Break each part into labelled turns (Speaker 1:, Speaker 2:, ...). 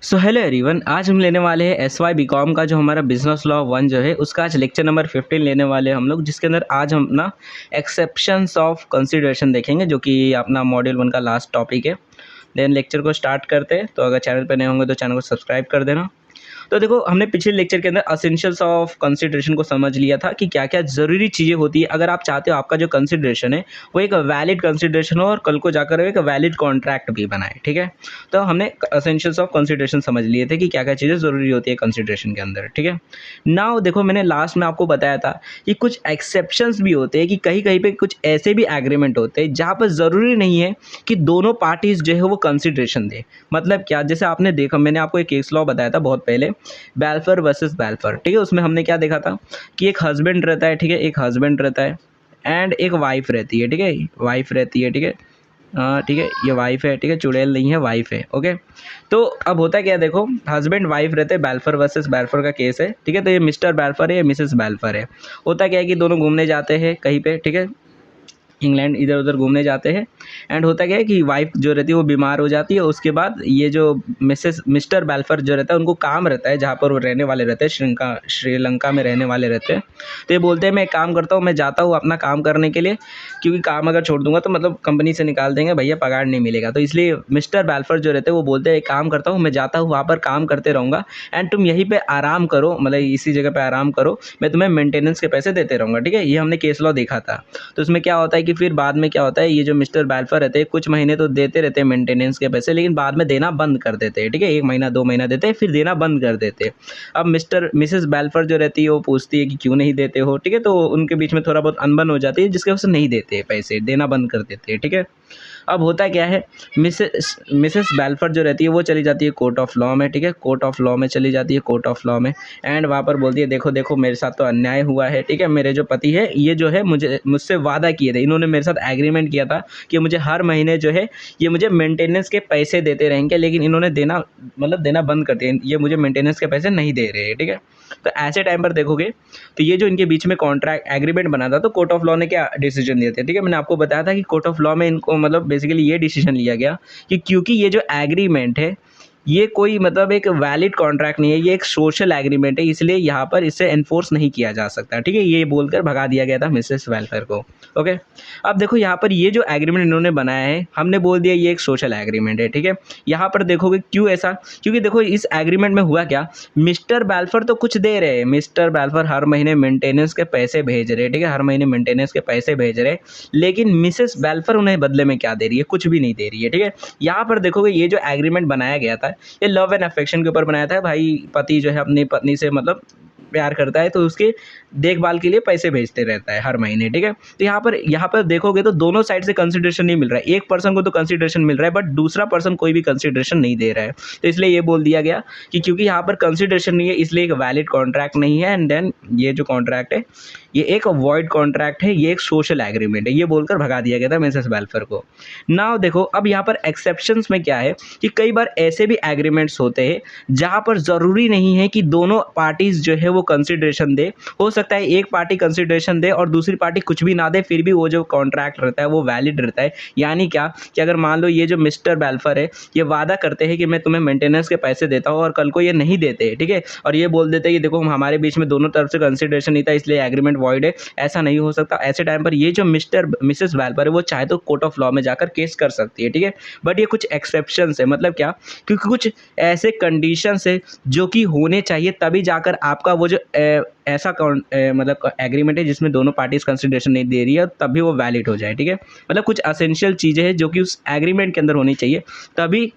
Speaker 1: So hello everyone, आज हम लेने वाले हैं एस वाई बी कॉम का जो हमारा बिजनेस लॉ 1 जो है उसका आज लेक्चर नंबर 15 लेने वाले हैं हम लोग, जिसके अंदर आज हम ना एक्सेप्शंस ऑफ कंसिडरेशन देखेंगे, जो कि अपना मॉड्यूल 1 का लास्ट टॉपिक है। देन लेक्चर को स्टार्ट करते हैं। तो अगर चैनल पर नए होंगे तो चैनल को सब्सक्राइब कर देना। तो देखो, हमने पिछले लेक्चर के अंदर असेंशियल्स ऑफ कंसिडरेशन को समझ लिया था कि क्या क्या ज़रूरी चीज़ें होती है अगर आप चाहते हो आपका जो कंसिडरेशन है वो एक वैलिड कंसिडरेशन हो और कल को जाकर एक वैलिड कॉन्ट्रैक्ट भी बनाए। ठीक है, तो हमने असेंशियल्स ऑफ कंसिडरेशन समझ लिए थे कि क्या क्या चीज़ें ज़रूरी होती है कंसिडरेशन के अंदर। ठीक है, नाउ देखो, मैंने लास्ट में आपको बताया था कि कुछ एक्सेप्शंस भी होते हैं, कि कहीं कहीं पे कुछ ऐसे भी एग्रीमेंट होते हैं जहाँ पर ज़रूरी नहीं है कि दोनों पार्टीज जो है वो कंसिडरेशन दे। मतलब क्या, जैसे आपने देखा, मैंने आपको एक केस लॉ बताया था बहुत पहले, बैल्फर वर्सेस बैल्फर। ठीक है, उसमें हमने क्या देखा था कि एक हस्बैंड रहता है। ठीक है, एक हस्बैंड रहता है एंड एक वाइफ रहती है। ठीक है, वाइफ रहती है। ठीक है, ठीक है, ये वाइफ है। ठीक है, चुड़ैल नहीं है, वाइफ है। ओके, तो अब होता क्या है, देखो, हस्बैंड वाइफ रहते हैं, बैल्फर वर्सेस बैल्फर का केस है। ठीक है, तो ये मिस्टर बैल्फर है, ये मिसेस बैल्फर है। होता क्या है कि दोनों घूमने जाते हैं कहीं पे। ठीक है, इंग्लैंड इधर उधर घूमने जाते हैं एंड होता क्या है कि वाइफ जो रहती है वो बीमार हो जाती है। उसके बाद ये जो मिस्टर बैल्फर जो रहता है, उनको काम रहता है जहाँ पर वो रहने वाले रहते हैं, श्रीलंका में रहने वाले रहते हैं। तो ये बोलते हैं मैं एक काम करता हूँ, मैं जाता हूँ अपना काम करने के लिए, क्योंकि काम अगर छोड़ दूंगा तो मतलब कंपनी से निकाल देंगे भैया, पगार नहीं मिलेगा। तो इसलिए मिस्टर बैल्फर जो रहते हैं वो बोलते हैं एक काम करता हूँ, मैं जाता हूँ वहाँ पर काम करते रहूँगा एंड तुम यहीं पे आराम करो, मतलब इसी जगह पे आराम करो, मैं तुम्हें मेंटेनेंस के पैसे देते रहूँगा। ठीक है, ये हमने केस लॉ देखा था। तो उसमें क्या होता है कि फिर बाद में क्या होता है, ये जो मिस्टर बैल्फर रहते हैं कुछ महीने तो देते रहते हैं मेंटेनेंस के पैसे, लेकिन बाद में देना बंद कर देते हैं। ठीक है, 1 महीना 2 महीना देते हैं, फिर देना बंद कर देते हैं। अब मिसेस बैल्फर जो रहती है वो पूछती है कि क्यों नहीं देते हो। ठीक है, तो उनके बीच में थोड़ा बहुत अनबन हो जाती है, जिसके वजह से नहीं देते पैसे, देना बंद कर देते हैं। ठीक है, अब होता क्या है, मिसेस बैल्फर जो रहती है वो चली जाती है कोर्ट ऑफ लॉ में। ठीक है, कोर्ट ऑफ लॉ में चली जाती है, कोर्ट ऑफ लॉ में, एंड वहाँ पर बोलती है देखो देखो, मेरे साथ तो अन्याय हुआ है। ठीक है, मेरे जो पति है ये जो है मुझसे वादा किए थे, इन्होंने मेरे साथ एग्रीमेंट किया था कि मुझे हर महीने जो है ये मुझे मेंटेनेंस के पैसे देते रहेंगे, लेकिन इन्होंने देना बंद कर दिया, ये मुझे मेंटेनेंस के पैसे नहीं दे रहे हैं। ठीक है, तो ऐसे टाइम पर देखोगे तो ये जो इनके बीच में कॉन्ट्रैक्ट एग्रीमेंट बना था, तो कोर्ट ऑफ लॉ ने क्या डिसीजन दिए थे। ठीक है, मैंने आपको बताया था कि कोर्ट ऑफ लॉ में इनको मतलब बेसिकली ये डिसीजन लिया गया कि क्योंकि ये जो एग्रीमेंट है ये कोई मतलब एक वैलिड कॉन्ट्रैक्ट नहीं है, ये एक सोशल एग्रीमेंट है, इसलिए यहाँ पर इसे एनफोर्स नहीं किया जा सकता। ठीक है, ये बोलकर भगा दिया गया था मिसेस वेलफेयर को। ओके, अब देखो यहाँ पर ये जो एग्रीमेंट इन्होंने बनाया है, हमने बोल दिया ये एक सोशल एग्रीमेंट है। ठीक है, यहाँ पर देखोगे क्यों ऐसा, क्योंकि देखो इस एग्रीमेंट में हुआ क्या, मिस्टर बैल्फर तो कुछ दे रहे हैं, मिस्टर बैल्फर हर महीने मेंटेनेंस के पैसे भेज रहे हैं। ठीक है, हर महीने मेंटेनेंस के पैसे भेज रहे हैं, लेकिन मिसेस बैल्फर उन्हें बदले में क्या दे रही है, कुछ भी नहीं दे रही है। ठीक है, यहाँ पर देखोगे ये जो एग्रीमेंट बनाया गया था ये लव एंड अफेक्शन के ऊपर बनाया था। भाई पति जो है अपनी पत्नी से मतलब प्यार करता है, तो उसके देखभाल के लिए पैसे भेजते रहता है हर महीने। ठीक है, तो यहाँ पर देखोगे तो दोनों साइड से कंसिडरेशन नहीं मिल रहा है, एक पर्सन को तो कंसिडरेशन मिल रहा है बट दूसरा पर्सन कोई भी कंसिडरेशन नहीं दे रहा है। तो इसलिए ये बोल दिया गया कि क्योंकि यहाँ पर कंसिडरेशन नहीं है इसलिए एक वैलिड कॉन्ट्रैक्ट नहीं है, एंड देन ये जो कॉन्ट्रैक्ट है ये एक वॉइड कॉन्ट्रैक्ट है, ये एक सोशल एग्रीमेंट है, ये बोलकर भगा दिया गया था मिसेस वेलफेयर को। नाउ देखो, अब यहाँ पर एक्सेप्शंस में क्या है कि कई बार ऐसे भी एग्रीमेंट्स होते हैं जहाँ पर ज़रूरी नहीं है कि दोनों पार्टीज जो है वो कंसिडरेशन दे। हो सकता है एक पार्टी कंसिडरेशन दे और दूसरी पार्टी कुछ भी ना दे, फिर भी वो जो कॉन्ट्रैक्ट रहता है वो वैलिड रहता है। यानी क्या कि अगर मान लो ये जो मिस्टर बैल्फर है ये वादा करते हैं कि मैं तुम्हें मेंटेनेंस के पैसे देता हूँ और कल को ये नहीं देते। ठीक है, और ये बोल देते हैं कि देखो हमारे बीच में दोनों तरफ से कंसिडरेशन नहीं था इसलिए एग्रीमेंट वॉइड है, ऐसा नहीं हो सकता। ऐसे टाइम पर ये जो मिसेस वेलफेयर है वो चाहे तो कोर्ट ऑफ लॉ में जाकर केस कर सकती है। ठीक है, बट ये कुछ एक्सेप्शंस है, मतलब क्या, क्योंकि कुछ ऐसे कंडीशंस है जो कि होने चाहिए तभी जाकर आपका वो जो ऐसा मतलब एग्रीमेंट है जिसमें दोनों पार्टीज कंसिडरेशन नहीं दे रही है तभी वो वैलिड हो जाए। ठीक है, मतलब कुछ असेंशियल चीज़ें हैं जो कि उस एग्रीमेंट के अंदर होनी चाहिए, तभी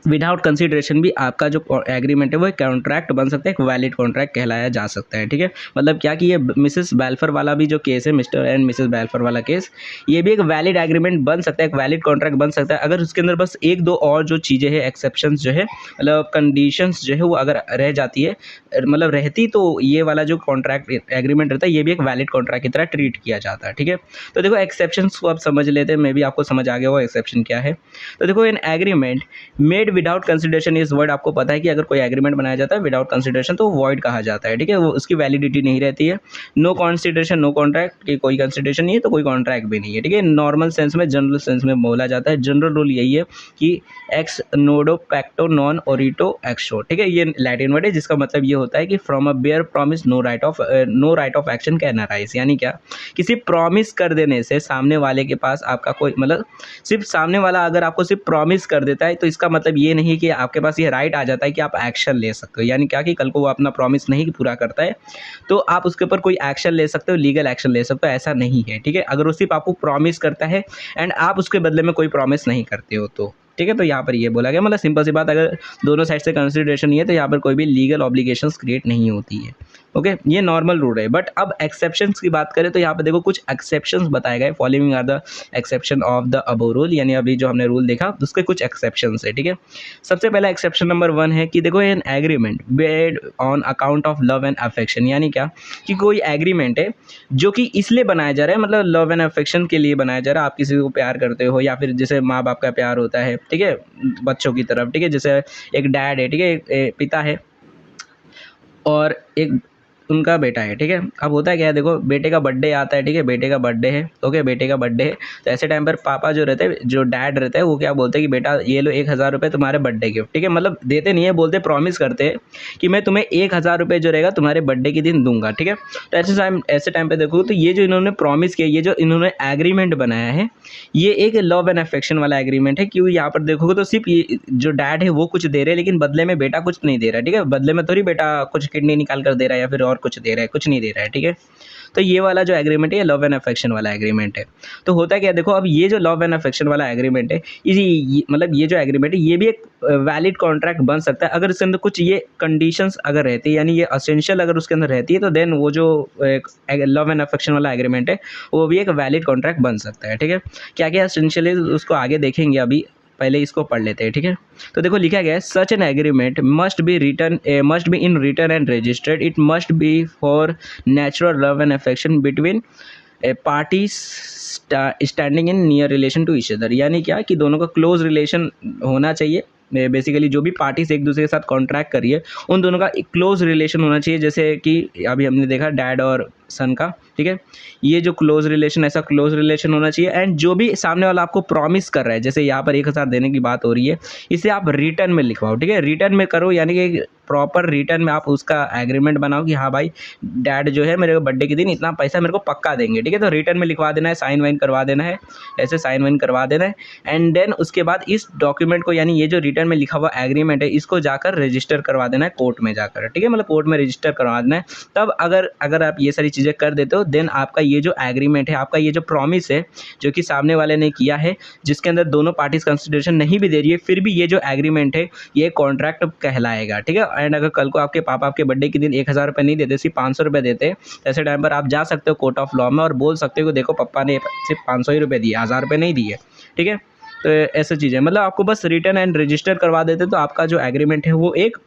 Speaker 1: विदाउट कंसिडरेशन भी आपका जो एग्रीमेंट है वो एक कॉन्ट्रैक्ट बन सकता है, एक वैलिड कॉन्ट्रैक्ट कहलाया जा सकता है। ठीक है, मतलब क्या कि ये मिसेस बैल्फर वाला भी जो केस है, मिस्टर एंड मिसेस बैल्फर वाला केस, ये भी एक वैलिड एग्रीमेंट बन सकता है, एक वैलिड कॉन्ट्रैक्ट बन सकता है अगर उसके अंदर बस एक दो और जो चीज़ें हैं, एक्सेप्शंस जो है, मतलब कंडीशंस जो है वो अगर रह जाती है, मतलब रहती, तो ये वाला जो कॉन्ट्रैक्ट एग्रीमेंट रहता है ये भी एक वैलिड कॉन्ट्रैक्ट की तरह ट्रीट किया जाता है। ठीक है, तो देखो एक्सेप्शंस को आप समझ लेते हैं, मे भी आपको समझ आ गया वो एक्सेप्शन क्या है। तो देखो, an agreement made made without consideration, इस वर्ड आपको पता है कि अगर कोई एग्रीमेंट बनाया जाता है विदाउट कंसिडरेशन तो वॉइड कहा जाता है, ठीक है, वो उसकी वैलिडिटी नहीं रहती है। नो कंसिडरेशन नो कॉन्ट्रैक्ट, कि कोई कंसिडरेशन नहीं है तो कोई कॉन्ट्रैक्ट भी नहीं है, ठीक है। नॉर्मल सेंस में, जनरल सेंस में बोला जाता है। जनरल रूल यही है कि एक्स नोडो पैक्टो नॉन ओरिटो एक्सो, ठीक है, ये लैटिन वर्ड है जिसका मतलब ये होता है कि from a bare promise no right of action can arise, यानी क्या, किसी प्रॉमिस कर देने से सामने वाले के पास आपका कोई मतलब, सिर्फ सामने वाला अगर आपको सिर्फ प्रॉमिस कर देता है तो इसका मतलब ये नहीं कि आपके पास ये राइट आ जाता है कि आप एक्शन ले सकते हो, यानी क्या कि कल को वो अपना प्रॉमिस नहीं पूरा करता है तो आप उसके ऊपर कोई एक्शन ले सकते हो, लीगल एक्शन ले सकते हो, ऐसा नहीं है, ठीक है। अगर वो सिर्फ आपको प्रॉमिस करता है एंड आप उसके बदले में कोई प्रॉमिस नहीं करते हो तो, ठीक है। तो यहाँ पर ये बोला गया, मतलब सिंपल सी बात, अगर दोनों साइड से कंसिडरेशन नहीं है तो यहाँ पर कोई भी लीगल ऑब्लिगेशंस क्रिएट नहीं होती है, ओके, ये नॉर्मल रूल है। बट अब एक्सेप्शंस की बात करें तो यहाँ पे देखो कुछ एक्सेप्शंस बताए गए, following are the exception of the above rule, यानी अभी जो हमने रूल देखा उसके कुछ एक्सेप्शंस है, ठीक है। सबसे पहला एक्सेप्शन नंबर 1 है कि देखो an agreement bed on account of love and affection, यानी क्या कि कोई एग्रीमेंट है जो कि इसलिए बनाया जा रहा है, मतलब लव एंड अफेक्शन के लिए बनाया जा रहा है, आप किसी को प्यार करते हो या फिर जैसे माँ बाप का प्यार होता है, ठीक है, बच्चों की तरफ, ठीक है, जैसे एक डैड है, ठीक है, एक पिता है और एक उनका बेटा है, ठीक है। अब होता है क्या है, देखो बेटे का बर्थडे आता है, ठीक है, बेटे का बर्थडे है, ओके, बेटे का बर्थडे है तो ऐसे टाइम पर पापा जो रहते हैं, जो डैड रहता है, वो क्या बोलते हैं कि बेटा ये लो 1000 रुपये तुम्हारे बर्थडे गिफ्ट, ठीक है, मतलब देते नहीं है, बोलते प्रॉमिस करते हैं कि मैं तुम्हें 1000 रुपये जो रहेगा तुम्हारे बर्थडे के दिन दूंगा, ठीक है। तो ऐसे टाइम पर देखो तो ये जो इन्होंने प्रॉमिस किया, ये जो इन्होंने एग्रीमेंट बनाया है, ये एक लव एंड अफेक्शन वाला एग्रीमेंट है। क्यों, यहाँ पर देखोगे तो सिर्फ ये जो डैड है वो कुछ दे रहे हैं लेकिन बदले में बेटा कुछ नहीं दे रहा है, ठीक है, बदले में थोड़ी बेटा कुछ किडनी निकाल कर दे रहा है या फिर और कुछ दे रहा है, कुछ नहीं दे रहा है, ठीक है। तो ये वाला जो एग्रीमेंट है ये लव एंड अफेक्शन वाला एग्रीमेंट है। तो होता क्या है, देखो अब ये जो लव एंड अफेक्शन वाला एग्रीमेंट है, मतलब ये जो एग्रीमेंट है ये भी एक वैलिड कॉन्ट्रैक्ट बन सकता है अगर इसके अंदर कुछ ये कंडीशंस अगर रहती है, यानी ये असेंशियल अगर उसके अंदर रहती है तो देन वो जो लव एंड अफेक्शन वाला एग्रीमेंट है वो भी एक वैलिड कॉन्ट्रैक्ट बन सकता है, ठीक है। क्या क्या असेंशियल है उसको आगे देखेंगे, अभी पहले इसको पढ़ लेते हैं, ठीक है। तो देखो लिखा गया है, such an agreement must be in written and registered, it must be for natural love and affection between parties standing in near relation to each other, यानी क्या कि दोनों का क्लोज रिलेशन होना चाहिए। बेसिकली जो भी पार्टीज एक दूसरे के साथ कॉन्ट्रैक्ट करिए उन दोनों का एक क्लोज रिलेशन होना चाहिए, जैसे कि अभी हमने देखा डैड और सन का, ठीक है, ये जो क्लोज रिलेशन, ऐसा क्लोज रिलेशन होना चाहिए। एंड जो भी सामने वाला आपको प्रॉमिस कर रहा है, जैसे यहाँ पर 1000 देने की बात हो रही है, इसे आप रिटर्न में लिखवाओ, ठीक है, रिटर्न में करो, यानी कि प्रॉपर रिटर्न में आप उसका एग्रीमेंट बनाओ कि हाँ भाई डैड जो है मेरे बर्थडे के दिन इतना पैसा मेरे को पक्का देंगे, ठीक है। तो रिटर्न में लिखवा देना है, साइन वाइन करवा देना है, ऐसे साइन वाइन करवा देना है। एंड देन उसके बाद इस डॉक्यूमेंट को, यानी ये जो रिटर्न में लिखा हुआ एग्रीमेंट है, इसको जाकर रजिस्टर करवा देना है कोर्ट में जाकर, ठीक है, मतलब कोर्ट में रजिस्टर करवा देना है। तब अगर आप ये सारी चीज़ें कर देते हो देन आपका ये जो एग्रीमेंट है, आपका ये जो प्रॉमिस है जो कि सामने वाले ने किया है, जिसके अंदर दोनों पार्टीज कंसिडरेशन नहीं भी दे रही है, फिर भी ये जो एग्रीमेंट है ये कॉन्ट्रैक्ट कहलाएगा, ठीक है। एंड अगर कल को आपके पापा आपके बर्थडे के दिन 1000 रुपये नहीं देते, सिर्फ 500 रुपये देते, ऐसे टाइम पर आप जा सकते हो कोर्ट ऑफ लॉ में और बोल सकते हो देखो पापा ने सिर्फ 500 ही रुपये दिए, 1000 रुपये नहीं दिए, ठीक है। तो ऐसी चीज़ें, मतलब आपको बस रिटर्न एंड रजिस्टर करवा देते तो आपका जो एग्रीमेंट है वो एक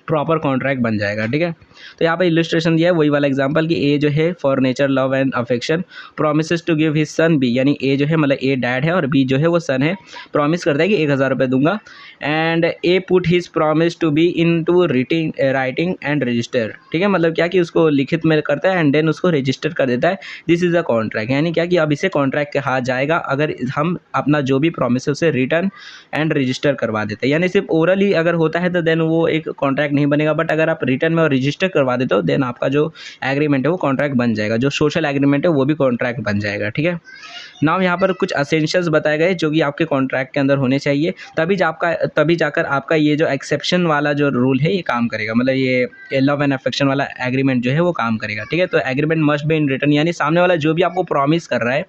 Speaker 1: प्रॉपर कॉन्ट्रैक्ट बन जाएगा, ठीक है। तो यहाँ पे इलस्ट्रेशन दिया है वही वाला एग्जांपल कि ए जो है for nature love and affection promises to give his son B, यानी ए जो है मतलब ए डैड है और बी जो है वो सन है, प्रॉमिस करता है कि 1000 रुपये दूंगा। And A put his promise to be in to writing and register, ठीक है, मतलब क्या कि उसको लिखित में करता है एंड देन उसको रजिस्टर कर देता है, दिस इज़ अ कॉन्ट्रैक्ट, यानी क्या कि अब इसे कॉन्ट्रैक्ट कहा जाएगा अगर हम अपना जो भी प्रॉमिस है उसे रिटर्न एंड रजिस्टर करवा देते हैं। यानी सिर्फ ओरली अगर होता है तो देन वो एक कॉन्ट्रैक्ट नहीं बनेगा, बट अगर आप रिटर्न में और रजिस्टर करवा देते हो देन आपका जो एग्रीमेंट है वो कॉन्ट्रैक्ट बन जाएगा, जो सोशल एग्रीमेंट है वो भी कॉन्ट्रैक्ट बन जाएगा, ठीक है। नाउ यहाँ पर कुछ असेंशियल्स बताए गए जो कि आपके कॉन्ट्रैक्ट के अंदर होने चाहिए, तभी जाकर आपका ये जो एक्सेप्शन वाला जो रूल है ये काम करेगा, मतलब ये लव एंड अफेक्शन वाला एग्रीमेंट जो है वो काम करेगा, ठीक है। तो agreement must be in return, यानी सामने वाला जो भी आपको प्रॉमिस कर रहा है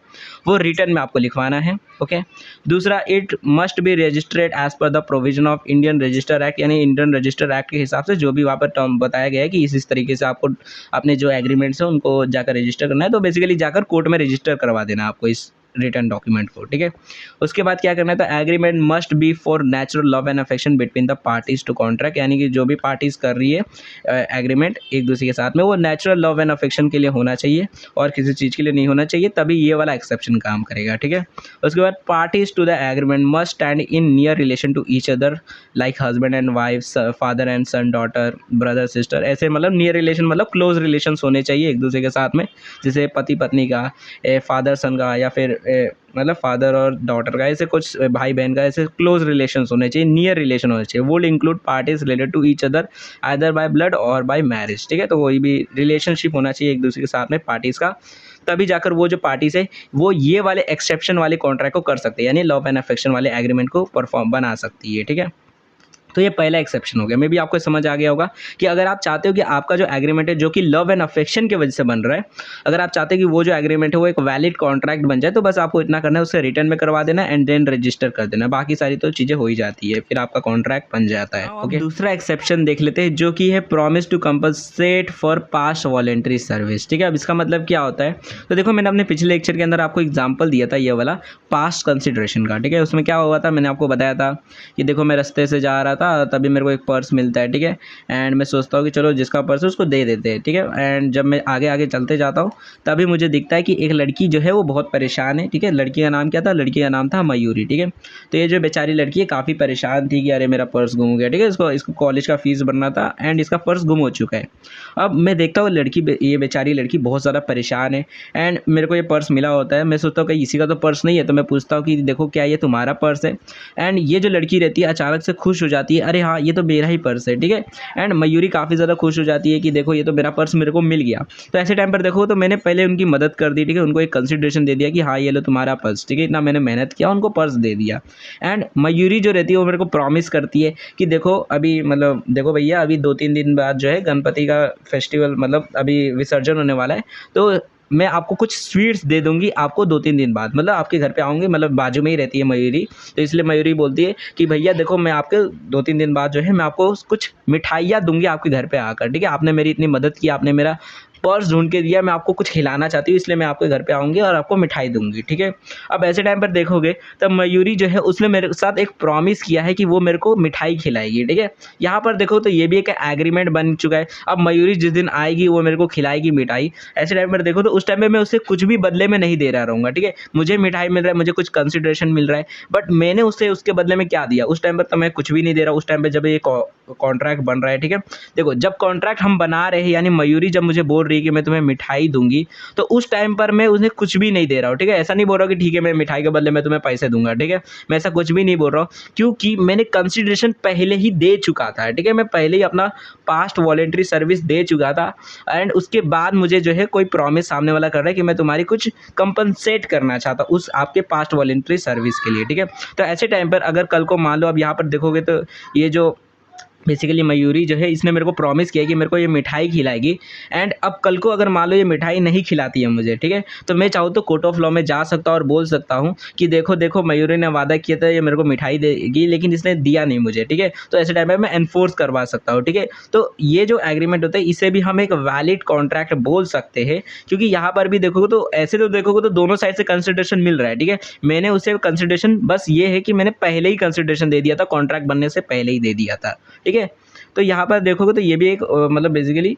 Speaker 1: वो रिटर्न में आपको लिखवाना है, ओके। दूसरा, it must be registered as per the provision of Indian register act, यानी इंडियन रजिस्टर एक्ट के हिसाब से जो भी वहाँ पर टर्म बताया गया है कि इस तरीके से आपको अपने जो एग्रीमेंट्स है उनको जाकर रजिस्टर करना है। तो बेसिकली जाकर कोर्ट में रजिस्टर करवा देना आपको इस रिटर्न डॉक्यूमेंट को, ठीक है। उसके बाद क्या करना है, तो agreement must be for natural love and affection between the parties to contract, यानी कि जो भी पार्टीज कर रही है एग्रीमेंट एक दूसरे के साथ में, वो नेचुरल लव एंड अफेक्शन के लिए होना चाहिए और किसी चीज़ के लिए नहीं होना चाहिए, तभी ये वाला एक्सेप्शन काम करेगा, ठीक है। उसके बाद parties to the agreement must stand in near relation to each other like husband and wife, father and son, daughter, brother sister, ऐसे मतलब नियर रिलेशन मतलब क्लोज रिलेशन होने चाहिए एक दूसरे के साथ में, जैसे पति पत्नी का, फादर सन का, या फिर मतलब फादर और डॉटर का, ऐसे कुछ भाई बहन का, ऐसे क्लोज रिलेशन होने चाहिए, नियर रिलेशन होने चाहिए। Would include parties related to each other either by blood और बाय मैरिज, ठीक है। तो वही भी रिलेशनशिप होना चाहिए एक दूसरे के साथ में पार्टीज का, तभी जाकर वो जो पार्टीज है वो ये वाले एक्सेप्शन वाले कॉन्ट्रैक्ट को कर सकते हैं, यानी लव एंड अफेक्शन वाले एग्रीमेंट को परफॉर्म बना सकती है, ठीक है। तो ये पहला एक्सेप्शन हो गया। मे भी आपको समझ आ गया होगा कि अगर आप चाहते हो कि आपका जो एग्रीमेंट है जो कि लव एंड अफेक्शन की वजह से बन रहा है, अगर आप चाहते हो कि वो जो एग्रीमेंट है वो एक वैलिड कॉन्ट्रैक्ट बन जाए, तो बस आपको इतना करना है, उससे रिटर्न में करवा देना एंड देन रजिस्टर कर देना, बाकी सारी तो चीज़ें हो ही जाती है, फिर आपका कॉन्ट्रैक्ट बन जाता है। ओके, दूसरा एक्सेप्शन देख लेते हैं जो कि है promise to compensate for past voluntary service, ठीक है। अब इसका मतलब क्या होता है, तो देखो मैंने अपने पिछले लेक्चर के अंदर आपको एग्जाम्पल दिया था ये वाला पास्ट कंसिडरेशन का, ठीक है। उसमें क्या हुआ था, मैंने आपको बताया था कि देखो मैं रास्ते से जा रहा था, तभी मेरे को पर्स मिलता है, ठीक है, एंड मैं सोचता हूँ कि चलो जिसका पर्स है उसको दे देते हैं, ठीक है। एंड जब मैं आगे आगे चलते जाता हूँ तभी मुझे दिखता है कि एक लड़की जो है वो बहुत परेशान है, ठीक है। लड़की का नाम क्या था, लड़की का नाम था मयूरी, ठीक है। तो ये जो बेचारी लड़की है काफ़ी परेशान थी कि अरे मेरा पर्स गुम हो गया, ठीक है। इसको कॉलेज का फीस भरना था एंड इसका पर्स गुम हो चुका है। अब मैं देखता हूँ ये बेचारी लड़की बहुत ज़्यादा परेशान है एंड मेरे को ये पर्स मिला होता है, मैं सोचता हूँ कि इसी का तो पर्स नहीं है, तो मैं पूछता हूँ कि देखो क्या ये तुम्हारा पर्स है, एंड ये जो लड़की रहती है अचानक से खुश हो जाती है, अरे हाँ ये तो मेरा ही पर्स है, ठीक है। एंड मयूरी काफ़ी ज़्यादा खुश हो जाती है कि देखो ये तो मेरा पर्स मेरे को मिल गया। तो ऐसे टाइम पर देखो तो मैंने पहले उनकी मदद कर दी, ठीक है, उनको एक कंसिडरेशन दे दिया कि हाँ ये लो तुम्हारा पर्स, ठीक है, इतना मैंने मेहनत किया उनको पर्स दे दिया। एंड मयूरी जो रहती है वो मेरे को प्रॉमिस करती है कि देखो अभी मतलब देखो भैया अभी 2-3 दिन बाद जो है गणपति का फेस्टिवल मतलब अभी विसर्जन होने वाला है, तो मैं आपको कुछ स्वीट्स दे दूंगी आपको 2-3 दिन बाद, मतलब आपके घर पे आऊँगी, मतलब बाजू में ही रहती है मयूरी, तो इसलिए मयूरी बोलती है कि भैया देखो मैं आपके 2-3 दिन बाद जो है मैं आपको कुछ मिठाइयाँ दूंगी आपके घर पे आकर, ठीक है। आपने मेरी इतनी मदद की, आपने मेरा पर्स ढूंढ के दिया, मैं आपको कुछ खिलाना चाहती हूँ, इसलिए मैं आपके घर पे आऊँगी और आपको मिठाई दूंगी, ठीक है। अब ऐसे टाइम पर देखोगे तब मयूरी जो है उसने मेरे साथ एक प्रॉमिस किया है कि वो मेरे को मिठाई खिलाएगी, ठीक है। यहाँ पर देखो तो ये भी एक एग्रीमेंट बन चुका है। अब मयूरी जिस दिन आएगी वो मेरे को खिलाएगी मिठाई, ऐसे टाइम पर देखो तो उस टाइम पे मैं उससे कुछ भी बदले में नहीं दे रहा रहूँगा, ठीक है। मुझे मिठाई मिल रहा है, मुझे कुछ कंसिडरेशन मिल रहा है, बट मैंने उससे उसके बदले में क्या दिया, उस टाइम पर तो मैं कुछ भी नहीं दे रहा। उस टाइम पर जब ये कॉन्ट्रैक्ट बन रहा है, ठीक है, देखो जब कॉन्ट्रैक्ट हम बना रहे हैं, यानी मयूरी जब मुझे बोल रही है कि मैं तुम्हें मिठाई दूंगी, तो उस टाइम पर मैं उन्हें कुछ भी नहीं दे रहा हूँ, ठीक है। ऐसा नहीं बोल रहा हूँ कि ठीक है मैं मिठाई के बदले में तुम्हें पैसे दूंगा, ठीक है, मैं ऐसा कुछ भी नहीं बोल रहा हूँ, क्योंकि मैंने कंसिडरेशन पहले ही दे चुका था, ठीक है। मैं पहले ही अपना पास्ट वॉलेंट्री सर्विस दे चुका था एंड उसके बाद मुझे जो है कोई प्रॉमिस सामने वाला कर रहा है कि मैं तुम्हारी कुछ कंपनसेट करना चाहता हूँ उस आपके पास्ट वॉलेंट्री सर्विस के लिए, ठीक है। तो ऐसे टाइम पर अगर कल को मान लो अब यहाँ पर देखोगे तो ये जो बेसिकली मयूरी जो है इसने मेरे को प्रॉमिस किया कि मेरे को ये मिठाई खिलाएगी, एंड अब कल को अगर मान लो ये मिठाई नहीं खिलाती है मुझे, ठीक है, तो मैं चाहूँ तो कोर्ट ऑफ लॉ में जा सकता हूँ और बोल सकता हूँ कि देखो देखो मयूरी ने वादा किया था ये मेरे को मिठाई देगी लेकिन इसने दिया नहीं मुझे, ठीक है। तो ऐसे टाइम पर मैं एनफोर्स करवा सकता हूँ, ठीक है। तो ये जो एग्रीमेंट होता है इसे भी हम एक वैलिड कॉन्ट्रैक्ट बोल सकते हैं, क्योंकि यहाँ पर भी देखोगे तो ऐसे तो देखोगे तो दोनों साइड से कंसिडरेशन मिल रहा है, ठीक है। मैंने उसे कंसिडरेशन बस ये है कि मैंने पहले ही कंसिडरेशन दे दिया था, कॉन्ट्रैक्ट बनने से पहले ही दे दिया था, ठीक है। तो यहाँ पर देखोगे तो ये भी एक मतलब बेसिकली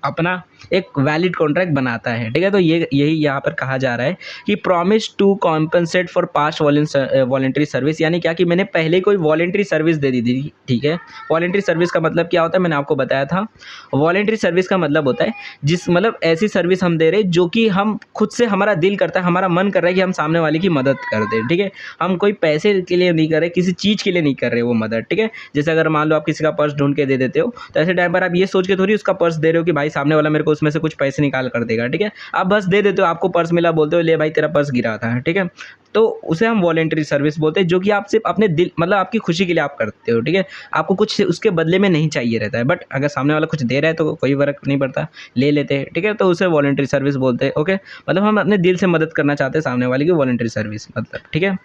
Speaker 1: अपना एक वैलिड कॉन्ट्रैक्ट बनाता है, ठीक है। तो ये यही यहाँ पर कहा जा रहा है कि promise to compensate for past voluntary service, यानी क्या कि मैंने पहले कोई वॉलेंट्री सर्विस दे दी थी, ठीक है। वॉलेंट्री सर्विस का मतलब क्या होता है, मैंने आपको बताया था। वॉलेंट्री सर्विस का मतलब होता है जिस मतलब ऐसी सर्विस हम दे रहे हैं जो कि हम खुद से हमारा दिल करता है, हमारा मन कर रहा है कि हम सामने वाले की मदद कर दें, ठीक है। हम कोई पैसे के लिए नहीं कर रहे, किसी चीज़ के लिए नहीं कर रहे वो मदद, ठीक है। जैसे अगर मान लो आप किसी का पर्स ढूंढ के दे देते हो, तो ऐसे टाइम पर आप ये सोच के थोड़ी उसका पर्स दे रहे हो कि भाई सामने वाला मेरे को उसमें से कुछ पैसे निकाल कर देगा, ठीक है। आप बस दे देते हो, आपको पर्स मिला, बोलते हो ले भाई तेरा पर्स गिरा था, ठीक है। तो उसे हम वॉलंटरी सर्विस बोलते हैं, जो कि आप सिर्फ अपने दिल मतलब आपकी खुशी के लिए आप करते हो, ठीक है। आपको कुछ उसके बदले में नहीं चाहिए रहता है, बट अगर सामने वाला कुछ दे रहा है तो कोई फ़र्क नहीं पड़ता, ले लेते हैं, ठीक है। तो उसे वॉलंटरी सर्विस बोलते हैं, ओके। मतलब हम अपने दिल से मदद करना चाहते हैं सामने वाले की, वॉलंटरी सर्विस मतलब, ठीक है।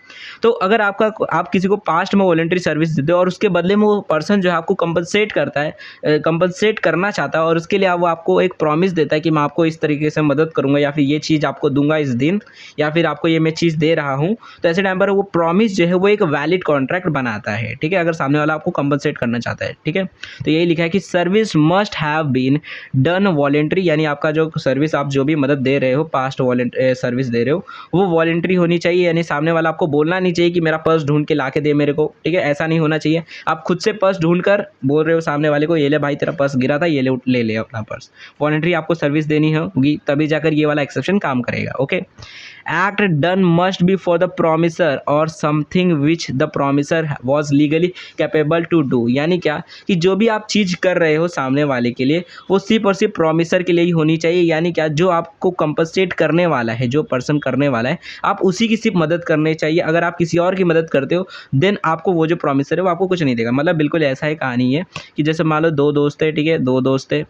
Speaker 1: तो अगर आप किसी को पास्ट में वॉलंटरी सर्विस देते हो और उसके बदले में वो पर्सन जो है आपको कंपनसेट करता है, कंपनसेट करना चाहता है, और उसके लिए वो आपको एक प्रॉमिस देता है कि मैं आपको इस तरीके से मदद करूँगा या फिर ये चीज़ आपको दूँगा इस दिन, या फिर आपको ये मैं चीज़ दे रहा हूँ, तो ऐसे टाइम पर वो प्रॉमिस जो है वो एक वैलिड कॉन्ट्रैक्ट बनाता है, ठीक है। अगर सामने वाला आपको कंपनसेट करना चाहता है, ठीक है। तो यही लिखा है कि service must have been done voluntary, यानी आपका जो सर्विस आप जो भी मदद दे रहे हो, पास्ट सर्विस दे रहे हो, वो वॉलंटरी होनी चाहिए, यानी सामने वाला आपको बोलना नहीं चाहिए कि मेरा पर्स ढूंढ के ला के दे मेरे को, ठीक है। ऐसा नहीं होना चाहिए। आप खुद से पर्स ढूंढ कर बोल रहे हो सामने वाले को, ये ले भाई तेरा पर्स गिरा था, ये ले ले अपना पर्स। वॉलंटरी आपको सर्विस देनी होगी, तभी जाकर ये वाला एक्सेप्शन काम करेगा, okay. Act done must be for the promisor or something which the promisor was legally capable to do, यानी क्या कि जो भी आप चीज़ कर रहे हो सामने वाले के लिए, वो सिर्फ और सिर्फ प्रोमिसर के लिए ही होनी चाहिए, यानी क्या जो आपको कंपनसेट करने वाला है, जो पर्सन करने वाला है, आप उसी की सिर्फ मदद करनी चाहिए। अगर आप किसी और की मदद करते हो देन आपको वो जो प्रोमिसर है वो आपको कुछ नहीं देगा। मतलब बिल्कुल ऐसा ही कहानी है कि जैसे मान लो दो दोस्त है, ठीक है, दो दोस्त है,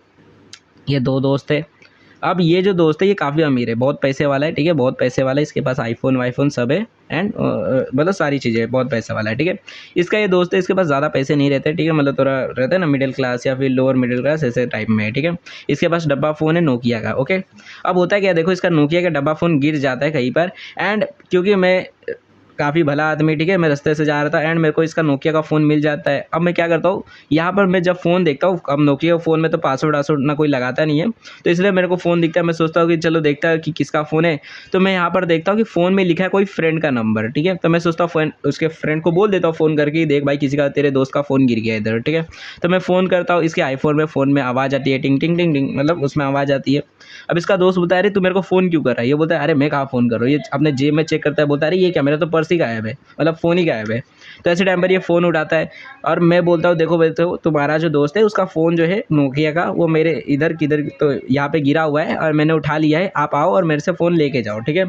Speaker 1: ये दो दोस्त है। अब ये जो दोस्त है ये काफ़ी अमीर है, बहुत पैसे वाला है, ठीक है, बहुत पैसे वाला है, इसके पास आईफोन वाईफोन सब है, एंड मतलब सारी चीज़ें, बहुत पैसे वाला है, ठीक है। इसका ये दोस्त है, इसके पास ज़्यादा पैसे नहीं रहते, ठीक है, मतलब थोड़ा रहता है ना मिडिल क्लास या फिर लोअर मिडिल क्लास, ऐसे टाइप में है, ठीक है। इसके पास डब्बा फ़ोन है नोकिया का, ओके। अब होता है क्या, देखो इसका नोकिया का डब्बा फ़ोन गिर जाता है कहीं पर, एंड क्योंकि मैं काफ़ी भला आदमी, ठीक है, मैं रास्ते से जा रहा था एंड मेरे को इसका नोकिया का फ़ोन मिल जाता है। अब मैं क्या करता हूँ, यहाँ पर मैं जब फ़ोन देखता हूँ, अब नोकिया फ़ोन में तो पासवर्ड वासवर्ड ना कोई लगाता नहीं है, तो इसलिए मेरे को फ़ोन दिखता है, मैं सोचता हूँ कि चलो देखता है कि किसका फ़ोन है। तो मैं यहाँ पर देखता हूँ कि फ़ोन में लिखा है कोई फ्रेंड का नंबर, ठीक है। तो मैं सोचता हूँ फ्रेंड, उसके फ्रेंड को बोल देता हूँ फ़ोन करके, देख भाई किसी का, तेरे दोस्त का फ़ोन गिर गया इधर, ठीक है। तो मैं फ़ोन करता हूँ, इसके आईफोन में आवाज़ आती है, टिंग टिंग टिंग टिंग, मतलब उसमें आवाज़ आती है। अब इसका दोस्त बोलता है अरे तू मेरे को फ़ोन क्यों कर रहा है, ये बोलता है अरे मैं कहाँ फ़ोन कर रहा हूँ, ये अपने जेब में चेक करता है, बोलता है अरे ये क्या, मेरा तो पर्स ही गायब है, मतलब फ़ोन ही गायब है। तो ऐसे टाइम पर ये फ़ोन उठाता है और मैं बोलता हूँ देखो भाई, तो तुम्हारा जो दोस्त है उसका फ़ोन जो है नोकिया का, वो मेरे इधर किधर तो यहाँ पे गिरा हुआ है और मैंने उठा लिया है, आप आओ और मेरे से फ़ोन लेके जाओ, ठीक है।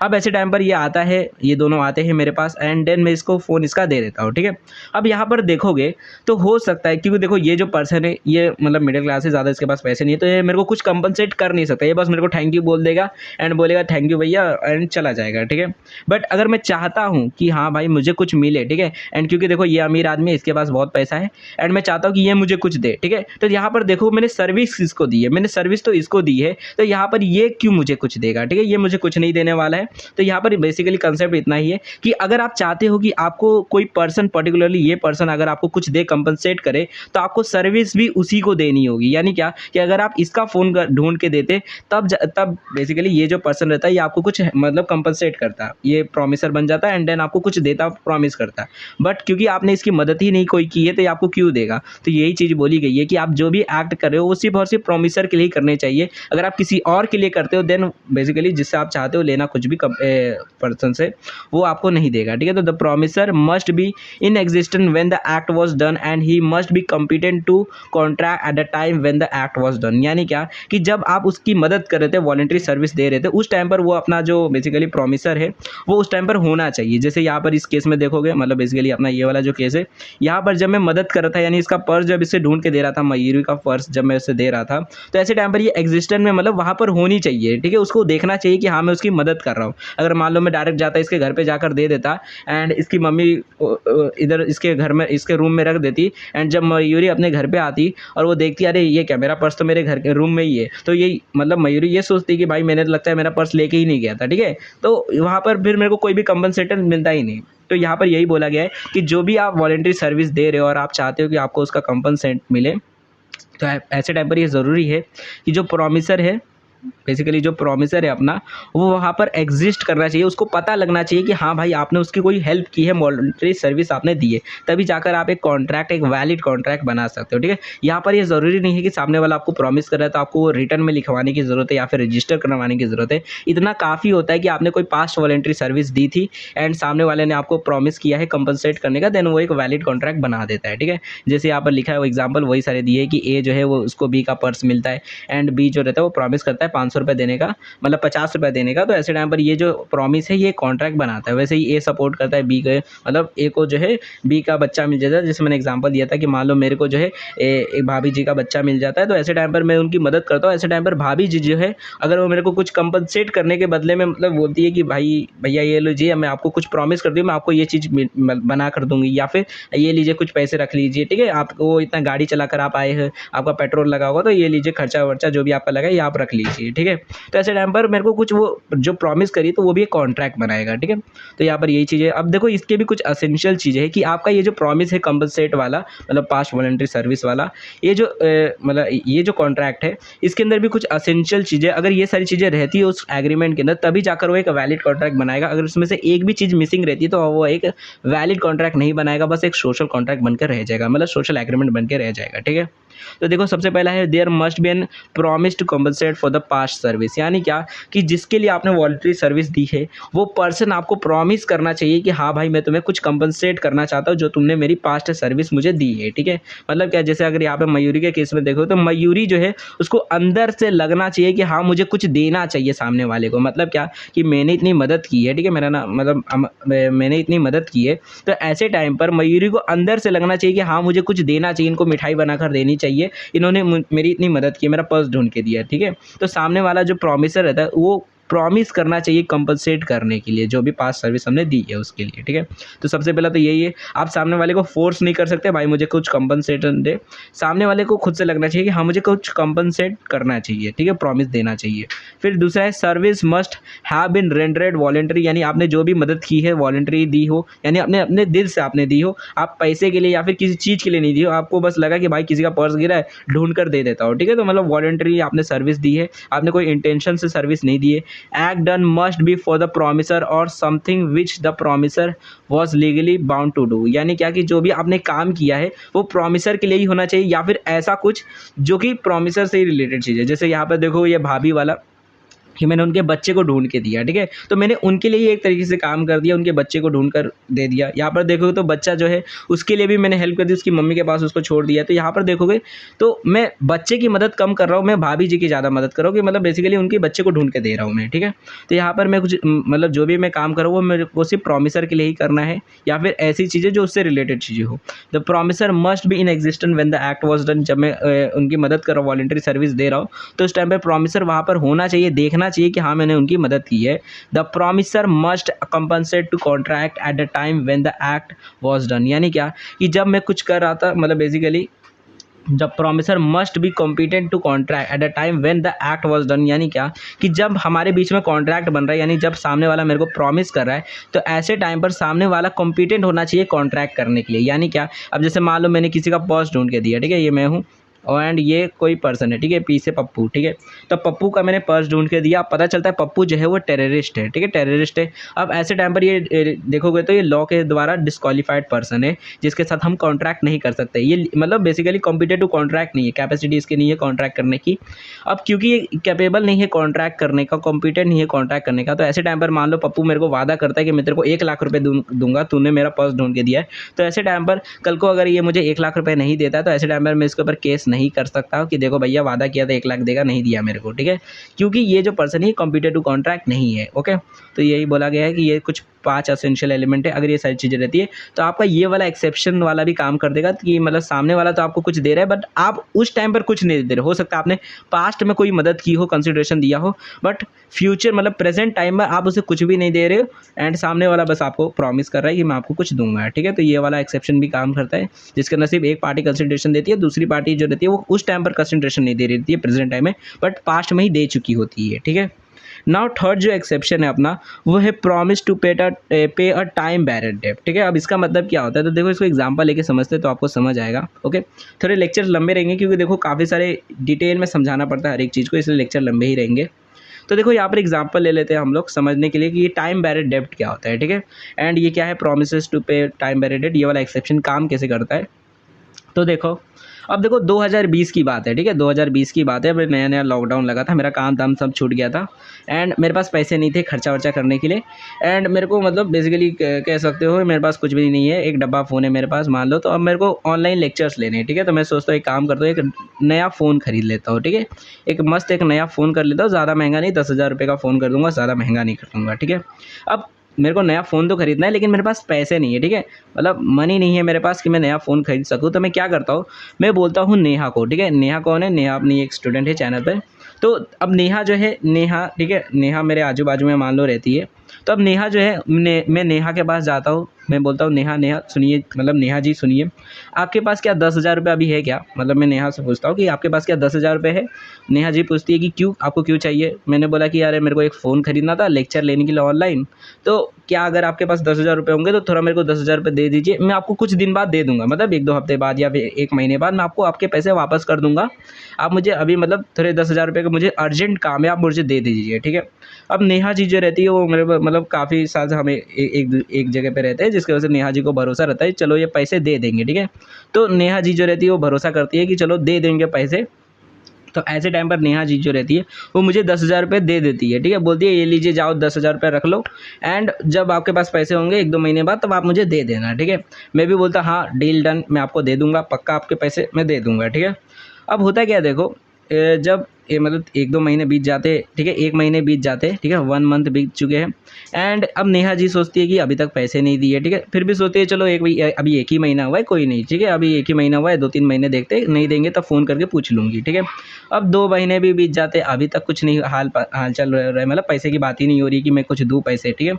Speaker 1: अब ऐसे टाइम पर ये आता है, ये दोनों आते हैं मेरे पास, एंड देन मैं इसको फ़ोन इसका दे देता हूँ, ठीक है। अब यहाँ पर देखोगे तो हो सकता है, क्योंकि देखो ये जो पर्सन है ये मतलब मिडिल क्लास है, ज़्यादा इसके पास पैसे नहीं है, तो ये मेरे को कुछ कंपनसेट कर नहीं सकता, ये बस मेरे को थैंक यू बोल देगा एंड बोलेगा थैंक यू भैया एंड चला जाएगा, ठीक है। बट अगर मैं चाहता हूँ कि हाँ भाई मुझे कुछ मिले, ठीक है, एंड क्योंकि देखो ये अमीर आदमी है, इसके पास बहुत पैसा है, एंड मैं चाहता हूँ कि ये मुझे कुछ दे, ठीक है। तो यहाँ पर देखो मैंने सर्विस इसको दी है, मैंने सर्विस तो इसको दी है, तो यहाँ पर ये क्यों मुझे कुछ देगा, ठीक है, ये मुझे कुछ नहीं देने वाला है। तो यहाँ पर बेसिकली कंसेप्ट इतना ही है कि अगर आप चाहते हो कि आपको कोई पर्सन, पर्टिकुलरली ये पर्सन अगर आपको कुछ दे, कंपनसेट करे, तो आपको सर्विस भी उसी को देनी होगी। यानी क्या कि अगर आप इसका फ़ोन ढूंढ के देते तब बेसिकली ये जो पर्सन रहता है ये आपको कुछ मतलब कंपनसेट करता, ये प्रॉमिसर बन जाता एंड देन आपको कुछ देता, प्रॉमिस करता। बट क्योंकि आपने इसकी मदद ही नहीं कोई की है तो ये आपको क्यों देगा। तो यही चीज़ बोली गई है कि आप जो भी एक्ट कर रहे हो वो सिर्फ और सिर्फ प्रॉमिसर के लिए करने चाहिए। अगर आप किसी और के लिए करते हो देन बेसिकली जिससे आप चाहते हो लेना कुछ भी पर्सन से, वो आपको नहीं देगा, ठीक है। तो the promisor must be in existent when the act was done and he must be competent to contract at the time when the act was done. यानी क्या कि जब आप उसकी मदद कर रहे थे, वॉलंटरी सर्विस दे रहे थे, उस टाइम पर वो अपना जो बेसिकली प्रॉमिसर है वो उस टाइम पर होना चाहिए। जैसे यहाँ पर इस केस में देखोगे, मतलब बेसिकली अपना ये वाला जो केस है, यहाँ पर जब मैं मदद कर रहा था, यानी इसका पर्स जब इसे ढूंढ के दे रहा था, मयूरी का पर्स जब मैं उसे दे रहा था, तो ऐसे टाइम पर ये एग्जिस्टेंट में मतलब वहाँ पर होनी चाहिए, ठीक है। उसको देखना चाहिए कि हाँ मैं उसकी मदद कर रहा हूँ। अगर मान लो मैं डायरेक्ट जाता इसके घर पे जाकर दे देता एंड इसकी मम्मी इधर इसके घर में, इसके रूम में रख देती, एंड जब मयूरी अपने घर पे आती और वो देखती अरे ये क्या, मेरा पर्स तो मेरे घर के रूम में ही है, तो ये मतलब मयूरी ये सोचती कि भाई मैंने लगता है मेरा पर्स लेके ही नहीं गया था, ठीक है। तो वहाँ पर फिर मेरे को कोई भी कंपनसेशन मिलता ही नहीं। तो यहाँ पर यही बोला गया है कि जो भी आप वॉलंटरी सर्विस दे रहे हो और आप चाहते हो कि आपको उसका कंपनसेट मिले, तो ऐसे टाइम पर ये ज़रूरी है कि जो प्रॉमिसर है, बेसिकली जो प्रॉमिसर है अपना, वो वहाँ पर एग्जिस्ट करना चाहिए, उसको पता लगना चाहिए कि हाँ भाई आपने उसकी कोई हेल्प की है, वॉलंटरी सर्विस आपने दी है, तभी जाकर आप एक कॉन्ट्रैक्ट, एक वैलिड कॉन्ट्रैक्ट बना सकते हो, ठीक है। यहाँ पर ये ज़रूरी नहीं है कि सामने वाला आपको प्रॉमिस कर रहा है तो आपको वो रिटर्न में लिखवाने की ज़रूरत है या फिर रजिस्टर करवाने की ज़रूरत है। इतना काफ़ी होता है कि आपने कोई पास्ट वॉलंटरी सर्विस दी थी एंड सामने वाले ने आपको प्रॉमिस किया है कंपनसेट करने का, देन वो एक वैलिड कॉन्ट्रैक्ट बना देता है, ठीक है। जैसे यहाँ पर लिखा है वो एग्जाम्पल वही सारे दिए कि ए जो है वो उसको बी का पर्स मिलता है एंड बी जो रहता है वो प्रॉमिस करता है है 500 रुपये देने का, मतलब 50 रुपये देने का, तो ऐसे टाइम पर ये जो प्रॉमिस है ये कॉन्ट्रैक्ट बनाता है। वैसे ही ए सपोर्ट करता है बी के, मतलब ए को जो है बी का बच्चा मिल जाता है। जैसे मैंने एग्जांपल दिया था कि मान लो मेरे को जो है एक भाभी जी का बच्चा मिल जाता है, तो ऐसे टाइम पर मैं उनकी मदद करता हूँ। ऐसे टाइम पर भाभी जी जो है अगर वो मेरे को कुछ कंपनसेट करने के बदले में मतलब बोलती है कि भाई भैया ये लीजिए, मैं आपको कुछ प्रॉमिस करती हूँ, मैं आपको ये चीज़ बना कर दूंगी, या फिर ये लीजिए कुछ पैसे रख लीजिए, ठीक है, आपको इतना गाड़ी चला कर आप आए हैं, आपका पेट्रोल लगा होगा, तो ये लीजिए खर्चा वर्चा जो भी आपका लगा ये आप रख लीजिए, ठीक है। तो ऐसे टाइम पर मेरे को कुछ वो जो प्रॉमिस करी तो वो भी एक कॉन्ट्रैक्ट बनाएगा, ठीक है। तो यहाँ पर यही चीज़ है। अब देखो इसके भी कुछ असेंशियल चीज़ें हैं कि आपका ये जो प्रॉमिस है कंपनसेट वाला, मतलब पास्ट वॉलंटरी सर्विस वाला, ये जो मतलब ये जो कॉन्ट्रैक्ट है इसके अंदर भी कुछ असेंशियल चीज़ें, अगर ये सारी चीज़ें रहती है उस एग्रीमेंट के अंदर तभी जाकर वो एक वैलिड कॉन्ट्रैक्ट बनाएगा। अगर उसमें से एक भी चीज़ मिसिंग रहती है तो वो एक वैलिड कॉन्ट्रैक्ट नहीं बनाएगा, बस एक सोशल कॉन्ट्रैक्ट बनकर रह जाएगा, मतलब सोशल एग्रीमेंट बनकर रह जाएगा, ठीक है। तो देखो सबसे पहला है there must be an promise to compensate for the past service, यानी क्या कि जिसके लिए आपने वॉलंटरी सर्विस दी है वो पर्सन आपको प्रॉमिस करना चाहिए कि हाँ भाई मैं तुम्हें कुछ कंपनसेट करना चाहता हूँ जो तुमने मेरी पास्ट सर्विस मुझे दी है, ठीक है। मतलब क्या, जैसे अगर यहाँ पे मयूरी के केस में देखो तो मयूरी जो है उसको अंदर से लगना चाहिए कि हाँ मुझे कुछ देना चाहिए सामने वाले को, मतलब क्या कि मैंने इतनी मदद की है, ठीक है, मेरा ना मतलब मैंने इतनी मदद की है, तो ऐसे टाइम पर मयूरी को अंदर से लगना चाहिए कि हाँ मुझे कुछ देना चाहिए, इनको मिठाई बनाकर देनी चाहिए, इन्होंने मेरी इतनी मदद की, मेरा पर्स ढूंढ के दिया, ठीक है। तो सामने वाला जो प्रॉमिसर रहता है वो प्रॉमिस करना चाहिए कंपनसेट करने के लिए जो भी पास्ट सर्विस हमने दी है उसके लिए, ठीक है। तो सबसे पहला तो यही है, आप सामने वाले को फोर्स नहीं कर सकते भाई मुझे कुछ कंपनसेशन दे, सामने वाले को खुद से लगना चाहिए कि हाँ मुझे कुछ कंपनसेट करना चाहिए, ठीक है, प्रॉमिस देना चाहिए। फिर दूसरा है service must have been rendered voluntary, यानी आपने जो भी मदद की है वॉलंटरी दी हो, यानी अपने अपने दिल से आपने दी हो, आप पैसे के लिए या फिर किसी चीज़ के लिए नहीं दी हो, आपको बस लगा कि भाई किसी का पर्स गिरा है ढूंढ कर दे देता हो, ठीक है। तो मतलब वॉलंटरी आपने सर्विस दी है, आपने कोई इंटेंशन से सर्विस नहीं दी है। act done must be for the promiser or something which the promiser was legally bound to do, यानी क्या कि जो भी आपने काम किया है वो प्रॉमिसर के लिए ही होना चाहिए या फिर ऐसा कुछ जो कि प्रॉमिसर से ही रिलेटेड चीज़ है। जैसे यहाँ पर देखो ये भाभी वाला कि मैंने उनके बच्चे को ढूंढ के दिया, ठीक है, तो मैंने उनके लिए एक तरीके से काम कर दिया, उनके बच्चे को ढूंढ कर दे दिया। यहाँ पर देखोगे तो बच्चा जो है उसके लिए भी मैंने हेल्प कर दी, उसकी मम्मी के पास उसको छोड़ दिया। तो यहाँ पर देखोगे तो मैं बच्चे की मदद कम कर रहा हूँ, मैं भाभी जी की ज़्यादा मदद कर रहा हूँ कि मतलब बेसिकली उनके बच्चे को ढूंढ के दे रहा हूँ मैं, ठीक है। तो यहाँ पर मैं कुछ मतलब जो भी मैं काम कर रहा हूँ वो मेरे को सिर्फ प्रॉमिसर के लिए ही करना है या फिर ऐसी चीज़ें जो उससे रिलेटेड चीज़ें हो। The promisor must be in existent when the act was done, जब मैं उनकी मदद कर रहा हूँ, वॉलंटरी सर्विस दे रहा हूँ, तो उस टाइम पर प्रॉमिसर वहाँ पर होना चाहिए, देखना चाहिए कि हाँ मैंने की मदद की है। The promisor must compensate to contract at the time when the act was done, यानी क्या कि जब मैं कुछ कर रहा था, मतलब बेसिकली जब promisor must be competent to contract at the time when the act was done, यानी क्या कि जब हमारे बीच में कॉन्ट्रैक्ट बन रहा है, यानी जब सामने वाला मेरे को प्रॉमिस कर रहा है तो ऐसे टाइम पर सामने वाला कॉम्पिटेंट होना चाहिए कॉन्ट्रैक्ट करने के लिए। यानी क्या, अब जैसे मान लो मैंने किसी का पर्स ढूंढ के दिया, ठीक है, ये मैं हूँ एंड ये कोई पर्सन है, ठीक है, पी से पप्पू, ठीक है, तो पप्पू का मैंने पर्स ढूंढ के दिया, पता चलता है पप्पू जो है वो टेररिस्ट है, ठीक है, टेररिस्ट है। अब ऐसे टाइम पर ये देखोगे तो ये लॉ के द्वारा डिस्क्वालीफाइड पर्सन है जिसके साथ हम कॉन्ट्रैक्ट नहीं कर सकते, ये मतलब बेसिकली कॉम्पिटेंट टू कॉन्ट्रैक्ट नहीं है, कैपेसिटी इसकी नहीं है कॉन्ट्रैक्ट करने की। अब क्योंकि ये कैपेबल नहीं है कॉन्ट्रैक्ट करने का, कॉम्पिटेंट नहीं है कॉन्ट्रैक्ट करने का, तो ऐसे टाइम पर मान लो पप्पू मेरे को वादा करता है कि मैं तेरे को 1 लाख रुपये दूंगा, तूने मेरा पर्स ढूंढ के दिया है, तो ऐसे टाइम पर कल को अगर ये मुझे 1 लाख रुपये नहीं देता तो ऐसे टाइम पर मैं इसके ऊपर केस नहीं कर सकता हूँ कि देखो भैया वादा किया था 1 लाख देगा, नहीं दिया मेरे को, ठीक है, क्योंकि ये जो पर्सन है कॉम्पिटेंट टू कॉन्ट्रैक्ट नहीं है। ओके, तो यही बोला गया है कि ये कुछ 5 एसेंशियल एलिमेंट है, अगर ये सारी चीज़ें रहती है तो आपका ये वाला एक्सेप्शन वाला भी काम कर देगा कि मतलब सामने वाला तो आपको कुछ दे रहा है बट आप उस टाइम पर कुछ नहीं दे रहे हो सकता है आपने पास्ट में कोई मदद की हो, कंसिडरेशन दिया हो, बट फ्यूचर मतलब प्रेजेंट टाइम में आप उसे कुछ भी नहीं दे रहे हो एंड सामने वाला बस आपको प्रॉमिस कर रहा है कि मैं आपको कुछ दूंगा, ठीक है। तो ये वाला एक्सेप्शन भी काम करता है जिसके अंदर सिर्फ एक पार्टी कंसिडरेशन देती है, दूसरी पार्टी जो रहती है वो उस टाइम पर कंसिडरेशन नहीं दे रही है प्रेजेंट टाइम में, बट पास्ट में ही दे चुकी होती है, ठीक है। नाउ थर्ड जो एक्सेप्शन है अपना वो है promise to pay a time buried date, ठीक है। अब इसका मतलब क्या होता है तो देखो इसको एग्जांपल लेके समझते तो आपको समझ आएगा। ओके, थोड़े लेक्चर लंबे रहेंगे क्योंकि देखो काफ़ी सारे डिटेल में समझाना पड़ता है हर एक चीज़ को, इसलिए लेक्चर लंबे ही रहेंगे। तो देखो यहाँ पर एग्जांपल ले लेते हैं हम लोग समझने के लिए कि ये टाइम बैरिड डेब्ट क्या होता है, ठीक है, एंड ये क्या है प्रॉमिसेस टू पे टाइम बैरिड डेट, ये वाला एक्सेप्शन काम कैसे करता है। तो देखो अब देखो 2020 की बात है, ठीक है, 2020 की बात है, अभी नया नया लॉकडाउन लगा था, मेरा काम धाम सब छूट गया था एंड मेरे पास पैसे नहीं थे खर्चा वर्चा करने के लिए। एंड मेरे को मतलब बेसिकली कह सकते हो मेरे पास कुछ भी नहीं है, एक डब्बा फ़ोन है मेरे पास मान लो। तो अब मेरे को ऑनलाइन लेक्चर्स लेने हैं, ठीक है, तो मैं सोचता हूँ एक काम करता हूँ, एक नया फ़ोन खरीद लेता हूँ, ठीक है, एक मस्त एक नया फ़ोन कर लेता हूँ, ज़्यादा महंगा नहीं, 10,000 रुपये का फ़ोन कर दूँगा, ज़्यादा महंगा नहीं कर दूँगा, ठीक है। अब मेरे को नया फ़ोन तो खरीदना है लेकिन मेरे पास पैसे नहीं है, ठीक है, मतलब मनी नहीं है मेरे पास कि मैं नया फ़ोन खरीद सकूँ। तो मैं क्या करता हूँ, मैं बोलता हूँ नेहा को, ठीक है, नेहा कौन है, नेहा अपनी एक स्टूडेंट है चैनल पे। तो अब नेहा जो है, नेहा, ठीक है, नेहा मेरे आजू बाजू में मान लो रहती है। तो अब नेहा जो है, मैं नेहा के पास जाता हूँ, मैं बोलता हूँ नेहा, नेहा सुनिए, मतलब नेहा जी सुनिए, आपके पास क्या 10,000 रुपये अभी है क्या? मतलब मैं नेहा से पूछता हूँ कि आपके पास क्या 10,000 रुपये है? नेहा जी पूछती है कि क्यों, आपको क्यों चाहिए? मैंने बोला कि यार मेरे को एक फ़ोन खरीदना था लेक्चर लेने के लिए ऑनलाइन, तो क्या अगर आपके पास 10,000 रुपये होंगे तो थोड़ा मेरे को 10,000 रुपये दे दीजिए, मैं आपको कुछ दिन बाद दे दूँगा, मतलब 1-2 हफ्ते बाद या फिर 1 महीने बाद मैं आपको आपके पैसे वापस कर दूँगा। आप मुझे अभी मतलब थोड़े 10,000 रुपये का मुझे अर्जेंट काम है, आप मुझे दे दीजिए, ठीक है। अब नेहा जी जो रहती है वो मेरे मतलब काफ़ी साल से हमें एक जगह पे रहते हैं, जिसकी वजह से नेहा जी को भरोसा रहता है चलो ये पैसे दे देंगे, ठीक है। तो नेहा जी जो रहती है वो भरोसा करती है कि चलो दे देंगे पैसे। तो ऐसे टाइम पर नेहा जी जो रहती है वो मुझे 10,000 रुपये दे देती है, ठीक है, बोलती है ये लीजिए जाओ 10,000 रुपये रख लो एंड जब आपके पास पैसे होंगे 1-2 महीने बाद तब आप मुझे दे देना, ठीक है। मैं भी बोलता हाँ डील डन, मैं आपको दे दूँगा, पक्का आपके पैसे मैं दे दूँगा, ठीक है। अब होता क्या है देखो, जब मतलब 1-2 महीने बीत जाते, ठीक है, 1 महीने बीत जाते, ठीक है, 1 मंथ बीत चुके हैं एंड अब नेहा जी सोचती है कि अभी तक पैसे नहीं दिए, ठीक है, फिर भी सोचती है चलो अभी 1 ही महीना हुआ है, कोई नहीं, ठीक है, अभी 1 ही महीना हुआ है, 2-3 महीने देखते, नहीं देंगे तब फ़ोन करके पूछ लूँगी, ठीक है। अब 2 महीने भी बीत जाते, अभी तक कुछ नहीं हाल चाल रहा है, मतलब पैसे की बात ही नहीं हो रही कि मैं कुछ दूँ पैसे, ठीक है।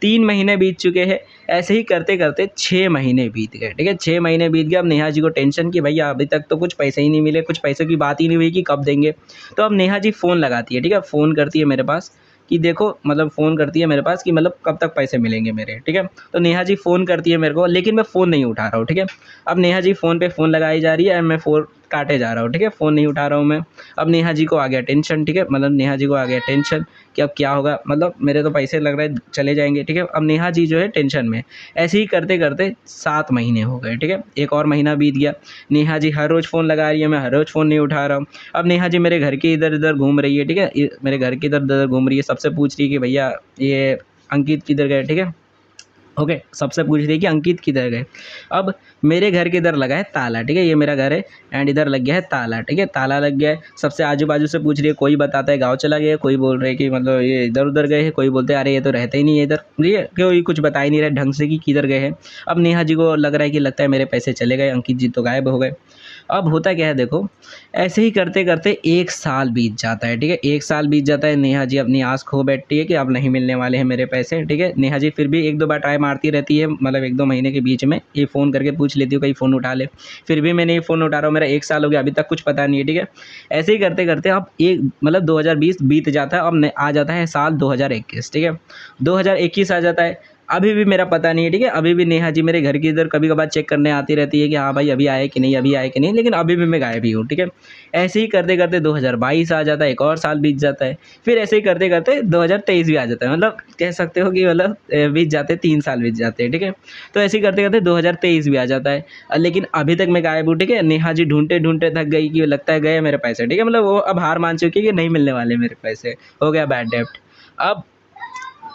Speaker 1: 3 महीने बीत चुके हैं, ऐसे ही करते-करते 6 महीने बीत गए, ठीक है, 6 महीने बीत गए। अब नेहा जी को टेंशन कि भैया अभी तक तो कुछ पैसे ही नहीं मिले, कुछ पैसों की बात ही नहीं हुई कि कब देंगे। तो अब नेहा जी फ़ोन लगाती है, ठीक है, फ़ोन करती है मेरे पास कि देखो मतलब फ़ोन करती है मेरे पास कि मतलब कब तक पैसे मिलेंगे मेरे, ठीक है। तो नेहा जी फ़ोन करती है मेरे को लेकिन मैं फ़ोन नहीं उठा रहा हूँ, ठीक है। अब नेहा जी फ़ोन पे फ़ोन लगाई जा रही है एंड मैं फ़ोन काटे जा रहा हूँ, ठीक है, फ़ोन नहीं उठा रहा हूँ मैं। अब नेहा जी को आ गया टेंशन, ठीक है, मतलब नेहा जी को आ गया टेंशन कि अब क्या होगा, मतलब मेरे तो पैसे लग रहा है चले जाएँगे, ठीक है। अब नेहा जी जो है टेंशन में, ऐसे ही करते-करते 7 महीने हो गए, ठीक है। एक और महीना बीत गया, नेहा जी हर रोज़ फ़ोन लगा रही है, मैं हर रोज़ फ़ोन नहीं उठा रहा हूँ। अब नेहा जी मेरे घर के इधर-उधर घूम रही है, ठीक है, मेरे घर के इधर-उधर घूम रही है, सबसे पूछ रही है कि भैया ये अंकित किधर गए, ठीक है। ओके, सबसे पूछ रही है कि अंकित किधर गए। अब मेरे घर के इधर लगा है ताला, ठीक है, ये मेरा घर है एंड इधर लग गया है ताला, ठीक है, ताला लग गया है। सबसे आजू-बाजू से पूछ रही है, कोई बताता है गाँव चला गया है, कोई बोल रहे हैं कि मतलब ये इधर-उधर गए हैं, कोई बोलते हैं अरे ये तो रहते ही नहीं है इधर, ये कोई कुछ बता ही नहीं रहा है ढंग से कि किधर गए हैं। अब नेहा जी को लग रहा है कि लगता है मेरे पैसे चले गए, अंकित जी तो गायब हो गए। अब होता क्या है देखो, ऐसे ही करते-करते 1 साल बीत जाता है, ठीक है, 1 साल बीत जाता है, नेहा जी अपनी आस खो बैठती है कि अब नहीं मिलने वाले हैं मेरे पैसे, ठीक है। नेहा जी फिर भी 1-2 बार ट्राई मारती रहती है, मतलब 1-2 महीने के बीच में ये फ़ोन करके पूछ लेती हूँ कहीं फ़ोन उठा ले, फिर भी मैं नहीं फ़ोन उठा रहा हूँ, मेरा 1 साल हो गया अभी तक कुछ पता नहीं है, ठीक है। ऐसे ही करते-करते अब एक मतलब 2020 बीत जाता है, अब न आ जाता है साल 2021, ठीक है। 2021 आ जाता है, अभी भी मेरा पता नहीं है, ठीक है, अभी भी नेहा जी मेरे घर के इधर कभी-कभार चेक करने आती रहती है कि हाँ भाई अभी आए कि नहीं, अभी आए कि नहीं, लेकिन अभी भी मैं गायब ही हूँ, ठीक है। ऐसे ही करते-करते 2022 आ जाता है, एक और साल बीत जाता है, फिर ऐसे ही करते-करते 2023 भी आ जाता है, मतलब कह सकते हो कि मतलब बीत जाते हैं 3 साल बीत जाते हैं, ठीक है। तो ऐसे ही करते-करते 2023 भी आ जाता है, लेकिन अभी तक मैं गायब हूँ, ठीक है। नेहा जी ढूँढते-ढूँढते थक गई कि लगता है गए मेरे पैसे, ठीक है, मतलब वो अब हार मान चुकी है कि नहीं मिलने वाले मेरे पैसे, हो गया बैड डेब्ट। अब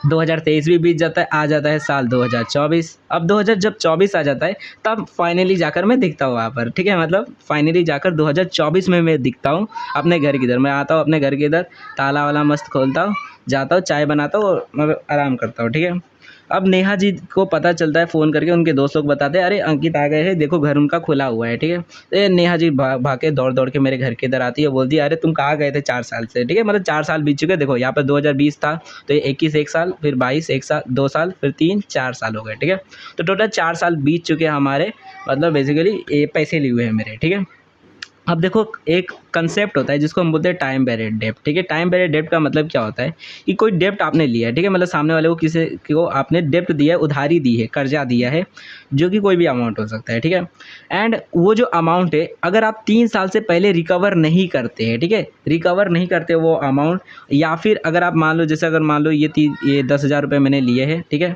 Speaker 1: 2023 भी बीत जाता है, आ जाता है साल 2024। अब 2000 जब 24 आ जाता है तब फाइनली जाकर मैं दिखता हूँ वहाँ पर, ठीक है, मतलब फाइनली जाकर 2024 में मैं दिखता हूँ अपने घर की इधर। मैं आता हूँ अपने घर के इधर, ताला वाला मस्त खोलता हूँ, जाता हूँ, चाय बनाता हूँ और मतलब आराम करता हूँ, ठीक है। अब नेहा जी को पता चलता है, फ़ोन करके उनके दोस्त लोग बताते हैं, अरे अंकित आ गए हैं, देखो घर उनका खुला हुआ है, ठीक है। तो ये नेहा जी भाग के दौड़-दौड़ के मेरे घर के इधर आती है, बोलती है, अरे तुम कहाँ गए थे 4 साल से, ठीक है, मतलब 4 साल बीत चुके हैं, देखो यहाँ पे 2020 था, तो ये 21 1 साल, फिर 22 1 साल, 2 साल, फिर 3 4 साल हो गए, ठीक है। तो टोटल 4 साल बीत चुके हैं हमारे, मतलब बेसिकली ये पैसे लिए हुए हैं मेरे, ठीक है। अब देखो एक कंसेप्ट होता है जिसको हम बोलते हैं टाइम पीरियड डेब्ट, ठीक है। टाइम पीरियड डेब्ट का मतलब क्या होता है कि कोई डेब्ट आपने लिया है, ठीक है, मतलब सामने वाले को किसी को आपने डेब्ट दिया है, उधारी दी है, कर्जा दिया है, जो कि कोई भी अमाउंट हो सकता है, ठीक है। एंड वो जो अमाउंट है अगर आप 3 साल से पहले रिकवर नहीं करते हैं, ठीक है, रिकवर नहीं करते वो अमाउंट, या फिर अगर आप मान लो जैसे अगर मान लो ये 10,000 रुपये मैंने लिए हैं, ठीक है,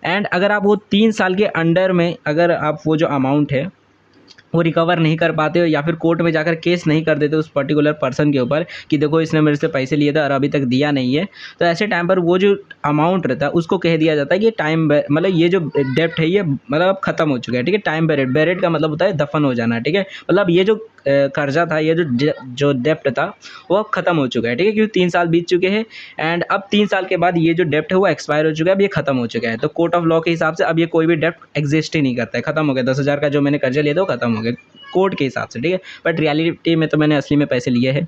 Speaker 1: एंड अगर आप वो 3 साल के अंडर में अगर आप वो जो अमाउंट है वो रिकवर नहीं कर पाते हो या फिर कोर्ट में जाकर केस नहीं कर देते उस पर्टिकुलर पर्सन के ऊपर कि देखो इसने मेरे से पैसे लिए थे और अभी तक दिया नहीं है, तो ऐसे टाइम पर वो जो अमाउंट रहता है उसको कह दिया जाता है कि टाइम, मतलब ये जो डेप्ट है ये मतलब अब खत्म हो चुका है, ठीक है। टाइम बेरेड, बेरेड का मतलब होता है दफन हो जाना, ठीक है। मतलब ये जो कर्जा था, ये जो डेप्ट था वो अब खत्म हो चुका है, ठीक है, क्योंकि 3 साल बीत चुके हैं एंड अब 3 साल के बाद ये जो डेप्ट है वो एक्सपायर हो चुका है, अब ये खत्म हो चुका है। तो कोर्ट ऑफ लॉ के हिसाब से अब ये कोई भी डेप्ट एग्जिस्ट ही नहीं करता है, खत्म हो गया। 10,000 का जो मैंने कर्जा लिया था वो खत्म हो गया कोर्ट के हिसाब से, ठीक है। बट रियलिटी में तो मैंने असली में पैसे लिए हैं।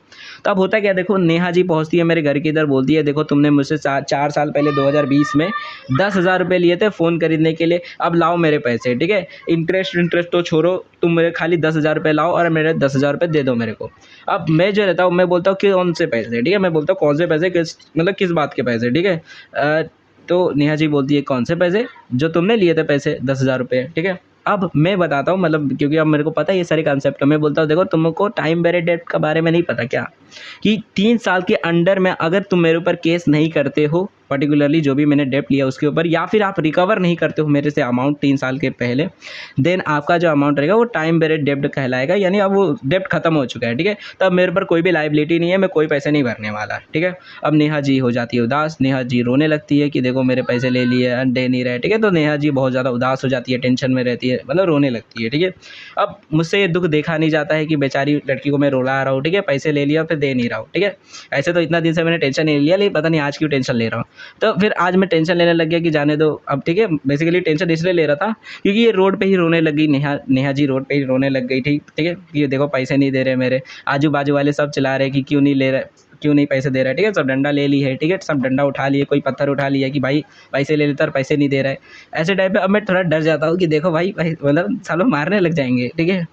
Speaker 1: तो अब होता क्या, देखो नेहा जी पहुंचती है मेरे घर के इधर, बोलती है देखो तुमने मुझसे 4 साल पहले 2020 में 10,000 रुपये लिए थे फ़ोन खरीदने के लिए, अब लाओ मेरे पैसे, ठीक है। इंटरेस्ट तो छोड़ो, तुम मेरे खाली 10,000 रुपये लाओ और मेरे 10,000 रुपये दे दो मेरे को। अब मैं जो रहता हूँ मैं बोलता हूँ कि कौन से पैसे, ठीक है, मैं बोलता हूँ कौन से पैसे, मतलब किस बात के पैसे, ठीक है। तो नेहा जी बोलती है कौन से पैसे, जो तुमने लिए थे पैसे 10,000 रुपये, ठीक है। अब मैं बताता हूँ, मतलब क्योंकि अब मेरे को पता है ये सारे कॉन्सेप्ट, मैं बोलता हूँ देखो तुमको टाइम बेरेड डेट के बारे में नहीं पता क्या, कि 3 साल के अंडर में अगर तुम मेरे ऊपर केस नहीं करते हो, पर्टिकुलरली जो भी मैंने डेप्ट लिया उसके ऊपर, या फिर आप रिकवर नहीं करते हो मेरे से अमाउंट 3 साल के पहले, देन आपका जो अमाउंट रहेगा वो टाइम बेरेड डेप्ट कहलाएगा, यानी अब वो डेप्ट खत्म हो चुका है, ठीक है। तब मेरे पर कोई भी लाइबिलिटी नहीं है, मैं कोई पैसे नहीं भरने वाला, ठीक है। अब नेहा जी हो जाती है उदास, नेहा जी रोने लगती है कि देखो मेरे पैसे ले लिए, दे नहीं रहे, ठीक है। तो नेहा जी बहुत ज़्यादा उदास हो जाती है, टेंशन में रहती है, मतलब रोने लगती है, ठीक है। अब मुझसे ये दुख देखा नहीं जाता है कि बेचारी लड़की को मैं रुला रहा हूँ, ठीक है, पैसे ले लिया फिर दे नहीं रहा हूँ, ठीक है। ऐसे तो इतना दिन से मैंने टेंशन नहीं लिया, लेकिन पता नहीं आज क्यों टेंशन ले रहा हूँ। तो फिर आज मैं टेंशन लेने लग गया कि जाने दो अब, ठीक है। बेसिकली टेंशन इसलिए ले रहा था क्योंकि ये रोड पे ही रोने लग गई, नेहा जी रोड पे ही रोने लग गई थी, ठीक है। ये देखो पैसे नहीं दे रहे मेरे, आजू बाजू वाले सब चिल्ला रहे कि क्यों नहीं ले रहे, क्यों नहीं पैसे दे रहा है, ठीक है। सब डंडा ले ली है, ठीक है, सब डंडा उठा लिए, कोई पत्थर उठा लिया कि भाई पैसे ले लेता और पैसे नहीं दे रहा है। ऐसे टाइप पे अब मैं थोड़ा डर जाता हूँ कि देखो भाई मतलब सालों मारने लग जाएंगे, ठीक है।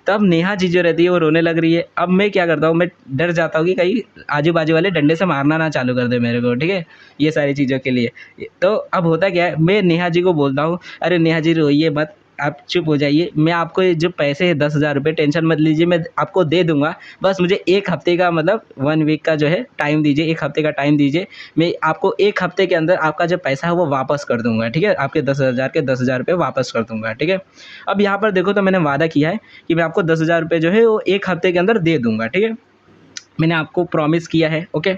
Speaker 1: तो अब नेहा जी जो रहती है वो रोने लग रही है। अब मैं क्या करता हूँ, मैं डर जाता हूँ कि कहीं आजू बाजू वाले डंडे से मारना ना चालू कर दे मेरे को, ठीक है, ये सारी चीज़ों के लिए। तो अब होता क्या है, मैं नेहा जी को बोलता हूँ अरे नेहा जी रोइए मत, आप चुप हो जाइए, मैं आपको ये जो पैसे हैं 10,000 रुपये टेंशन मत लीजिए, मैं आपको दे दूँगा, बस मुझे 1 हफ़्ते का मतलब 1 वीक का जो है टाइम दीजिए, 1 हफ़्ते का टाइम दीजिए, मैं आपको 1 हफ़्ते के अंदर आपका जो पैसा है वो वापस कर दूँगा, ठीक है। आपके 10,000 के 10,000 रुपये वापस कर दूँगा, ठीक है। अब यहाँ पर देखो तो मैंने वादा किया है कि मैं आपको 10,000 रुपये जो है वो 1 हफ़्ते के अंदर दे दूँगा, ठीक है। मैंने आपको प्रॉमिस किया है, ओके।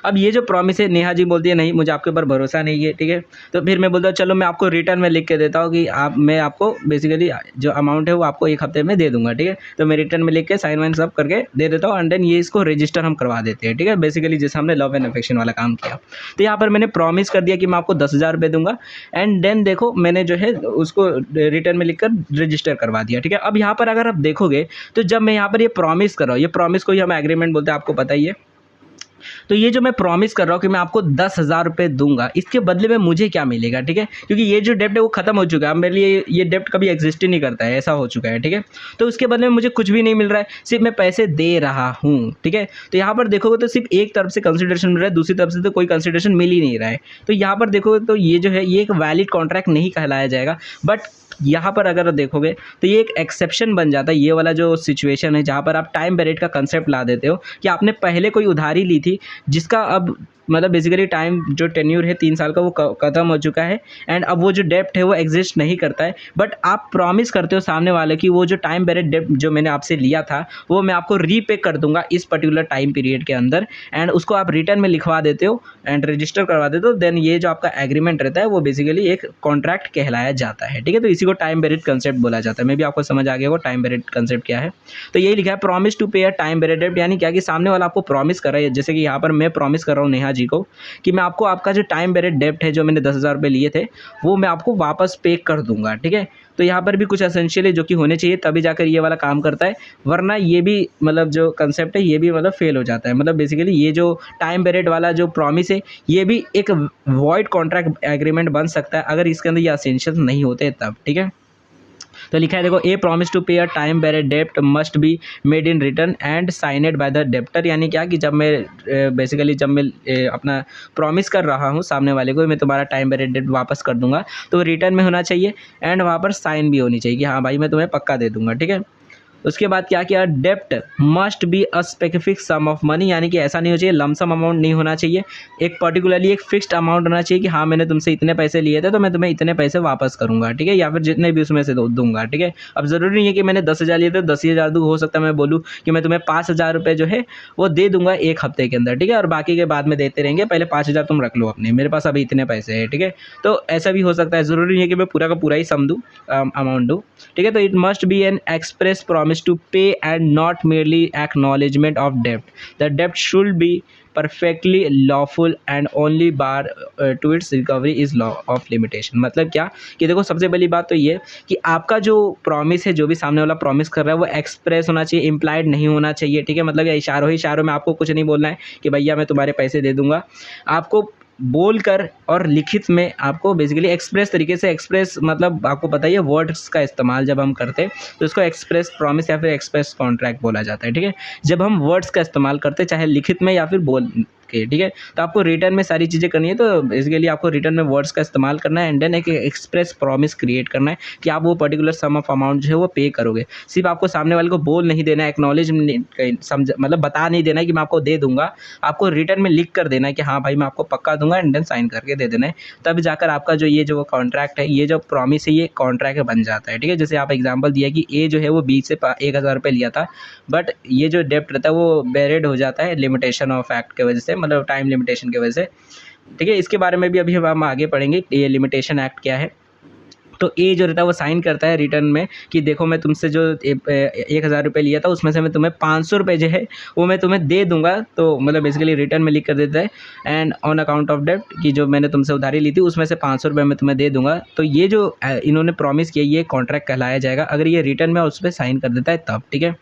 Speaker 1: अब ये जो प्रॉमिस है, नेहा जी बोलती है नहीं मुझे आपके ऊपर भरोसा नहीं है, ठीक है। तो फिर मैं बोलता हूँ चलो मैं आपको रिटर्न में लिख के देता हूँ कि मैं आपको बेसिकली जो अमाउंट है वो आपको 1 हफ्ते में दे दूँगा, ठीक है। तो मैं रिटर्न में लिख के साइन वाइन सब करके दे देता हूँ एंड देन ये इसको रजिस्टर हम करवा देते हैं, ठीक है। बेसिकली जैसे हमने लव एंड अफेक्शन वाला काम किया, तो यहाँ पर मैंने प्रॉमिस कर दिया कि मैं आपको 10,000 रुपये दूँगा एंड देन देखो मैंने जो है उसको रिटर्न में लिख कर रजिस्टर करवा दिया, ठीक है। अब यहाँ पर अगर आप देखोगे तो जब मैं यहाँ पर ये प्रॉमिस कर रहा हूँ, ये प्रॉमिस को ही हम एग्रीमेंट बोलते हैं, आपको पता ही है। तो ये जो मैं प्रॉमिस कर रहा हूँ कि मैं आपको 10,000 रुपये दूंगा, इसके बदले में मुझे क्या मिलेगा, ठीक है। क्योंकि ये जो डेप्ट है वो खत्म हो चुका है, अब मेरे लिए ये डेप्ट कभी एग्जिस्ट ही नहीं करता है, ऐसा हो चुका है, ठीक है। तो उसके बदले में मुझे कुछ भी नहीं मिल रहा है, सिर्फ मैं पैसे दे रहा हूँ, ठीक है। तो यहाँ पर देखोगे तो सिर्फ एक तरफ से कंसिडरेशन मिल रहा है, दूसरी तरफ से तो कोई कंसिडरेशन मिल ही नहीं रहा है। तो यहाँ पर देखोगे तो ये जो है ये एक वैलिड कॉन्ट्रैक्ट नहीं कहलाया जाएगा। बट यहाँ पर अगर देखोगे तो ये एक एक्सेप्शन बन जाता है, ये वाला जो सिचुएशन है जहाँ पर आप टाइम बेरेट का कंसेप्ट ला देते हो कि आपने पहले कोई उधारी ली थी जिसका अब मतलब बेसिकली टाइम जो टेन्यूर है 3 साल का वो खत्म हो चुका है एंड अब वो जो डेप्ट है वो एग्जिस्ट नहीं करता है। बट आप प्रॉमिस करते हो सामने वाले की वो जो टाइम बेरेट डेप्ट जो मैंने आपसे लिया था वो मैं आपको रीपे कर दूंगा इस पर्टिकुलर टाइम पीरियड के अंदर, एंड उसको आप रिटर्न में लिखवा देते हो एंड रजिस्टर करवा देते हो। देन ये जो आपका एग्रीमेंट रहता है वो बेसिकली एक कॉन्ट्रैक्ट कहलाया जाता है, ठीक है। तो इसी को टाइम बेरेट कंसेप्ट बोला जाता है। मे भी आपको समझ आ गया वो टाइम बेरेट कंसेप्ट क्या है। तो यही लिखा है promise to pay a time barred डेप्ट, यानी क्या कि सामने वाला आपको प्रॉमिस कर रहा है, जैसे कि यहाँ पर मैं प्रॉमिस कर रहा हूँ नेहा जी को कि मैं आपको आपका जो टाइम बेरेट डेप्ट है जो मैंने 10,000 रुपये लिए थे वो मैं आपको वापस पे कर दूंगा, ठीक है। तो यहाँ पर भी कुछ एसेंशियल है जो कि होने चाहिए तभी जाकर ये वाला काम करता है, वरना ये भी मतलब जो कंसेप्ट है ये भी मतलब फेल हो जाता है। मतलब बेसिकली ये जो टाइम बेरेट वाला जो प्रॉमिस है ये भी एक वॉइड कॉन्ट्रैक्ट एग्रीमेंट बन सकता है अगर इसके अंदर ये एसेंशियल नहीं होते तब, ठीक है। तो लिखा है देखो ए promise to pay a time barred डेप्ट must be made in return and signed by the debtor, यानी क्या कि जब मैं बेसिकली जब मैं अपना प्रॉमिस कर रहा हूँ सामने वाले को मैं तुम्हारा टाइम बेरेट डेप्ट वापस कर दूंगा तो रिटर्न में होना चाहिए एंड वहाँ पर साइन भी होनी चाहिए कि हाँ भाई मैं तुम्हें पक्का दे दूंगा, ठीक है। उसके बाद क्या किया, डेप्ट must be a specific sum of money, यानी कि ऐसा नहीं हो चाहिए, लमसम अमाउंट नहीं होना चाहिए, एक पर्टिकुलरली एक फिक्स्ड अमाउंट होना चाहिए कि हाँ मैंने तुमसे इतने पैसे लिए थे तो मैं तुम्हें इतने पैसे वापस करूंगा, ठीक है, या फिर जितने भी उसमें से दूंगा, ठीक है। अब ज़रूरी नहीं है कि मैंने 10,000 लिए थे 10,000 दूँ, हो सकता है मैं बोलूँ कि मैं तुम्हें 5,000 रुपये जो है वो दे दूंगा एक हफ्ते के अंदर, ठीक है, और बाकी के बाद में देते रहेंगे, पहले 5,000 तुम रख लो अपने, मेरे पास अभी इतने पैसे हैं, ठीक है। तो ऐसा भी हो सकता है, ज़रूरी नहीं है कि मैं पूरा का पूरा ही सम दूँ, अमाउंट दूँ, ठीक है। तो it must be an express promise to pay and not merely acknowledgement of debt. The debt should be perfectly lawful and only bar to its recovery is law of limitation। मतलब क्या कि देखो, सबसे पहली बात तो ये कि आपका जो प्रॉमिस है, जो भी सामने वाला प्रॉमिस कर रहा है वो एक्सप्रेस होना चाहिए, इम्प्लाइड नहीं होना चाहिए, ठीक है। मतलब इशारों ही इशारों में आपको कुछ नहीं बोलना है कि भैया मैं तुम्हारे पैसे दे दूंगा, आपको बोलकर और लिखित में आपको बेसिकली एक्सप्रेस तरीके से, एक्सप्रेस मतलब आपको पता ही है वर्ड्स का इस्तेमाल जब हम करते हैं तो इसको एक्सप्रेस प्रॉमिस या फिर एक्सप्रेस कॉन्ट्रैक्ट बोला जाता है, ठीक है। जब हम वर्ड्स का इस्तेमाल करते हैं चाहे लिखित में या फिर बोल के, ठीक है, तो आपको रिटर्न में सारी चीज़ें करनी है, तो बेसिकली आपको रिटर्न में वर्ड्स का इस्तेमाल करना है एंड देन एक एक्सप्रेस प्रॉमिस क्रिएट करना है कि आप वो पर्टिकुलर सम ऑफ अमाउंट जो है वो पे करोगे। सिर्फ आपको सामने वाले को बोल नहीं देना है, एक्नॉलेज समझ मतलब बता नहीं देना है कि मैं आपको दे दूंगा, आपको रिटर्न में लिख कर देना है कि हाँ भाई मैं आपको पक्का दूंगा एंड देन साइन करके दे देना है, तब जाकर आपका जो ये जो कॉन्ट्रैक्ट है, ये जो प्रॉमिस है, ये कॉन्ट्रैक्ट बन जाता है, ठीक है। जैसे आप एग्जांपल दिया कि ए जो है वो बी से 1,000 रुपये लिया था, बट ये जो डेप्ट रहता है वो बेरेड हो जाता है लिमिटेशन ऑफ एक्ट की वजह से, मतलब टाइम लिमिटेशन की वजह से, ठीक है। इसके बारे में भी अभी हम आगे पढ़ेंगे ये लिमिटेशन एक्ट क्या है। तो ए जो रहता है वो साइन करता है रिटर्न में कि देखो मैं तुमसे जो 1,000 रुपये लिया था उसमें से मैं तुम्हें 500 रुपये जो है वो मैं तुम्हें दे दूंगा, तो मतलब बेसिकली रिटर्न में लिख कर देता है एंड ऑन अकाउंट ऑफ डेप्ट कि जो मैंने तुमसे उधारी ली थी उसमें से 500 रुपये मैं तुम्हें दे दूंगा। तो ये जो इन्होंने प्रॉमिस किया ये कॉन्ट्रैक्ट कहलाया जाएगा अगर ये रिटर्न में उस पर साइन कर देता है तब, ठीक है।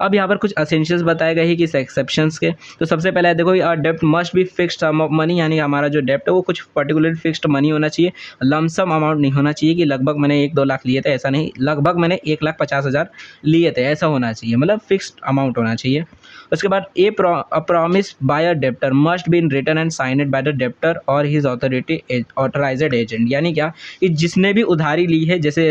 Speaker 1: अब यहाँ पर कुछ असेंशियल्स बताए गए हैं कि एक्सेप्शंस के, तो सबसे पहले देखो डेप्ट must be fixed sum of money, यानी हमारा जो डेप्ट है वो कुछ पर्टिकुलर फिक्स्ड मनी होना चाहिए, लमसम अमाउंट नहीं होना चाहिए कि लगभग मैंने 1-2 लाख लिए थे, ऐसा नहीं, लगभग मैंने 1,50,000 लिए थे, ऐसा होना चाहिए, मतलब फिक्स्ड अमाउंट होना चाहिए। उसके बाद A promise by a debtor must be in written and signed by the debtor और हिज ऑथराइज्ड एजेंट, यानी क्या कि जिसने भी उधारी ली है, जैसे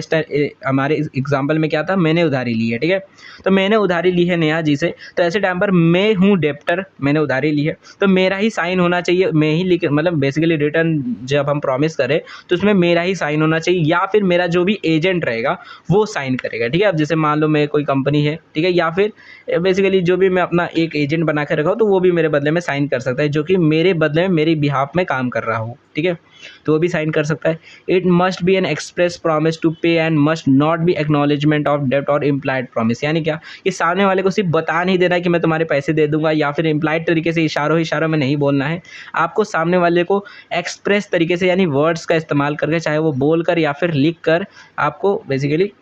Speaker 1: हमारे एग्जाम्पल में क्या था, मैंने उधारी ली है, ठीक है, तो मैंने उधारी ली है नेहा जी से, तो ऐसे टाइम पर मैं हूँ डेप्टर, मैंने उधारी ली है तो मेरा ही साइन होना चाहिए, मैं ही लिख, मतलब बेसिकली रिटर्न जब हम प्रॉमिस करें तो उसमें मेरा ही साइन होना चाहिए या फिर मेरा जो भी एजेंट रहेगा वो साइन करेगा, ठीक है। अब जैसे मान लो मैं कोई कंपनी है, ठीक है, या फिर बेसिकली जो भी मैं अपना एक एजेंट बना के रखा हूँ तो वो भी मेरे बदले में साइन कर सकता है, जो कि मेरे बदले में मेरी बिहाफ में काम कर रहा हो, ठीक है, तो वो भी साइन कर सकता है। It must be an express promise to pay and must not be acknowledgement of डेप्ट और इम्प्लाइड प्रॉमिस, यानी क्या कि सामने वाले को सिर्फ बता नहीं देना कि मैं तुम्हारे पैसे दे दूंगा या फिर इम्प्लाइड तरीके से इशारों में नहीं बोलना है, आपको सामने वाले को एक्सप्रेस तरीके से यानी वर्ड्स का इस्तेमाल करके, चाहे वो बोल कर या फिर लिख कर, आपको बेसिकली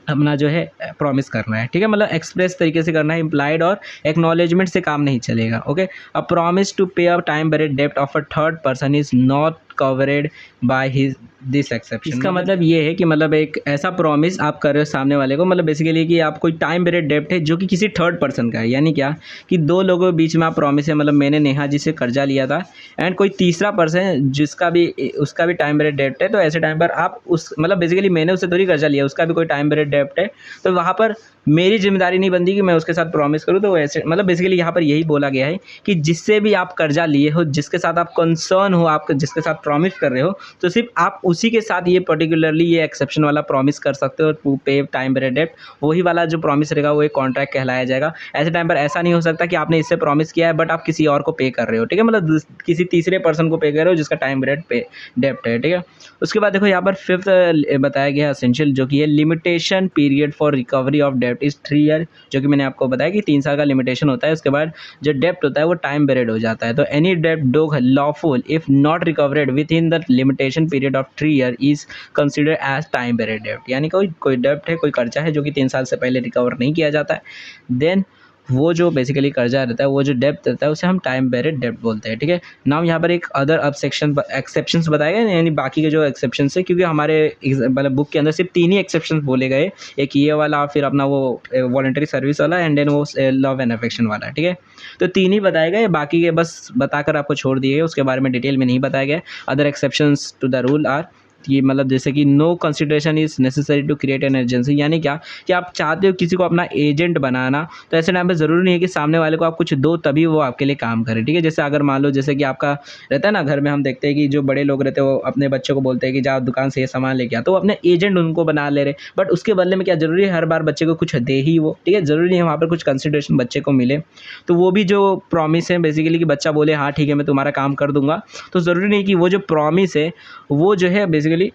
Speaker 1: अपना जो है प्रॉमिस करना है, ठीक है, मतलब एक्सप्रेस तरीके से करना है, इम्प्लाइड और एक्नॉलेजमेंट से काम नहीं चलेगा, okay. A promise to pay a time barred डेप्ट of a third person is not covered by his this exception. इसका मतलब ये है कि मतलब एक ऐसा प्रॉमिस आप कर रहे हो सामने वाले को, मतलब बेसिकली कि आप कोई टाइम पीरियड डेप्ट है जो कि किसी थर्ड पर्सन का है, यानी क्या कि दो लोगों के बीच में आप प्रॉमिस है, मतलब मैंने नेहा जी से कर्जा लिया था एंड कोई तीसरा पर्सन जिसका भी उसका भी टाइम पीरियड डेप्ट है, तो ऐसे टाइम पर आप उस मतलब बेसिकली मैंने उससे थोड़ी कर्जा लिया, उसका भी कोई टाइम पीरियड डेप्ट है, तो वहाँ पर मेरी जिम्मेदारी नहीं बनती कि मैं उसके साथ प्रॉमिस करूँ। तो ऐसे मतलब बेसिकली यहाँ पर यही बोला गया है कि जिससे भी आप कर्जा लिए हो, जिसके साथ आप कंसर्न हो, आप जिसके साथ प्रॉमिस कर रहे हो, तो सिर्फ आप उसी के साथ ये पर्टिकुलरली ये एक्सेप्शन वाला प्रॉमिस कर सकते हो टू पे टाइम पीरियड डेप्ट, वही वाला जो प्रॉमिस रहेगा वो एक कॉन्ट्रैक्ट कहलाया जाएगा। ऐसे टाइम पर ऐसा नहीं हो सकता कि आपने इससे प्रॉमिस किया है बट आप किसी और को पे कर रहे हो, ठीक है, मतलब किसी तीसरे पर्सन को पे कर रहे हो जिसका टाइम पीरियड पे डेप्ट है, ठीक है। उसके बाद देखो यहाँ पर फिफ्थ बताया गया एसेंशियल जो कि है limitation period for recovery of डेप्ट इज 3 ईयर, जो कि मैंने आपको बताया कि 3 साल का लिमिटेशन होता है। उसके बाद जो डेप्ट होता है वो टाइम पीरियड हो जाता है। तो एनी डेप्ट though lawful if not recovered with in the limitation period of 3 year is consider as time period डेप्ट, यानी कोई डेप्ट है, कोई कर्जा है जो कि 3 साल से पहले रिकवर नहीं किया जाता है, देन वो जो बेसिकली कर्जा रहता है, वो जो डेप्ट रहता है उसे हम टाइम पीरियड डेप्ट बोलते हैं, ठीक है। नाउ यहाँ पर एक अदर अब सेक्शन एक्सेप्शंस बताए गए, यानी बाकी के जो एक्सेप्शंस है, क्योंकि हमारे मतलब बुक के अंदर सिर्फ 3 ही एक्सेप्शंस बोले गए, एक ये वाला, फिर अपना वो वॉलंटरी सर्विस वाला एंड देन वो लव एंड अफेक्शन वाला, ठीक है। तो 3 ही बताए गए, बाकी के बस बताकर आपको छोड़ दिए गए, उसके बारे में डिटेल में नहीं बताया गया। Other exceptions to the rule are कि मतलब जैसे कि no consideration is necessary to create an agency, यानी क्या कि आप चाहते हो किसी को अपना एजेंट बनाना, तो ऐसे टाइम पे ज़रूरी नहीं है कि सामने वाले को आप कुछ दो तभी वो आपके लिए काम करे, ठीक है। जैसे अगर मान लो जैसे कि आपका रहता है ना घर में, हम देखते हैं कि जो बड़े लोग रहते हैं वो अपने बच्चों को बोलते हैं कि जाओ दुकान से ये सामान लेके आ, तो वो अपने एजेंट उनको बना ले रहे, बट उसके बदले में क्या ज़रूरी है हर बार बच्चे को कुछ दे ही वो, ठीक है। ज़रूरी नहीं है वहाँ पर कुछ कंसिडरेशन बच्चे को मिले। तो वो भी जो प्रॉमिस है बेसिकली कि बच्चा बोले हाँ ठीक है मैं तुम्हारा काम कर दूंगा, तो ज़रूरी नहीं कि वो जो प्रॉमिस है वो जो है बेसिकली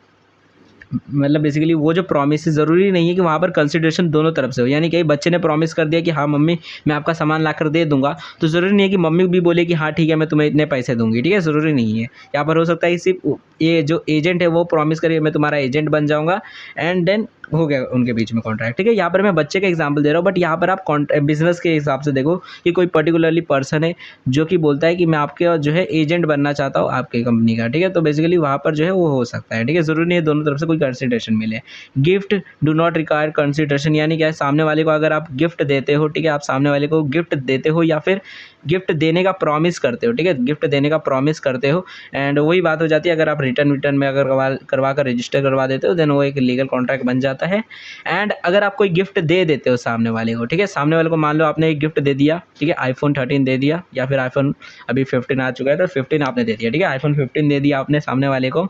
Speaker 1: वो जो प्रॉमिस है ज़रूरी नहीं है कि वहाँ पर कंसिडरेशन दोनों तरफ से हो। यानी कि बच्चे ने प्रॉमिस कर दिया कि हाँ मम्मी मैं आपका सामान ला कर दे दूंगा, तो ज़रूरी नहीं है कि मम्मी भी बोले कि हाँ ठीक है मैं तुम्हें इतने पैसे दूंगी, ठीक है। ज़रूरी नहीं है, यहाँ पर हो सकता है सिर्फ ये जो एजेंट है वो प्रॉमिस करे मैं तुम्हारा एजेंट बन जाऊँगा, एंड देन हो गया उनके बीच में कॉन्ट्रैक्ट, ठीक है। यहाँ पर मैं बच्चे का एग्जांपल दे रहा हूँ, बट यहाँ पर आप बिजनेस के हिसाब से देखो कि कोई पर्टिकुलरली पर्सन है जो कि बोलता है कि मैं आपके जो है एजेंट बनना चाहता हूँ आपकी कंपनी का, ठीक है। तो बेसिकली वहाँ पर जो है वो हो सकता है, ठीक है। ज़रूरी नहीं है दोनों तरफ से कोई कंसिडरेशन मिले। Gift do not require consideration, यानी क्या है सामने वाले को अगर आप गिफ्ट देते हो, ठीक है, आप सामने वाले को गिफ्ट देते हो या फिर गिफ्ट देने का प्रॉमिस करते हो, ठीक है, गिफ्ट देने का प्रॉमिस करते हो, एंड वही बात हो जाती है अगर आप रिटर्न में अगर करवा कर रजिस्टर करवा देते हो देन वो एक लीगल कॉन्ट्रैक्ट बन जाता है। एंड अगर आप कोई गिफ्ट दे देते हो सामने वाले को, ठीक है, सामने वाले को मान लो आपने एक गिफ्ट दे दिया, ठीक है, आईफोन 13 दे दिया या फिर आईफोन अभी 15 आ चुका है तो 15 आपने दे दिया, ठीक है, आईफोन 15 दे दिया आपने सामने वाले को।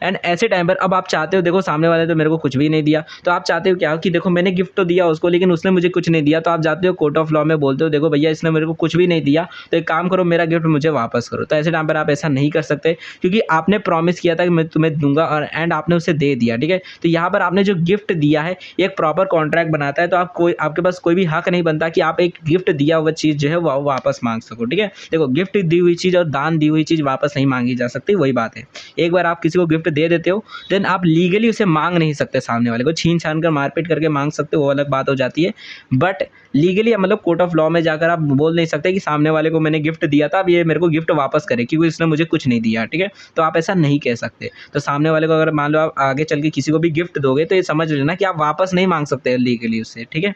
Speaker 1: एंड ऐसे टाइम पर अब आप चाहते हो, देखो सामने वाले तो मेरे को कुछ भी नहीं दिया, तो आप चाहते हो क्या कि देखो मैंने गिफ्ट तो दिया उसको लेकिन उसने मुझे कुछ नहीं दिया, तो आप जाते हो कोर्ट ऑफ लॉ में बोलते हो देखो भैया इसने मेरे को कुछ भी नहीं दिया, तो एक काम करो मेरा गिफ्ट मुझे वापस करो। तो ऐसे टाइम पर आप ऐसा नहीं कर सकते क्योंकि आपने प्रॉमिस किया था कि मैं तुम्हें दूंगा और एंड आपने उसे दे दिया, ठीक है। तो यहाँ पर आपने जो गिफ्ट दिया है एक प्रॉपर कॉन्ट्रैक्ट बनाता है, तो आपके पास कोई भी हक नहीं बनता कि आप एक गिफ्ट दिया हुआ चीज़ जो है वो वापस मांग सको, ठीक है। देखो गिफ्ट दी हुई चीज़ और दान दी हुई चीज़ वापस नहीं मांगी जा सकती, वही बात है। एक बार आप किसी को गिफ्ट दे देते हो देन आप लीगली उसे मांग नहीं सकते, सामने वाले को छीन छान कर मारपीट करके मांग सकते हो वो अलग बात हो जाती है, बट लीगली मतलब कोर्ट ऑफ लॉ में जाकर आप बोल नहीं सकते कि सामने वाले को मैंने गिफ्ट दिया था अब ये मेरे को गिफ्ट वापस करे क्योंकि इसने मुझे कुछ नहीं दिया, ठीक है। तो आप ऐसा नहीं कह सकते। तो सामने वाले को अगर मान लो आप आगे चल के किसी को भी गिफ्ट दोगे तो ये समझ लेना कि आप वापस नहीं मांग सकते लीगली उससे, ठीक है।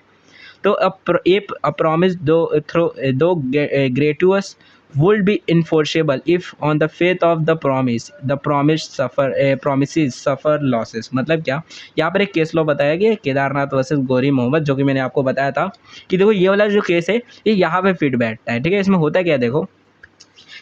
Speaker 1: तो a promise though gratuitous would be enforceable if on the faith of the promises suffer losses। मतलब क्या, यहाँ पर एक केस लॉ बताया गया केदारनाथ वर्सेस गौरी मोहम्मद, जो कि मैंने आपको बताया था कि देखो ये वाला जो केस है ये यहाँ पे फिट बैठता है, ठीक है। इसमें होता क्या है,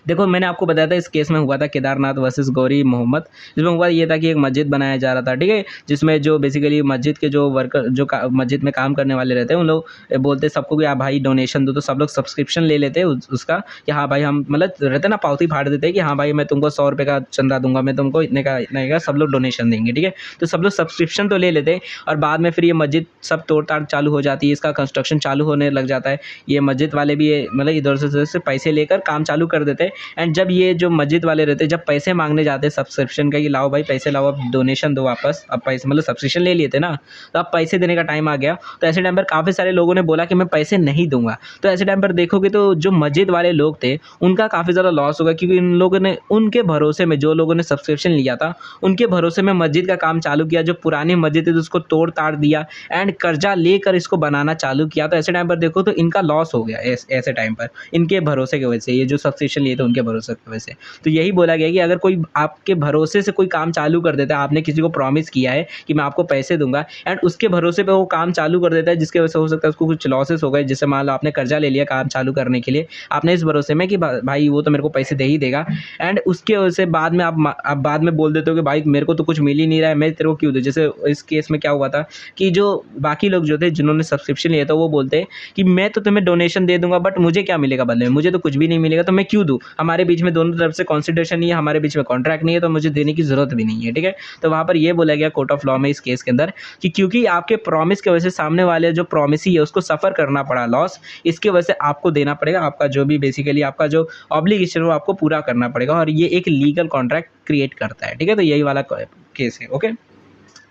Speaker 1: देखो मैंने आपको बताया था इस केस में हुआ था केदारनाथ वर्सेस गौरी मोहम्मद, जिसमें हुआ ये था कि एक मस्जिद बनाया जा रहा था, ठीक है, जिसमें जो बेसिकली मस्जिद के जो वर्कर जो मस्जिद में काम करने वाले रहते हैं उन लोग बोलते सबको कि आप भाई डोनेशन दो, तो सब लोग सब्सक्रिप्शन ले लेते हैं उसका कि हाँ भाई हम मतलब रहते ना पावती फाड़ देते हैं कि हाँ भाई मैं तुमको 100 रुपये का चंदा दूंगा, मैं तुमको इतने का सब लोग डोनेशन देंगे, ठीक है। तो सब लोग सब्सक्रिप्शन तो ले लेते हैं और बाद में फिर ये मस्जिद सब तोड़ ताड़ चालू हो जाती है, इसका कंस्ट्रक्शन चालू होने लग जाता है, ये मस्जिद वाले भी मतलब इधर से पैसे लेकर काम चालू कर देते हैं। एंड जब ये जो मस्जिद वाले रहते हैं जब पैसे मांगने जाते हैं सब्सक्रिप्शन का कि लाओ भाई पैसे लाओ अब डोनेशन दो वापस, अब पैसे मतलब सब्सक्रिप्शन ले लिए थे ना तो अब पैसे देने का टाइम आ गया, तो ऐसे टाइम पर काफ़ी सारे लोगों ने बोला कि मैं पैसे नहीं दूंगा। तो ऐसे टाइम पर देखोगे तो जो मस्जिद वाले लोग थे उनका काफ़ी ज़्यादा लॉस होगा क्योंकि इन लोगों ने उनके भरोसे में जो लोगों ने सब्सक्रिप्शन लिया था उनके भरोसे में मस्जिद का काम चालू किया, जो पुरानी मस्जिद है उसको तोड़ ताड़ दिया एंड कर्जा लेकर इसको बनाना चालू किया। तो ऐसे टाइम पर देखो तो इनका लॉस हो गया ऐसे टाइम पर इनके भरोसे की वजह से, ये जो सब्सक्रिप्शन लिए थे उनके भरोसे की वजह से। तो यही बोला गया कि अगर कोई आपके भरोसे से कोई काम चालू कर देता है, आपने किसी को प्रॉमिस किया है कि मैं आपको पैसे दूंगा एंड उसके भरोसे पे वो काम चालू कर देता है जिसके वजह से हो सकता है उसको कुछ लॉसेस हो गए, जैसे मान लो आपने कर्जा ले लिया काम चालू करने के लिए, आपने इस भरोसे में कि भाई वो तो मेरे को पैसे दे ही देगा एंड उसके वजह से बाद में आप बाद में बोल देते हो कि भाई मेरे को तो कुछ मिल ही नहीं रहा है, मैं तेरे को क्यों दूँ। जैसे इस केस में क्या हुआ था कि जो बाकी लोग जो थे जिन्होंने सब्सक्रिप्शन लिया था वो बोलते हैं कि मैं तो तुम्हें डोनेशन दे दूंगा बट मुझे क्या मिलेगा बदले में, मुझे तो कुछ भी नहीं मिलेगा, तो मैं क्यों दूँ, हमारे बीच में दोनों तरफ से कंसिडरेशन नहीं है, हमारे बीच में कॉन्ट्रैक्ट नहीं है, तो मुझे देने की जरूरत भी नहीं है, ठीक है। तो वहाँ पर ये बोला गया कोर्ट ऑफ लॉ में इस केस के अंदर कि क्योंकि आपके प्रॉमिस की वजह से सामने वाले जो प्रॉमिसी है उसको सफ़र करना पड़ा लॉस, इसकी वजह से आपको देना पड़ेगा, आपका जो भी बेसिकली आपका जो ऑब्लिगेशन वो आपको पूरा करना पड़ेगा और ये एक लीगल कॉन्ट्रैक्ट क्रिएट करता है, ठीक है। तो यही वाला केस है, ओके।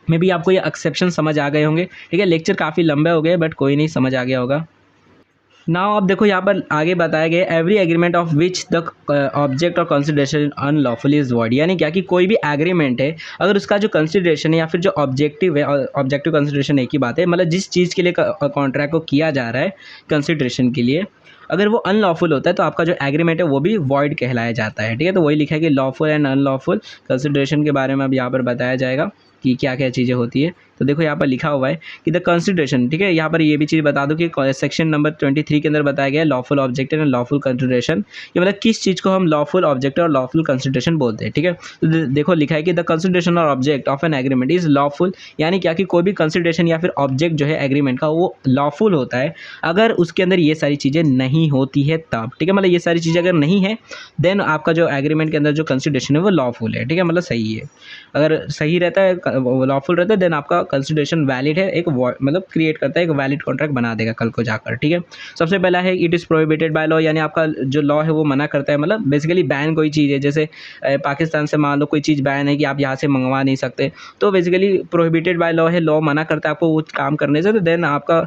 Speaker 1: मे बी आपको ये एक्सेप्शन समझ आ गए होंगे, ठीक है। लेक्चर काफ़ी लंबे हो गए बट कोई नहीं, समझ आ गया होगा। नाउ अब देखो यहाँ पर आगे बताया गया every agreement of which the object और कंसिडरेशन अनलॉफुली इज वॉइड, यानी क्या कि कोई भी एग्रीमेंट है अगर उसका जो कंसिडरेशन है या फिर जो ऑब्जेक्टिव है, ऑब्जेक्टिव कंसिडरेशन एक ही बात है, मतलब जिस चीज़ के लिए कॉन्ट्रैक्ट को किया जा रहा है कंसिडरेशन के लिए, अगर वो अनलॉफुल होता है तो आपका जो एग्रीमेंट है वो भी वॉइड कहलाया जाता है, ठीक है। तो वही लिखा है कि लॉफुल एंड अनलॉफुल कंसिडरेशन के बारे में अब यहाँ पर बताया जाएगा कि क्या क्या चीज़ें होती है। तो देखो यहाँ पर लिखा हुआ है कि द कंसिडरेशन, ठीक है। यहाँ पर ये भी चीज़ बता दो कि सेक्शन नंबर 23 के अंदर बताया गया है lawful objective and lawful consideration, ये मतलब किस चीज़ को हम लॉफुल ऑब्जेक्ट और लॉफुल कंसिडरेशन बोलते हैं, ठीक है। तो देखो लिखा है कि द कंसिडरेशन और object of an agreement is lawful, यानी क्या कि कोई भी कंसिडरेशन या फिर ऑब्जेक्ट जो है एग्रीमेंट का वो लॉफुल होता है अगर उसके अंदर ये सारी चीज़ें नहीं होती है तब, ठीक है। मतलब ये सारी चीज़ें अगर नहीं है देन आपका जो एग्रीमेंट के अंदर जो कंसिडरेशन है वो लॉफुल है, ठीक है, मतलब सही है। अगर सही रहता है, लॉफुल रहता है, देन आपका कंसिडरेशन वैलिड है, एक मतलब क्रिएट करता है, एक वैलिड कॉन्ट्रैक्ट बना देगा कल को जाकर, ठीक है। सबसे पहला है it is prohibited by law, यानी आपका जो लॉ है वो मना करता है, मतलब बेसिकली बैन कोई चीज़ है, जैसे पाकिस्तान से मान लो कोई चीज़ बैन है कि आप यहाँ से मंगवा नहीं सकते, तो बेसिकली प्रोहिबिटेड बाय लॉ है, लॉ मना करता है आपको वो काम करने से, तो देन आपका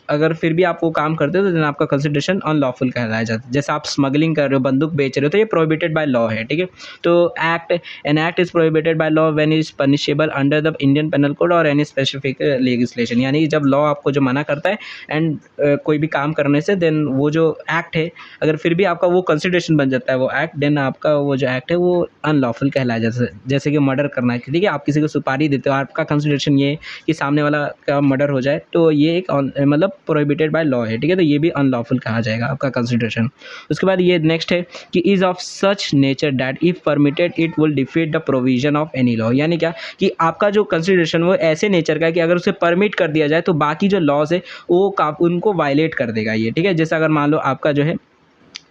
Speaker 1: अगर फिर भी आप वो काम करते हो तो देन आपका कंसिडरेशन अनलॉफुल कहलाया जाता है। जैसे आप स्मगलिंग कर रहे हो, बंदूक बेच रहे हो, तो ये प्रोहिबिटेड बाय लॉ है, ठीक है। तो an act is prohibited by law when is punishable under the Indian penal code और एनी स्पेसिफिक लेजिस्लेशन, यानी जब लॉ आपको जो मना करता है एंड कोई भी काम करने से, देन वो जो एक्ट है अगर फिर भी आपका वो कंसिडरेशन बन जाता है वो एक्ट, देन आपका वो जो एक्ट है वो अनलॉफुल कहलाया जाता है। जैसे कि मर्डर करना है, ठीक है, आप किसी को सुपारी देते हो, आपका कंसिडरेशन ये है कि सामने वाला का मर्डर हो जाए, तो ये एक मतलब प्रोहिबिटेड बाय लॉ है, ठीक है। तो ये भी अनलॉफुल कहा जाएगा आपका कंसिडरेशन। उसके बाद ये नेक्स्ट है कि is of such nature that if permitted it will defeat the provision of any law, यानी क्या कि आपका जो कंसिडरेशन वो ऐसे नेचर का है कि अगर उसे परमिट कर दिया जाए तो बाकी जो लॉज है वो उनको वायलेट कर देगा ये, ठीक है। जैसे अगर मान लो आपका जो है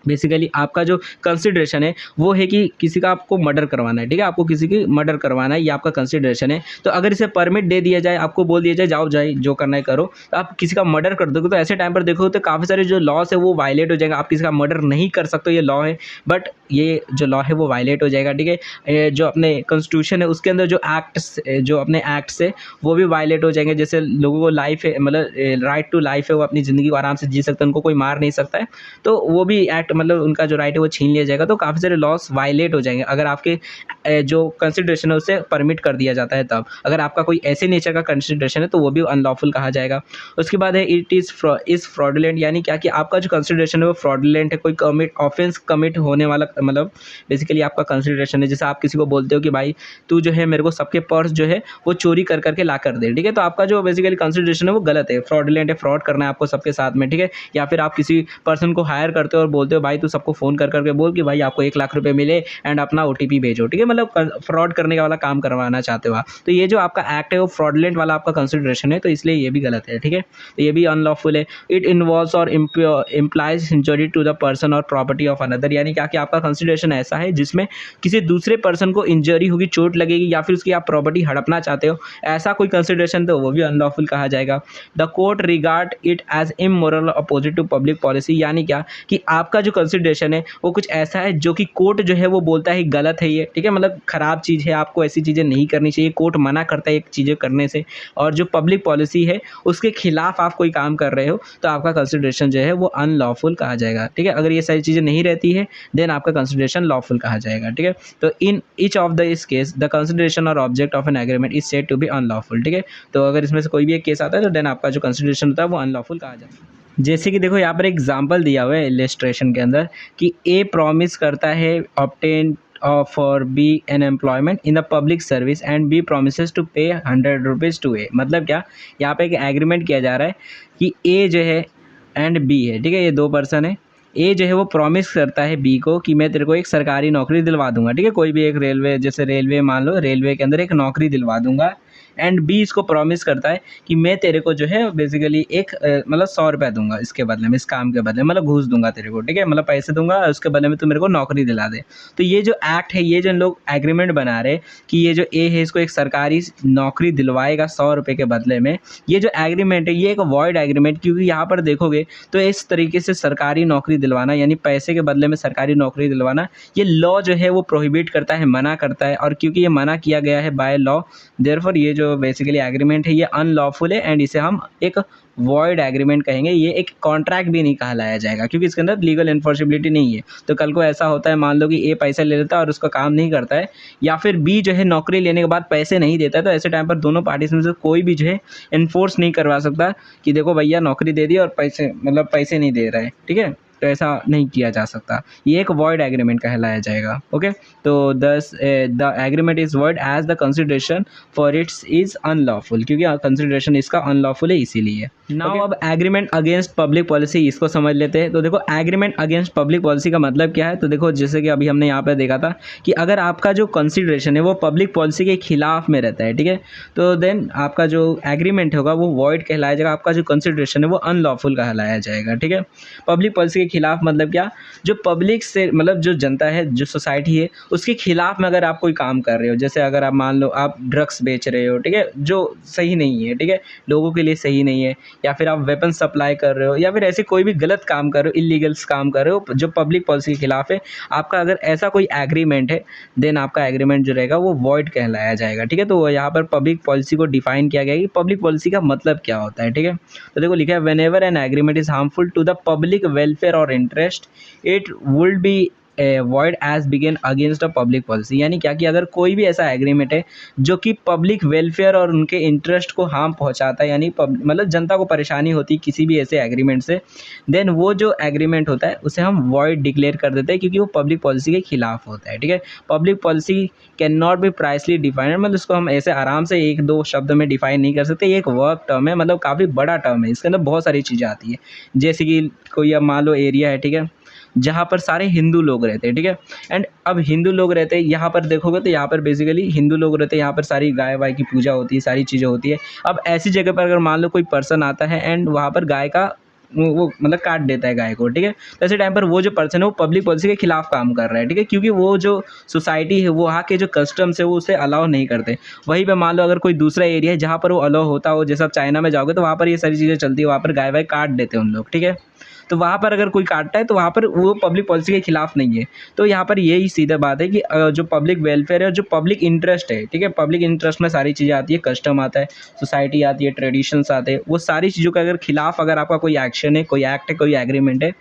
Speaker 1: बेसिकली आपका जो कंसिडरेशन है वो है कि किसी का आपको मर्डर करवाना है, ठीक है, आपको किसी की मर्डर करवाना है, ये आपका कंसिडरेशन है। तो अगर इसे परमिट दे दिया जाए, आपको बोल दिया जाए जाओ जाए जो करना है करो, तो आप किसी का मर्डर कर दोगे, तो ऐसे टाइम पर देखो तो काफ़ी सारे जो लॉस है वो वायलेट हो जाएगा। आप किसी का मर्डर नहीं कर सकते, ये लॉ है, बट ये जो लॉ है वो वायलेट हो जाएगा, ठीक है। जो अपने कॉन्स्टिट्यूशन है उसके अंदर जो एक्ट्स, जो अपने एक्ट्स है वो भी वायलेट हो जाएंगे। जैसे लोगों को लाइफ है, मतलब राइट टू लाइफ है, वो अपनी ज़िंदगी को आराम से जी सकते हैं, उनको कोई मार नहीं सकता है, तो वो भी एक्ट मतलब उनका जो राइट है वो छीन लिया जाएगा। तो काफ़ी सारे लॉस वायलेट हो जाएंगे अगर आपके जो कंसिडरेशन है उसे परमिट कर दिया जाता है तब। अगर आपका कोई ऐसे नेचर का कंसिडरेशन है तो वो भी अनलॉफुल कहा जाएगा। उसके बाद है इट इज़ फ्रॉडुलेंट, यानी क्या कि आपका जो कंसिडरेशन है वो फ्रॉडुलेंट है, कोई ऑफेंस कमिट होने वाला, मतलब बेसिकली आपका कंसिडरेशन है। जैसे आप किसी को बोलते हो कि भाई तू जो है मेरे को सबके पर्स जो है वो चोरी कर करके ला कर दे, ठीक है, तो आपका जो बेसिकली कंसिडरेशन है वो गलत है, फ्रॉडुलेंट है, फ्रॉड करना है आपको सबके साथ में, ठीक है। या फिर आप किसी पर्सन को हायर करते हो और बोलते हो भाई तू सबको फ़ोन कर करके बोल कि भाई आपको 1 लाख रुपए मिले एंड अपना OTP भेजो, ठीक है, मतलब फ्रॉड करने का वाला काम करवाना चाहते हो आप, तो ये जो आपका एक्ट है वो फ्रॉडुलेंट वाला आपका कंसिडरेशन है, तो इसलिए ये भी गलत है, ठीक है, तो ये भी अनलॉफुल है। इट इन्वॉल्व्स और implies injury to the person और प्रॉपर्टी ऑफ अनदर, यानी क्या कि आपका कंसिडरेशन ऐसा है जिसमें किसी दूसरे पर्सन को इंजरी होगी, चोट लगेगी, या फिर उसकी आप प्रॉपर्टी हड़पना चाहते हो, ऐसा कोई कंसिडरेशन, तो वो भी अनलॉफुल कहा जाएगा। The court regard it as immoral opposite to public policy, यानी क्या कि आपका जो कंसिडरेशन है वो कुछ ऐसा है जो कि कोर्ट जो है वो बोलता है गलत है ये, ठीक है, मतलब खराब चीज़ है, आपको ऐसी चीज़ें नहीं करनी चाहिए, कोर्ट मना करता है एक चीज़ें करने से, और जो पब्लिक पॉलिसी है उसके खिलाफ आप कोई काम कर रहे हो तो आपका कंसिडरेशन जो है वो अनलॉफुल कहा जाएगा, ठीक है। अगर ये सारी चीज़ें नहीं रहती है देन आपका कंसिडरेशन लॉफुल कहा जाएगा, ठीक है। तो इन ईच ऑफ द इस केस द कंसिडरेशन और object of an agreement is said to be unlawful, ठीक है। तो अगर इसमें से कोई भी एक केस आता है तो देन आपका जो कंसिडरेशन होता है वो अनलॉफुल कहा जाएगा। जैसे कि देखो यहाँ पर एग्जांपल दिया हुआ है इलस्ट्रेशन के अंदर कि ए प्रॉमिस करता है obtain for B an employment in the public service and B promises to pay 100 rupees two ए, मतलब क्या यहाँ पे एक एग्रीमेंट किया जा रहा है कि ए जो है एंड बी है, ठीक है, ये 2 पर्सन है। ए जो है वो प्रॉमिस करता है बी को कि मैं तेरे को एक सरकारी नौकरी दिलवा दूंगा, ठीक है, कोई भी एक रेलवे, जैसे रेलवे मान लो, रेलवे के अंदर एक नौकरी दिलवा दूंगा, एंड बी इसको प्रॉमिस करता है कि मैं तेरे को जो है बेसिकली एक मतलब 100 रुपये दूंगा इसके बदले में, इस काम के बदले, मतलब घूस दूंगा तेरे को, ठीक है, मतलब पैसे दूंगा उसके बदले में तू मेरे को नौकरी दिला दे। तो ये जो एक्ट है, ये जो लोग एग्रीमेंट बना रहे कि ये जो ए है इसको एक सरकारी नौकरी दिलवाएगा 100 रुपये के बदले में, ये जो एग्रीमेंट है ये एक वॉइड एग्रीमेंट, क्योंकि यहाँ पर देखोगे तो इस तरीके से सरकारी नौकरी दिलवाना, यानी पैसे के बदले में सरकारी नौकरी दिलवाना, ये लॉ जो है वो प्रोहिबिट करता है, मना करता है, और क्योंकि ये मना किया गया है बाय लॉ, देयरफॉर ये जो बेसिकली एग्रीमेंट है ये अनलॉफुल है एंड इसे हम एक वॉइड एग्रीमेंट कहेंगे, ये एक कॉन्ट्रैक्ट भी नहीं कहलाया जाएगा क्योंकि इसके अंदर लीगल इन्फोर्सिबिलिटी नहीं है। तो कल को ऐसा होता है, मान लो कि ए पैसा ले लेता है और उसका काम नहीं करता है, या फिर बी जो है नौकरी लेने के बाद पैसे नहीं देता है, तो ऐसे टाइम पर दोनों पार्टीज में से कोई भी जो है इन्फोर्स नहीं करवा सकता कि देखो भैया नौकरी दे दी और पैसे, मतलब पैसे नहीं दे रहा है, ठीक है। ऐसा नहीं किया जा सकता, ये एक वॉइड एग्रीमेंट कहलाया जाएगा। ओके, तो thus the agreement is void as the consideration for its is unlawful, क्योंकि कंसिडरेशन इसका अनलॉफुल है इसीलिए। नाउ अब एग्रीमेंट अगेंस्ट पब्लिक पॉलिसी, इसको समझ लेते हैं। तो देखो एग्रीमेंट अगेंस्ट पब्लिक पॉलिसी का मतलब क्या है, तो देखो जैसे कि अभी हमने यहाँ पर देखा था कि अगर आपका जो कंसिडरेशन है वो पब्लिक पॉलिसी के खिलाफ में रहता है, ठीक है, तो देन आपका जो एग्रीमेंट होगा वो वॉइड कहलाया जाएगा, आपका जो कंसिडरेशन है वो अनलॉफुल कहलाया जाएगा, ठीक है। पब्लिक पॉलिसी के खिलाफ मतलब क्या, जो पब्लिक से मतलब जो जनता है, जो सोसाइटी है, उसके खिलाफ में अगर आप कोई काम कर रहे हो, जैसे अगर आप मान लो आप ड्रग्स बेच रहे हो, ठीक है, जो सही नहीं है, ठीक है, लोगों के लिए सही नहीं है, या फिर आप वेपन सप्लाई कर रहे हो, या फिर ऐसे कोई भी गलत काम कर रहे हो, इलीगल्स काम कर रहे हो जो पब्लिक पॉलिसी के खिलाफ है, आपका अगर ऐसा कोई एग्रीमेंट है, देन आपका एग्रीमेंट जो रहेगा वो वॉइड कहलाया जाएगा, ठीक है। तो यहाँ पर पब्लिक पॉलिसी को डिफाइन किया गया है कि पब्लिक पॉलिसी का मतलब क्या होता है, ठीक है। तो देखो लिखा है whenever an agreement is harmful to the public welfare or interest it would be void as बिगेन अगेंस्ट अ पब्लिक पॉलिसी, यानी क्या कि अगर कोई भी ऐसा एग्रीमेंट है जो कि पब्लिक वेलफेयर और उनके इंटरेस्ट को हार्म पहुंचाता है, यानी मतलब जनता को परेशानी होती है किसी भी ऐसे एग्रीमेंट से, देन वो जो एग्रीमेंट होता है उसे हम वॉइड डिक्लेयर कर देते हैं, क्योंकि वो पब्लिक पॉलिसी के खिलाफ होता है, ठीक है। Public policy can not be precisely defined, मतलब इसको हम ऐसे आराम से एक दो शब्द में डिफाइन नहीं कर सकते, ये एक वर्क टर्म है, मतलब काफ़ी बड़ा टर्म है, इसके अंदर बहुत सारी चीज़ें आती है। जैसे कि कोई अब मान लो एरिया है, ठीक है, जहाँ पर सारे हिंदू लोग रहते हैं, ठीक है, एंड अब हिंदू लोग रहते हैं, यहाँ पर देखोगे तो यहाँ पर बेसिकली हिंदू लोग रहते हैं, यहाँ पर सारी गाय वाय की पूजा होती है, सारी चीज़ें होती है। अब ऐसी जगह पर अगर मान लो कोई पर्सन आता है एंड वहाँ पर गाय का वो मतलब काट देता है गाय को, ठीक है, तो ऐसे टाइम पर वो जो पर्सन है वो पब्लिक पॉलिसी के खिलाफ काम कर रहा है, ठीक है, क्योंकि वो जो सोसाइटी है, वो वहाँ के जो कस्टम्स है वो उसे अलाउ नहीं करते। वहीं पे मान लो अगर कोई दूसरा एरिया है जहाँ पर वो अलाउ होता हो, जैसे आप चाइना में जाओगे तो वहाँ पर ये सारी चीज़ें चलती है, वहाँ पर गाय वाय काट देते हैं उन लोग, ठीक है, तो वहाँ पर अगर कोई काटता है तो वहाँ पर वो पब्लिक पॉलिसी के खिलाफ नहीं है। तो यहाँ पर यही सीधा बात है कि जो पब्लिक वेलफेयर है, जो पब्लिक इंटरेस्ट है, ठीक है, पब्लिक इंटरेस्ट में सारी चीज़ें आती है, कस्टम आता है, सोसाइटी आती है, ट्रेडिशंस आते हैं, वो सारी चीज़ों के अगर खिलाफ अगर आपका कोई एक्शन है, कोई एक्ट है, कोई एग्रीमेंट है,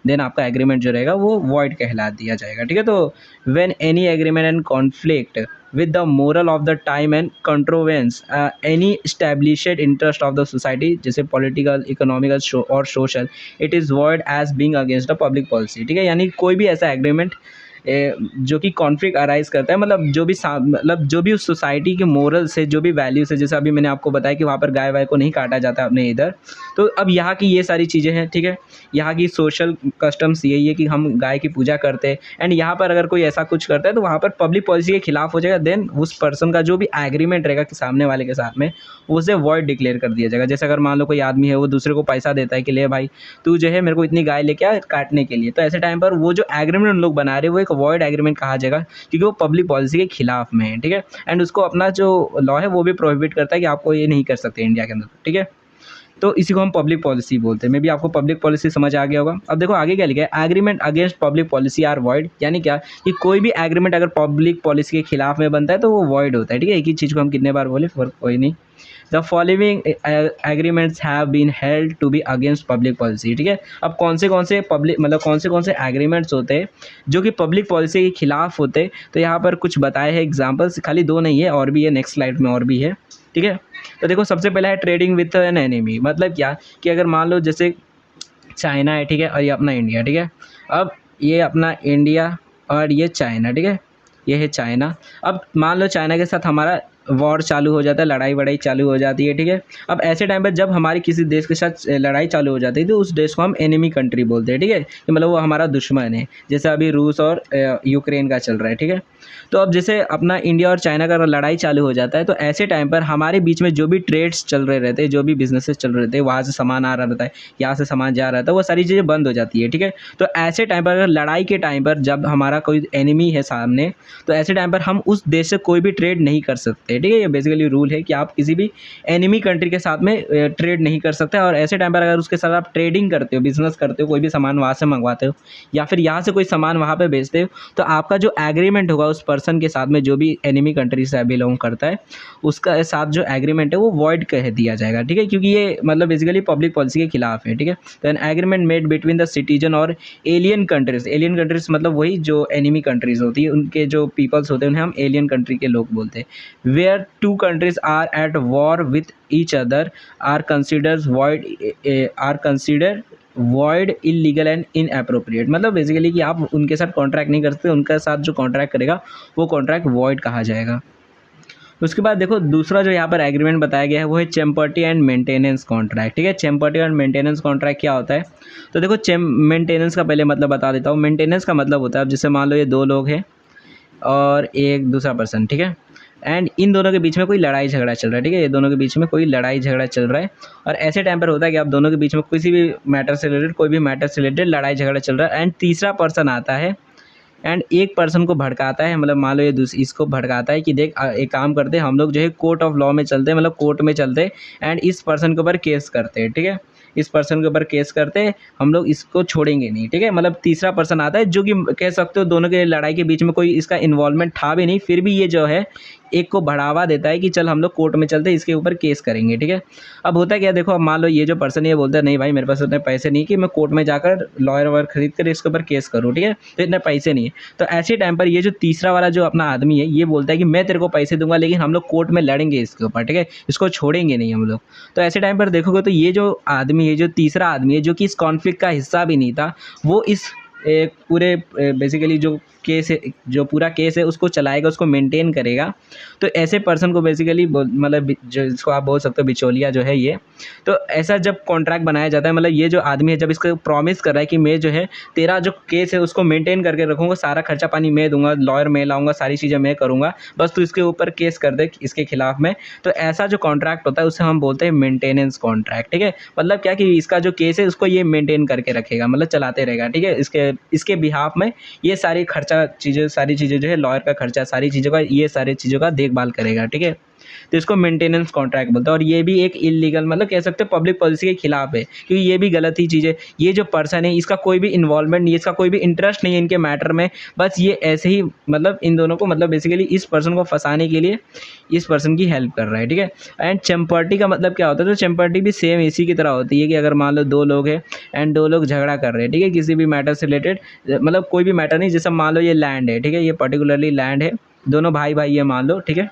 Speaker 1: देन आपका एग्रीमेंट जो रहेगा वो वॉइड कहला दिया जाएगा, ठीक है। तो when any agreement and conflict with the moral of the time and contravenes any established interest of the society, जैसे political, economical और social, it is void as being against the public policy, ठीक है। यानी कोई भी ऐसा agreement जो कि कॉन्फ्लिक्ट अराइज करता है, मतलब जो भी उस सोसाइटी के मोरल से, जो भी वैल्यू से, जैसे अभी मैंने आपको बताया कि वहाँ पर गाय वाय को नहीं काटा जाता अपने इधर, तो अब यहाँ की ये सारी चीज़ें हैं, ठीक है, यहाँ की सोशल कस्टम्स यही है कि हम गाय की पूजा करते हैं, एंड यहाँ पर अगर कोई ऐसा कुछ करता है तो वहाँ पर पब्लिक पॉलिसी के खिलाफ हो जाएगा, देन उस पर्सन का जो भी एग्रीमेंट रहेगा कि सामने वाले के साथ में, उसे वॉइड डिक्लेयर कर दिया जाएगा। जैसे अगर मान लो कोई आदमी है, वो दूसरे को पैसा देता है कि ले भाई तू जो है मेरे को इतनी गाय लेके आ काटने के लिए, तो ऐसे टाइम पर वो जो एग्रीमेंट उन लोग बना रहे हैं वो एक वॉइड एग्रीमेंट कहा जाएगा, क्योंकि वो पब्लिक पॉलिसी के खिलाफ में है, ठीक है, एंड उसको अपना जो लॉ है वो भी प्रोहिबिट करता है कि आपको ये नहीं कर सकते इंडिया के अंदर, ठीक है। तो इसी को हम पब्लिक पॉलिसी बोलते हैं। मे बी आपको पब्लिक पॉलिसी समझ आ गया होगा। अब देखो आगे क्या लिखा है, agreement against public policy are void, यानी क्या कि कोई भी एग्रीमेंट अगर पब्लिक पॉलिसी के खिलाफ में बनता है तो वो वॉइड होता है, ठीक है। एक ही चीज़ को हम कितने बार बोले, फर्क कोई नहीं। The following agreements have been held to be against public policy, ठीक है। अब कौन से पब्लिक मतलब कौन से एग्रीमेंट्स होते हैं जो कि पब्लिक पॉलिसी के खिलाफ होते हैं, तो यहाँ पर कुछ बताए हैं एग्जाम्पल्स, खाली दो नहीं है और भी है, नेक्स्ट स्लाइड में और भी है, ठीक है। तो देखो सबसे पहला है ट्रेडिंग विथ एन एनिमी, मतलब क्या कि अगर मान लो जैसे चाइना है, ठीक है, और ये अपना इंडिया, ठीक है। अब ये अपना इंडिया और ये चाइना, ठीक है, ये है चाइना। अब मान लो चाइना के साथ हमारा वॉर चालू हो जाता है, लड़ाई वड़ाई चालू हो जाती है, ठीक है। अब ऐसे टाइम पर जब हमारी किसी देश के साथ लड़ाई चालू हो जाती है तो उस देश को हम एनिमी कंट्री बोलते हैं, ठीक है, कि मतलब वो हमारा दुश्मन है। जैसे अभी रूस और यूक्रेन का चल रहा है, ठीक है। तो अब जैसे अपना इंडिया और चाइना का लड़ाई चालू हो जाता है तो ऐसे टाइम पर हमारे बीच में जो भी ट्रेड्स चल रहे रहते हैं, जो भी बिजनेसेस चल रहे रहते हैं, वहाँ से सामान आ रहा रहता है, यहाँ से सामान जा रहा था, वो सारी चीज़ें बंद हो जाती है, ठीक है। तो ऐसे टाइम पर अगर लड़ाई के टाइम पर जब हमारा कोई एनिमी है सामने, तो ऐसे टाइम पर हम उस देश से कोई भी ट्रेड नहीं कर सकते, ठीक है। ये बेसिकली रूल है कि आप किसी भी एनिमी कंट्री के साथ में ट्रेड नहीं कर सकते, और ऐसे टाइम पर अगर उसके साथ आप ट्रेडिंग करते हो, बिजनेस करते हो, कोई भी सामान वहाँ से मंगवाते हो या फिर यहाँ से कोई सामान वहाँ पे बेचते हो, तो आपका जो एग्रीमेंट होगा उस पर्सन के साथ में जो भी एनिमी कंट्री से बिलोंग करता है, उसका साथ जो एग्रीमेंट है वो वॉइड कह दिया जाएगा, ठीक है, क्योंकि ये मतलब बेसिकली पब्लिक पॉलिसी के खिलाफ है, ठीक है। तो an agreement made between the citizen और एलियन कंट्रीज मतलब वही जो एनिमी कंट्रीज होती है, उनके जो पीपल्स होते हैं उन्हें हम एलियन कंट्री के लोग बोलते हैं। Where two countries are at war with each other are considered void, illegal and inappropriate, मतलब बेसिकली कि आप उनके साथ कॉन्ट्रैक्ट नहीं कर सकते, उनके साथ जो कॉन्ट्रैक्ट करेगा वो कॉन्ट्रैक्ट वॉइड कहा जाएगा। उसके बाद देखो दूसरा जो यहाँ पर एग्रीमेंट बताया गया है वो है चैम्पर्टी एंड मेंटेनेंस कॉन्ट्रैक्ट। ठीक है, चैम्पर्टी एंड मेंटेनेंस कॉन्ट्रैक्ट क्या होता है? तो देखो मेंटेनेंस का पहले मतलब बता देता हूँ। मेंटेनेंस का मतलब होता है, अब जैसे मान लो ये दो लोग हैं और एक दूसरा पर्सन, ठीक है, एंड इन दोनों के बीच में कोई लड़ाई झगड़ा चल रहा है। ठीक है, ये दोनों के बीच में कोई लड़ाई झगड़ा चल रहा है और ऐसे टाइम पर होता है कि आप दोनों के बीच में किसी भी मैटर से रिलेटेड, कोई भी मैटर से रिलेटेड लड़ाई झगड़ा चल रहा है एंड तीसरा पर्सन आता है एंड एक पर्सन को भड़काता है, मतलब मान लो ये इसको भड़काता है कि देख एक काम करते हैं हम लोग जो है कोर्ट ऑफ लॉ में चलते हैं, मतलब कोर्ट में चलते हैं एंड इस पर्सन के ऊपर केस करते हैं। ठीक है, इस पर्सन के ऊपर केस करते हैं, हम लोग इसको छोड़ेंगे नहीं। ठीक है, मतलब तीसरा पर्सन आता है जो कि कह सकते हो दोनों के लड़ाई के बीच में कोई इसका इन्वॉल्वमेंट था भी नहीं, फिर भी ये जो है एक को बढ़ावा देता है कि चल हम लोग कोर्ट में चलते हैं, इसके ऊपर केस करेंगे। ठीक है, अब होता है क्या, देखो अब मान लो ये जो पर्सन ये बोलता है नहीं भाई मेरे पास उतने पैसे नहीं कि मैं कोर्ट में जाकर लॉयर वायर खरीद कर इसके ऊपर केस करूँ। ठीक है, तो इतने पैसे नहीं है। तो ऐसे टाइम पर ये जो तीसरा वाला जो अपना आदमी है ये बोलता है कि मैं तेरे को पैसे दूंगा लेकिन हम लोग कोर्ट में लड़ेंगे इसके ऊपर। ठीक है, इसको छोड़ेंगे नहीं हम लोग। तो ऐसे टाइम पर देखोगे तो ये जो आदमी है, जो तीसरा आदमी है, जो कि इस कॉन्फ्लिक्ट का हिस्सा भी नहीं था, वो इस पूरे बेसिकली जो केस है, जो पूरा केस है उसको चलाएगा, उसको मेंटेन करेगा। तो ऐसे पर्सन को बेसिकली मतलब जो इसको आप बोल सकते हो बिचौलिया जो है ये। तो ऐसा जब कॉन्ट्रैक्ट बनाया जाता है, मतलब ये जो आदमी है जब इसको प्रॉमिस कर रहा है कि मैं जो है तेरा जो केस है उसको मेंटेन करके रखूँगा, सारा खर्चा पानी मैं दूंगा, लॉयर मैं लाऊंगा, सारी चीज़ें मैं करूँगा, बस तू इसके ऊपर केस कर दे इसके खिलाफ में। तो ऐसा जो कॉन्ट्रैक्ट होता है उसे हम बोलते हैं मेंटेनेंस कॉन्ट्रैक्ट। ठीक है, मतलब क्या कि इसका जो केस है उसको ये मेंटेन करके रखेगा, मतलब चलाते रहेगा। ठीक है, इसके बिहाफ में ये सारी खर्चा चीज़ें, सारी चीज़ें जो है लॉयर का खर्चा, सारी चीज़ों का, ये सारी चीज़ों का देखभाल करेगा। ठीक है, तो इसको मेंटेनेंस कॉन्ट्रैक्ट बोलते हैं। और ये भी एक इलीगल, मतलब कह सकते हैं पब्लिक पॉलिसी के खिलाफ है, क्योंकि ये भी गलत ही चीज़ है। ये जो पर्सन है इसका कोई भी इन्वॉल्वमेंट नहीं है, इसका कोई भी इंटरेस्ट नहीं है इनके मैटर में, बस ये ऐसे ही मतलब इन दोनों को, मतलब बेसिकली इस पर्सन को फंसाने के लिए इस पर्सन की हेल्प कर रहा है। ठीक है, एंड चैम्पर्टी का मतलब क्या होता है? तो चैम्पर्टी भी सेम इसी की तरह होती है कि अगर मान लो दो लोग हैं एंड दो लोग झगड़ा कर रहे हैं, ठीक है, किसी भी मैटर से रिलेटेड, मतलब कोई भी मैटर नहीं, जैसे मान लो ये लैंड है, ठीक है, ये पर्टिकुलरली लैंड है, दोनों भाई भाई है मान लो, ठीक है,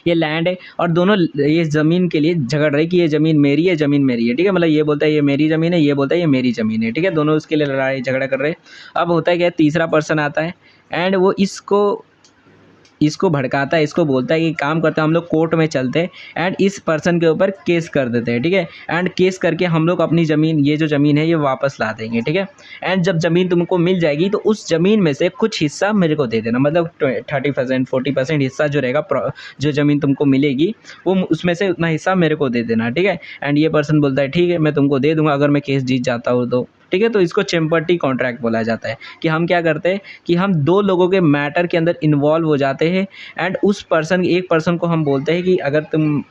Speaker 1: ये लैंड है और दोनों ये ज़मीन के लिए झगड़ रहे कि ये ज़मीन मेरी है, ज़मीन मेरी है। ठीक है, मतलब ये बोलता है ये मेरी ज़मीन है, ये बोलता है ये मेरी ज़मीन है। ठीक है, दोनों उसके लिए लड़ाई झगड़ा कर रहे हैं। अब होता है क्या, तीसरा पर्सन आता है एंड वो इसको भड़काता है, इसको बोलता है कि काम करते हैं हम लोग कोर्ट में चलते हैं एंड इस पर्सन के ऊपर केस कर देते हैं। ठीक है, एंड केस करके हम लोग अपनी ज़मीन, ये जो ज़मीन है ये वापस ला देंगे। ठीक है, एंड जब ज़मीन तुमको मिल जाएगी तो उस ज़मीन में से कुछ हिस्सा मेरे को दे देना, मतलब 30% 40% हिस्सा जो रहेगा, जो ज़मीन तुमको मिलेगी वो उसमें से उतना हिस्सा मेरे को दे देना। ठीक है, एंड ये पर्सन बोलता है ठीक है मैं तुमको दे दूंगा अगर मैं केस जीत जाता हूँ तो। ठीक है, तो इसको चैम्पर्टी कॉन्ट्रैक्ट बोला जाता है कि हम क्या करते हैं कि हम दो लोगों के मैटर के अंदर इन्वॉल्व हो जाते हैं एंड उस पर्सन, एक पर्सन को हम बोलते हैं कि अगर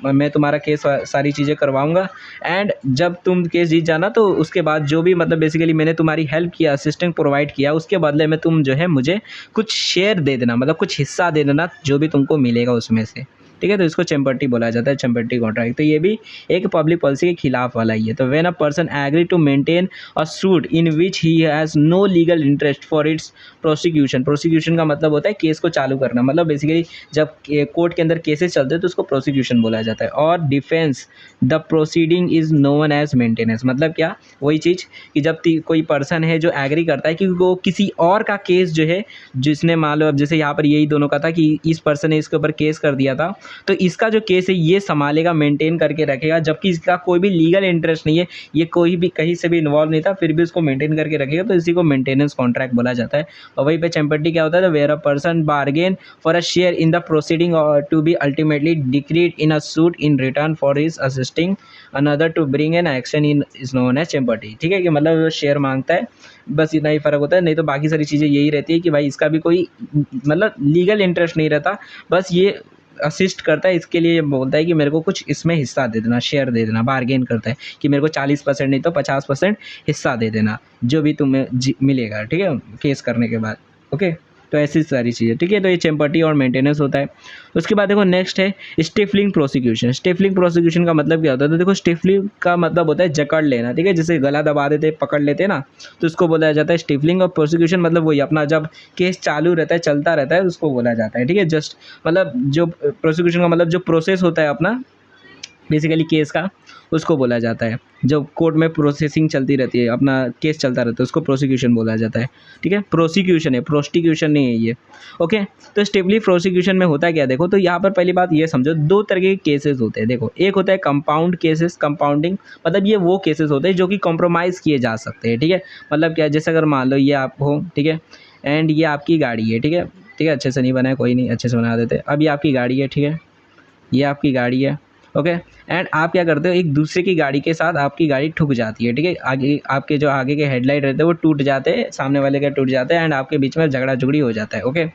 Speaker 1: मैं तुम्हारा केस सारी चीज़ें करवाऊंगा एंड जब तुम केस जीत जाना तो उसके बाद जो भी, मतलब बेसिकली मैंने तुम्हारी हेल्प किया, असिस्टेंट प्रोवाइड किया, उसके बदले में तुम जो है मुझे कुछ शेयर दे देना, मतलब कुछ हिस्सा दे देना जो भी तुमको मिलेगा उसमें से। ठीक है, तो इसको चैम्पर्टी बोला जाता है, चैम्पर्टी कॉन्ट्रैक्ट। तो ये भी एक पब्लिक पॉलिसी के खिलाफ वाला ही है। तो when a person agree to maintain a suit in which he has no legal interest for its prosecution. Prosecution का मतलब होता है केस को चालू करना, मतलब बेसिकली जब कोर्ट के अंदर केसेस चलते हैं तो उसको प्रोसिक्यूशन बोला जाता है। और defence the proceeding is known as maintenance, मतलब क्या, वही चीज़ कि जब कोई पर्सन है जो एग्री करता है कि वो किसी और का केस जो है, जिसने मान लो अब जैसे यहाँ पर यही दोनों का था कि इस पर्सन ने इसके ऊपर केस कर दिया था, तो इसका जो केस है ये संभालेगा, मेंटेन करके रखेगा, जबकि इसका कोई भी लीगल इंटरेस्ट नहीं है, ये कोई भी कहीं से भी इन्वॉल्व नहीं था, फिर भी उसको मेंटेन करके रखेगा, तो इसी को मेंटेनेंस कॉन्ट्रैक्ट बोला जाता है। और वहीं पे चैम्पर्टी क्या होता है, where a person bargain for a share in the proceeding or to be ultimately decreed in a suit in return for his assisting another to bring an action in is known as champerty. ठीक है, कि मतलब share मांगता है, बस इतना ही फ़र्क होता है, नहीं तो बाकी सारी चीज़ें यही रहती है कि भाई इसका भी कोई मतलब लीगल इंटरेस्ट नहीं रहता, बस ये असिस्ट करता है, इसके लिए बोलता है कि मेरे को कुछ इसमें हिस्सा दे देना, शेयर दे देना, बार्गेन करता है कि मेरे को 40% नहीं तो 50% हिस्सा दे देना जो भी तुम्हें मिलेगा। ठीक है, केस करने के बाद। ओके, तो ऐसी सारी चीज़ें। ठीक है, तो ये चैम्पर्टी और मेंटेनेंस होता है। उसके बाद देखो नेक्स्ट है स्टिफलिंग प्रोसिक्यूशन। स्टिफलिंग प्रोसिक्यूशन का मतलब क्या होता है? तो देखो स्टिफलिंग का मतलब होता है जकड़ लेना। ठीक है, जैसे गला दबा देते, पकड़ लेते हैं ना, तो उसको बोला जाता है स्टिफलिंग। और प्रोसिक्यूशन मतलब वही अपना जब केस चालू रहता है, चलता रहता है, उसको बोला जाता है। ठीक है, जस्ट मतलब जो प्रोसिक्यूशन का मतलब जो प्रोसेस होता है अपना बेसिकली केस का, उसको बोला जाता है। जब कोर्ट में प्रोसेसिंग चलती रहती है, अपना केस चलता रहता है, उसको प्रोसिक्यूशन बोला जाता है। ठीक है, प्रोसिक्यूशन है, प्रोस्टिक्यूशन नहीं है ये। ओके, तो स्टेबली प्रोसिक्यूशन में होता क्या है देखो, तो यहाँ पर पहली बात ये समझो, दो तरह के केसेस होते हैं। देखो, एक होता है कंपाउंड केसेस, कंपाउंडिंग मतलब ये वो केसेस होते हैं जो कि कॉम्प्रोमाइज़ किए जा सकते हैं। ठीक है, मतलब क्या, जैसे अगर मान लो ये आप हो, ठीक है, एंड ये आपकी गाड़ी है। ठीक है, ठीक है, अच्छे से नहीं बना है, कोई नहीं, अच्छे से बना देते। अब ये आपकी गाड़ी है, ठीक है, ये आपकी गाड़ी है। ओके, एंड आप क्या करते हो, एक दूसरे की गाड़ी के साथ आपकी गाड़ी ठुक जाती है। ठीक है, आगे आपके जो आगे के हेडलाइट रहते हैं वो टूट जाते हैं, सामने वाले के टूट जाते हैं, एंड आपके बीच में झगड़ा झुगड़ी हो जाता है। ओके,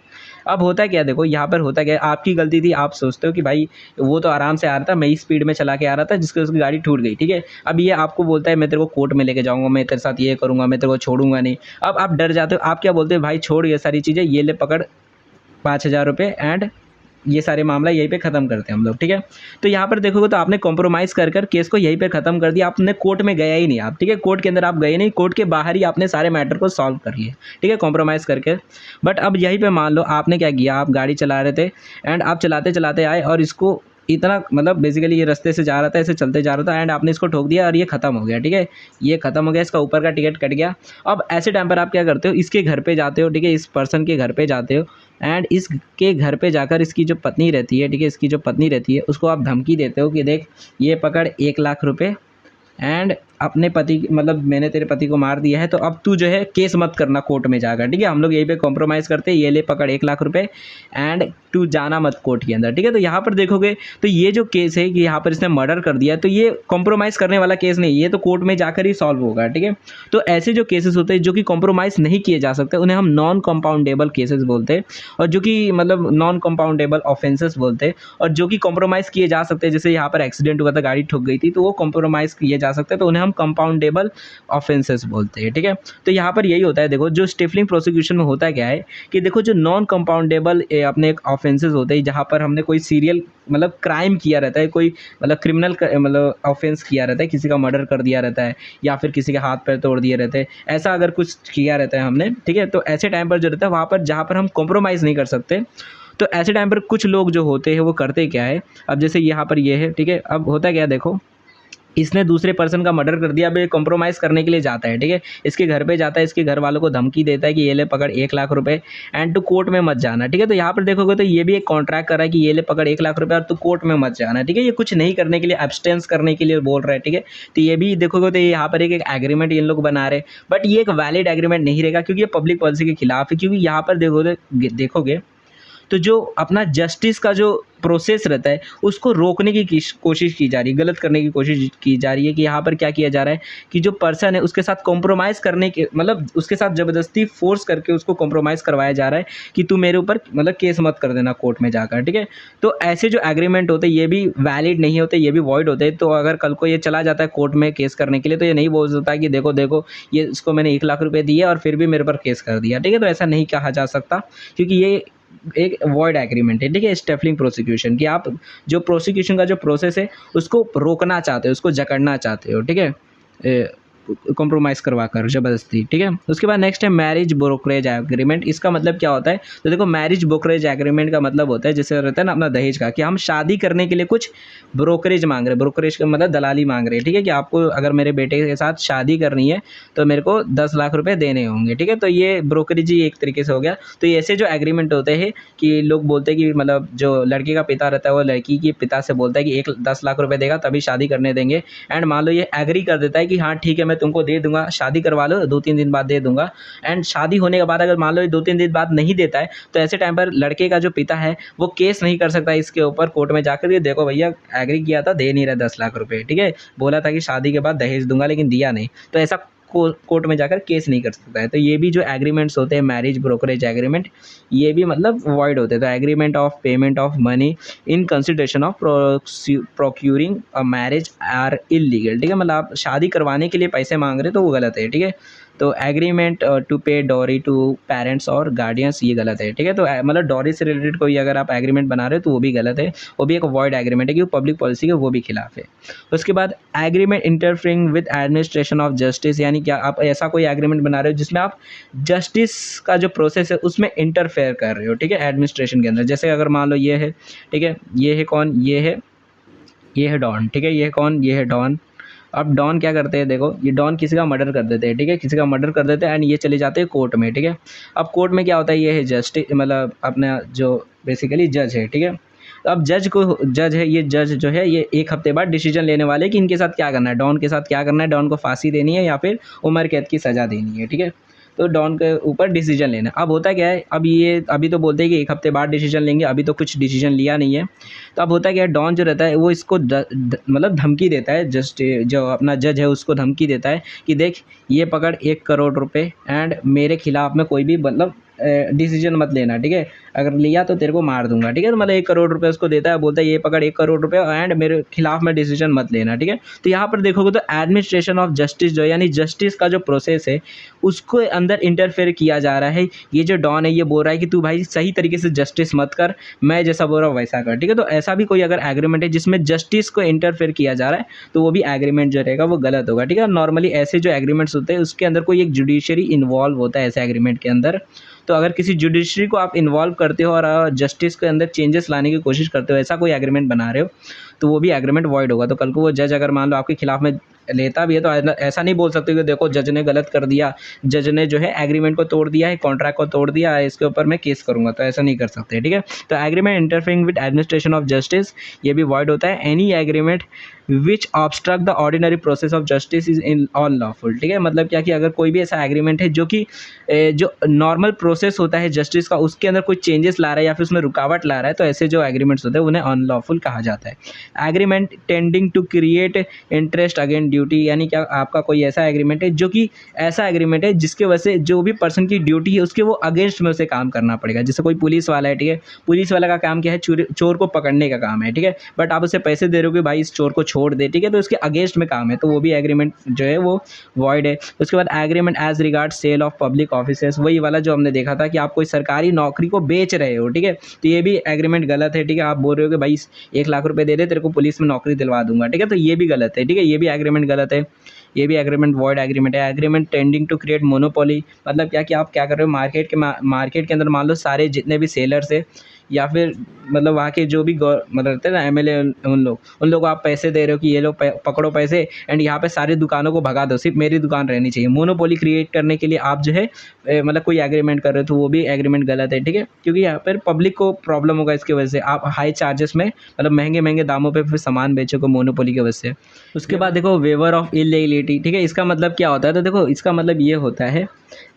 Speaker 1: अब होता क्या, देखो यहाँ पर होता क्या है, आपकी गलती थी, आप सोचते हो कि भाई वो तो आराम से आ रहा था, मैं ही स्पीड में चला के आ रहा था, जिसकी उसकी गाड़ी टूट गई। ठीक है, अब ये आपको बोलता है मैं तेरे को कोर्ट में लेके जाऊंगा, मैं तेरे साथ ये करूंगा, मैं तेरे को छोड़ूंगा नहीं। अब आप डर जाते हो, आप क्या बोलते हो, भाई छोड़ ये सारी चीज़ें, ये ले पकड़ 5,000 रुपये, एंड ये सारे मामला यहीं पे ख़त्म करते हैं हम लोग। ठीक है, तो यहाँ पर देखोगे तो आपने कॉम्प्रोमाइज़ कर केस को यहीं पे ख़त्म कर दिया, आपने कोर्ट में गया ही नहीं आप। ठीक है, कोर्ट के अंदर आप गए नहीं, कोर्ट के बाहर ही आपने सारे मैटर को सॉल्व कर लिए। ठीक है, कॉम्प्रोमाइज़ करके। बट अब यहीं पे मान लो आपने क्या किया, आप गाड़ी चला रहे थे, एंड आप चलाते चलाते आए और इसको इतना मतलब बेसिकली ये रास्ते से जा रहा था, ऐसे चलते जा रहा था, एंड आपने इसको ठोक दिया और ये ख़त्म हो गया। ठीक है, ये ख़त्म हो गया, इसका ऊपर का टिकट कट गया। अब ऐसे टाइम पर आप क्या करते हो, इसके घर पे जाते हो। ठीक है, इस पर्सन के घर पे जाते हो, एंड इसके घर पे जाकर इसकी जो पत्नी रहती है, ठीक है, इसकी जो पत्नी रहती है उसको आप धमकी देते हो कि देख ये पकड़ 1,00,000 रुपये, एंड अपने पति मतलब मैंने तेरे पति को मार दिया है, तो अब तू जो है केस मत करना कोर्ट में जाकर। ठीक है, हम लोग यहीं पे कॉम्प्रोमाइज़ करते हैं, ये ले पकड़ 1,00,000 रुपये, एंड तू जाना मत कोर्ट के अंदर। ठीक है, तो यहाँ पर देखोगे तो ये जो केस है कि यहाँ पर इसने मर्डर कर दिया, तो ये कॉम्प्रोमाइज़ करने वाला केस नहीं, ये तो कोर्ट में जाकर ही सॉल्व होगा। ठीक है, तो ऐसे जो केसेस होते हैं जो कि कॉम्प्रोमाइज़ नहीं किए जा सकते, उन्हें हम नॉन कंपाउंडेबल केसेस बोलते हैं, और जो कि मतलब नॉन कंपाउंडेबल ऑफेंसेस बोलते हैं। और जो कि कॉम्प्रोमाइज़ किए जा सकते हैं, जैसे यहाँ पर एक्सीडेंट हुआ था, गाड़ी ठुक गई थी, तो वो कॉम्प्रोमाइज़ किए जा सकते हैं, तो उन्हें हम कंपाउंडेबल ऑफेंसेस बोलते हैं। ठीक है, तो यहाँ पर यही होता है। देखो, जो स्टिफलिंग प्रोसिक्यूशन में होता क्या है कि देखो, जो नॉन कंपाउंडेबल अपने एक ऑफेंसेस होते हैं, जहाँ पर हमने कोई सीरियल मतलब क्राइम किया रहता है, कोई मतलब क्रिमिनल मतलब ऑफेंस किया रहता है, किसी का मर्डर कर दिया रहता है, या फिर किसी के हाथ पैर तोड़ दिए रहते हैं, ऐसा अगर कुछ किया रहता है हमने। ठीक है, तो ऐसे टाइम पर जो रहता है वहाँ पर जहाँ पर हम कॉम्प्रोमाइज़ नहीं कर सकते, तो ऐसे टाइम पर कुछ लोग जो होते हैं वो करते क्या है, अब जैसे यहाँ पर ये है। ठीक है, अब होता क्या है, देखो इसने दूसरे पर्सन का मर्डर कर दिया, अब ये कॉम्प्रोमाइज़ करने के लिए जाता है। ठीक है, इसके घर पे जाता है, इसके घर वालों को धमकी देता है कि ये ले पकड़ 1,00,000 रुपये, एंड टू कोर्ट में मत जाना। ठीक है, तो यहाँ पर देखोगे तो ये भी एक कॉन्ट्रैक्ट कर रहा है कि ये ले पकड़ 1,00,000 रुपये और तू कोर्ट में मत जाना। ठीक है, ये कुछ नहीं करने के लिए, एब्सटेंस करने के लिए बोल रहा है। ठीक है, तो ये भी देखोगे तो यहाँ पर एक एग्रीमेंट इन लोग बना रहे हैं, बट ये एक वैलिड एग्रीमेंट नहीं रहेगा, क्योंकि ये पब्लिक पॉलिसी के खिलाफ है। क्योंकि यहाँ पर देखोगे तो जो अपना जस्टिस का जो प्रोसेस रहता है उसको रोकने की कोशिश की जा रही है, गलत करने की कोशिश की जा रही है। कि यहाँ पर क्या किया जा रहा है कि जो पर्सन है उसके साथ कॉम्प्रोमाइज़ करने के मतलब उसके साथ ज़बरदस्ती फोर्स करके उसको कॉम्प्रोमाइज़ करवाया जा रहा है कि तू मेरे ऊपर मतलब केस मत कर देना कोर्ट में जाकर। ठीक है, तो ऐसे जो एग्रीमेंट होते हैं ये भी वैलिड नहीं होते, ये भी वॉइड होते हैं। तो अगर कल को ये चला जाता है कोर्ट में केस करने के लिए, तो ये नहीं बोल सकता कि देखो देखो ये इसको मैंने 1,00,000 रुपये दिए और फिर भी मेरे पर केस कर दिया। ठीक है, तो ऐसा नहीं कहा जा सकता, क्योंकि ये एक वॉइड एग्रीमेंट है। ठीक है, स्टिफलिंग प्रोसिक्यूशन कि आप जो प्रोसिक्यूशन का जो प्रोसेस है उसको रोकना चाहते हो, उसको जकड़ना चाहते हो। ठीक है, कॉम्प्रोमाइज़ करवा कर ज़बरदस्ती। ठीक है, उसके बाद नेक्स्ट है मैरिज ब्रोकरेज एग्रीमेंट। इसका मतलब क्या होता है, तो देखो मैरिज ब्रोकरेज एग्रीमेंट का मतलब होता है जैसे रहता है ना अपना दहेज का, कि हम शादी करने के लिए कुछ ब्रोकरेज मांग रहे हैं। ब्रोकरेज का मतलब दलाली मांग रहे हैं। ठीक है, कि आपको अगर मेरे बेटे के साथ शादी करनी है तो मेरे को 10,00,000 रुपये देने होंगे। ठीक है, तो ये ब्रोकरेज ही एक तरीके से हो गया। तो ऐसे जो एग्रीमेंट होते हैं कि लोग बोलते हैं कि मतलब जो लड़के का पिता रहता है वो लड़की के पिता से बोलता है कि 10,00,000 रुपये देगा तभी शादी करने देंगे, एंड मान लो ये एग्री कर देता है कि हाँ ठीक है मैं तुमको दे दूंगा, शादी करवा लो, 2-3 दिन बाद दे दूंगा। एंड शादी होने के बाद अगर मान लो ये 2-3 दिन बाद नहीं देता है, तो ऐसे टाइम पर लड़के का जो पिता है वो केस नहीं कर सकता इसके ऊपर कोर्ट में जाकर, ये देखो भैया एग्री किया था, दे नहीं रहा 10,00,000 रुपये। ठीक है, बोला था कि शादी के बाद दहेज दूंगा लेकिन दिया नहीं, तो ऐसा कोर्ट में जाकर केस नहीं कर सकता है। तो ये भी जो एग्रीमेंट्स होते हैं मैरिज ब्रोकरेज एग्रीमेंट, ये भी मतलब वॉइड होते हैं। तो agreement of payment of money in consideration of procuring a marriage are illegal. ठीक है, मतलब आप शादी करवाने के लिए पैसे मांग रहे तो वो गलत है। ठीक है, तो एग्रीमेंट टू पे डॉरी टू पेरेंट्स और गार्डियंस, ये गलत है। ठीक है, तो मतलब डॉरी से रिलेटेड कोई अगर आप एग्रीमेंट बना रहे हो तो वो भी गलत है, वो भी एक वॉइड एग्रीमेंट है कि वो पब्लिक पॉलिसी के वो भी खिलाफ है। उसके बाद agreement interfering with administration of justice, यानी क्या आप ऐसा कोई एग्रीमेंट बना रहे हो जिसमें आप जस्टिस का जो प्रोसेस है उसमें इंटरफेयर कर रहे हो। ठीक है, एडमिनिस्ट्रेशन के अंदर, जैसे अगर मान लो ये है, ठीक है, ये है कौन, ये है ये है डॉन, ठीक है। ये कौन, ये है डॉन। अब डॉन क्या करते हैं, देखो ये डॉन किसी का मर्डर कर देते हैं, ठीक है, किसी का मर्डर कर देते हैं एंड ये चले जाते हैं कोर्ट में, ठीक है। अब कोर्ट में क्या होता है, ये है जस्टिस, मतलब अपना जो बेसिकली जज है, ठीक है। तो अब जज है, ये जज जो है ये 1 हफ्ते बाद डिसीजन लेने वाले हैं कि इनके साथ क्या करना है, डॉन के साथ क्या करना है, डॉन को फांसी देनी है या फिर उम्र कैद की सज़ा देनी है, ठीक है। तो डॉन के ऊपर डिसीजन लेना। अब होता क्या है, अब ये अभी तो बोलते हैं कि 1 हफ्ते बाद डिसीजन लेंगे, अभी तो कुछ डिसीजन लिया नहीं है। तो अब होता क्या है, डॉन जो रहता है वो इसको मतलब धमकी देता है, जस्ट जो अपना जज है उसको धमकी देता है कि देख ये पकड़ 1 करोड़ रुपए एंड मेरे खिलाफ में कोई भी मतलब डिसीजन मत लेना, ठीक है। अगर लिया तो तेरे को मार दूंगा, ठीक है। तो मतलब 1 करोड़ रुपए उसको देता है, बोलता है ये पकड़ 1 करोड़ रुपए एंड मेरे खिलाफ में डिसीजन मत लेना, ठीक है। तो यहाँ पर देखोगे तो एडमिनिस्ट्रेशन ऑफ जस्टिस जो यानी जस्टिस का जो प्रोसेस है उसको अंदर इंटरफेयर किया जा रहा है। ये जो डॉन है ये बोल रहा है कि तू भाई सही तरीके से जस्टिस मत कर, मैं जैसा बोल रहा हूँ वैसा कर, ठीक है। तो ऐसा भी कोई अगर एग्रीमेंट है जिसमें जस्टिस को इंटरफेयर किया जा रहा है तो वो भी एग्रीमेंट जो रहेगा वो गलत होगा, ठीक है। नॉर्मली ऐसे जो एग्रीमेंट्स होते हैं उसके अंदर कोई एक जुडिशरी इन्वॉल्व होता है ऐसे एग्रीमेंट के अंदर। तो अगर किसी जुडिशरी को आप इन्वॉल्व करते हो और जस्टिस के अंदर चेंजेस लाने की कोशिश करते हो, ऐसा कोई एग्रीमेंट बना रहे हो, तो वो भी एग्रीमेंट वॉइड होगा। तो कल को वो जज अगर मान लो आपके खिलाफ में लेता भी है तो ऐसा नहीं बोल सकते कि देखो जज ने गलत कर दिया, जज ने जो है एग्रीमेंट को तोड़ दिया है, कॉन्ट्रैक्ट को तोड़ दिया है, इसके ऊपर मैं केस करूंगा, तो ऐसा नहीं कर सकते, ठीक है। तो agreement interfering with administration of justice ये भी वॉइड होता है। Any agreement which obstruct the ordinary process of justice is in all lawful, ठीक है। मतलब क्या कि अगर कोई भी ऐसा एग्रीमेंट है जो कि जो नॉर्मल प्रोसेस होता है जस्टिस का उसके अंदर कोई चेंजेस ला रहा है या फिर उसमें रुकावट ला रहा है, तो ऐसे जो एग्रीमेंट्स होते हैं उन्हें अनलॉफुल कहा जाता है। Agreement tending to create interest against duty, यानी क्या आपका कोई ऐसा एग्रीमेंट है जो कि ऐसा एग्रीमेंट है जिसके वजह से जो भी पर्सन की ड्यूटी है उसके वो अगेंस्ट में उसे काम करना पड़ेगा। जैसे कोई पुलिस वाला है, ठीक है, पुलिस वाला का काम क्या है, चोर को पकड़ने का काम है, ठीक है, बट आप उसे पैसे दे रहे हो कि भाई इस चोर को छोड़ दे, ठीक है, तो उसके अगेंस्ट में काम है, तो वो भी एग्रीमेंट जो है वो वॉइड है। उसके बाद agreement as regard sale of public offices, वही वाला जो हमने देखा था कि आप कोई सरकारी नौकरी को बेच रहे हो, ठीक है, तो ये भी एग्रीमेंट गलत है, ठीक है। आप बोल रहे हो कि भाई 1 लाख रुपए दे दे तेरे को पुलिस में नौकरी दिलवा दूंगा, ठीक है, तो ये भी गलत है, ठीक है, ये भी एग्रीमेंट गलत है, ये भी एग्रीमेंट वॉइड एग्रीमेंट है। Agreement tending to create monopoly, मतलब क्या कि आप क्या कर रहे हो, मार्केट के अंदर मान लो सारे जितने भी सेलर्स है या फिर मतलब वहाँ के जो भी मतलब रहते हैं ना एमएलए, उन लोगों को आप पैसे दे रहे हो कि ये लो पकड़ो पैसे एंड यहाँ पे सारी दुकानों को भगा दो, सिर्फ मेरी दुकान रहनी चाहिए। मोनोपोली क्रिएट करने के लिए आप जो है मतलब कोई एग्रीमेंट कर रहे हो तो वो भी एग्रीमेंट गलत है, ठीक है, क्योंकि यहाँ पर पब्लिक को प्रॉब्लम होगा इसकी वजह से। आप हाई चार्जेस में मतलब महंगे दामों पर फिर सामान बेचोगे मोनोपोली की वजह से। उसके बाद देखो वेवर ऑफ इलीगलिटी, ठीक है, इसका मतलब क्या होता है, तो देखो इसका मतलब ये होता है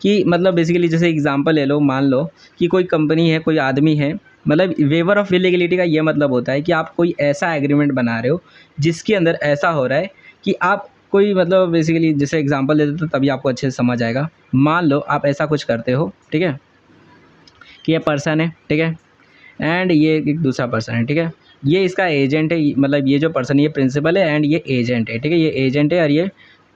Speaker 1: कि मतलब बेसिकली जैसे एग्जांपल ले लो, मान लो कि कोई कंपनी है, कोई आदमी है, मतलब वेवर ऑफ इलीगलिटी का ये मतलब होता है कि आप कोई ऐसा एग्रीमेंट बना रहे हो जिसके अंदर ऐसा हो रहा है कि आप कोई मतलब बेसिकली जैसे एग्जांपल दे देते तो तभी आपको अच्छे से समझ आएगा। मान लो आप ऐसा कुछ करते हो, ठीक है, कि ये पर्सन है, ठीक है, एंड ये एक दूसरा पर्सन है, ठीक है, ये इसका एजेंट है, मतलब ये जो पर्सन ये प्रिंसिपल है एंड ये एजेंट है, ठीक है, ये एजेंट है और ये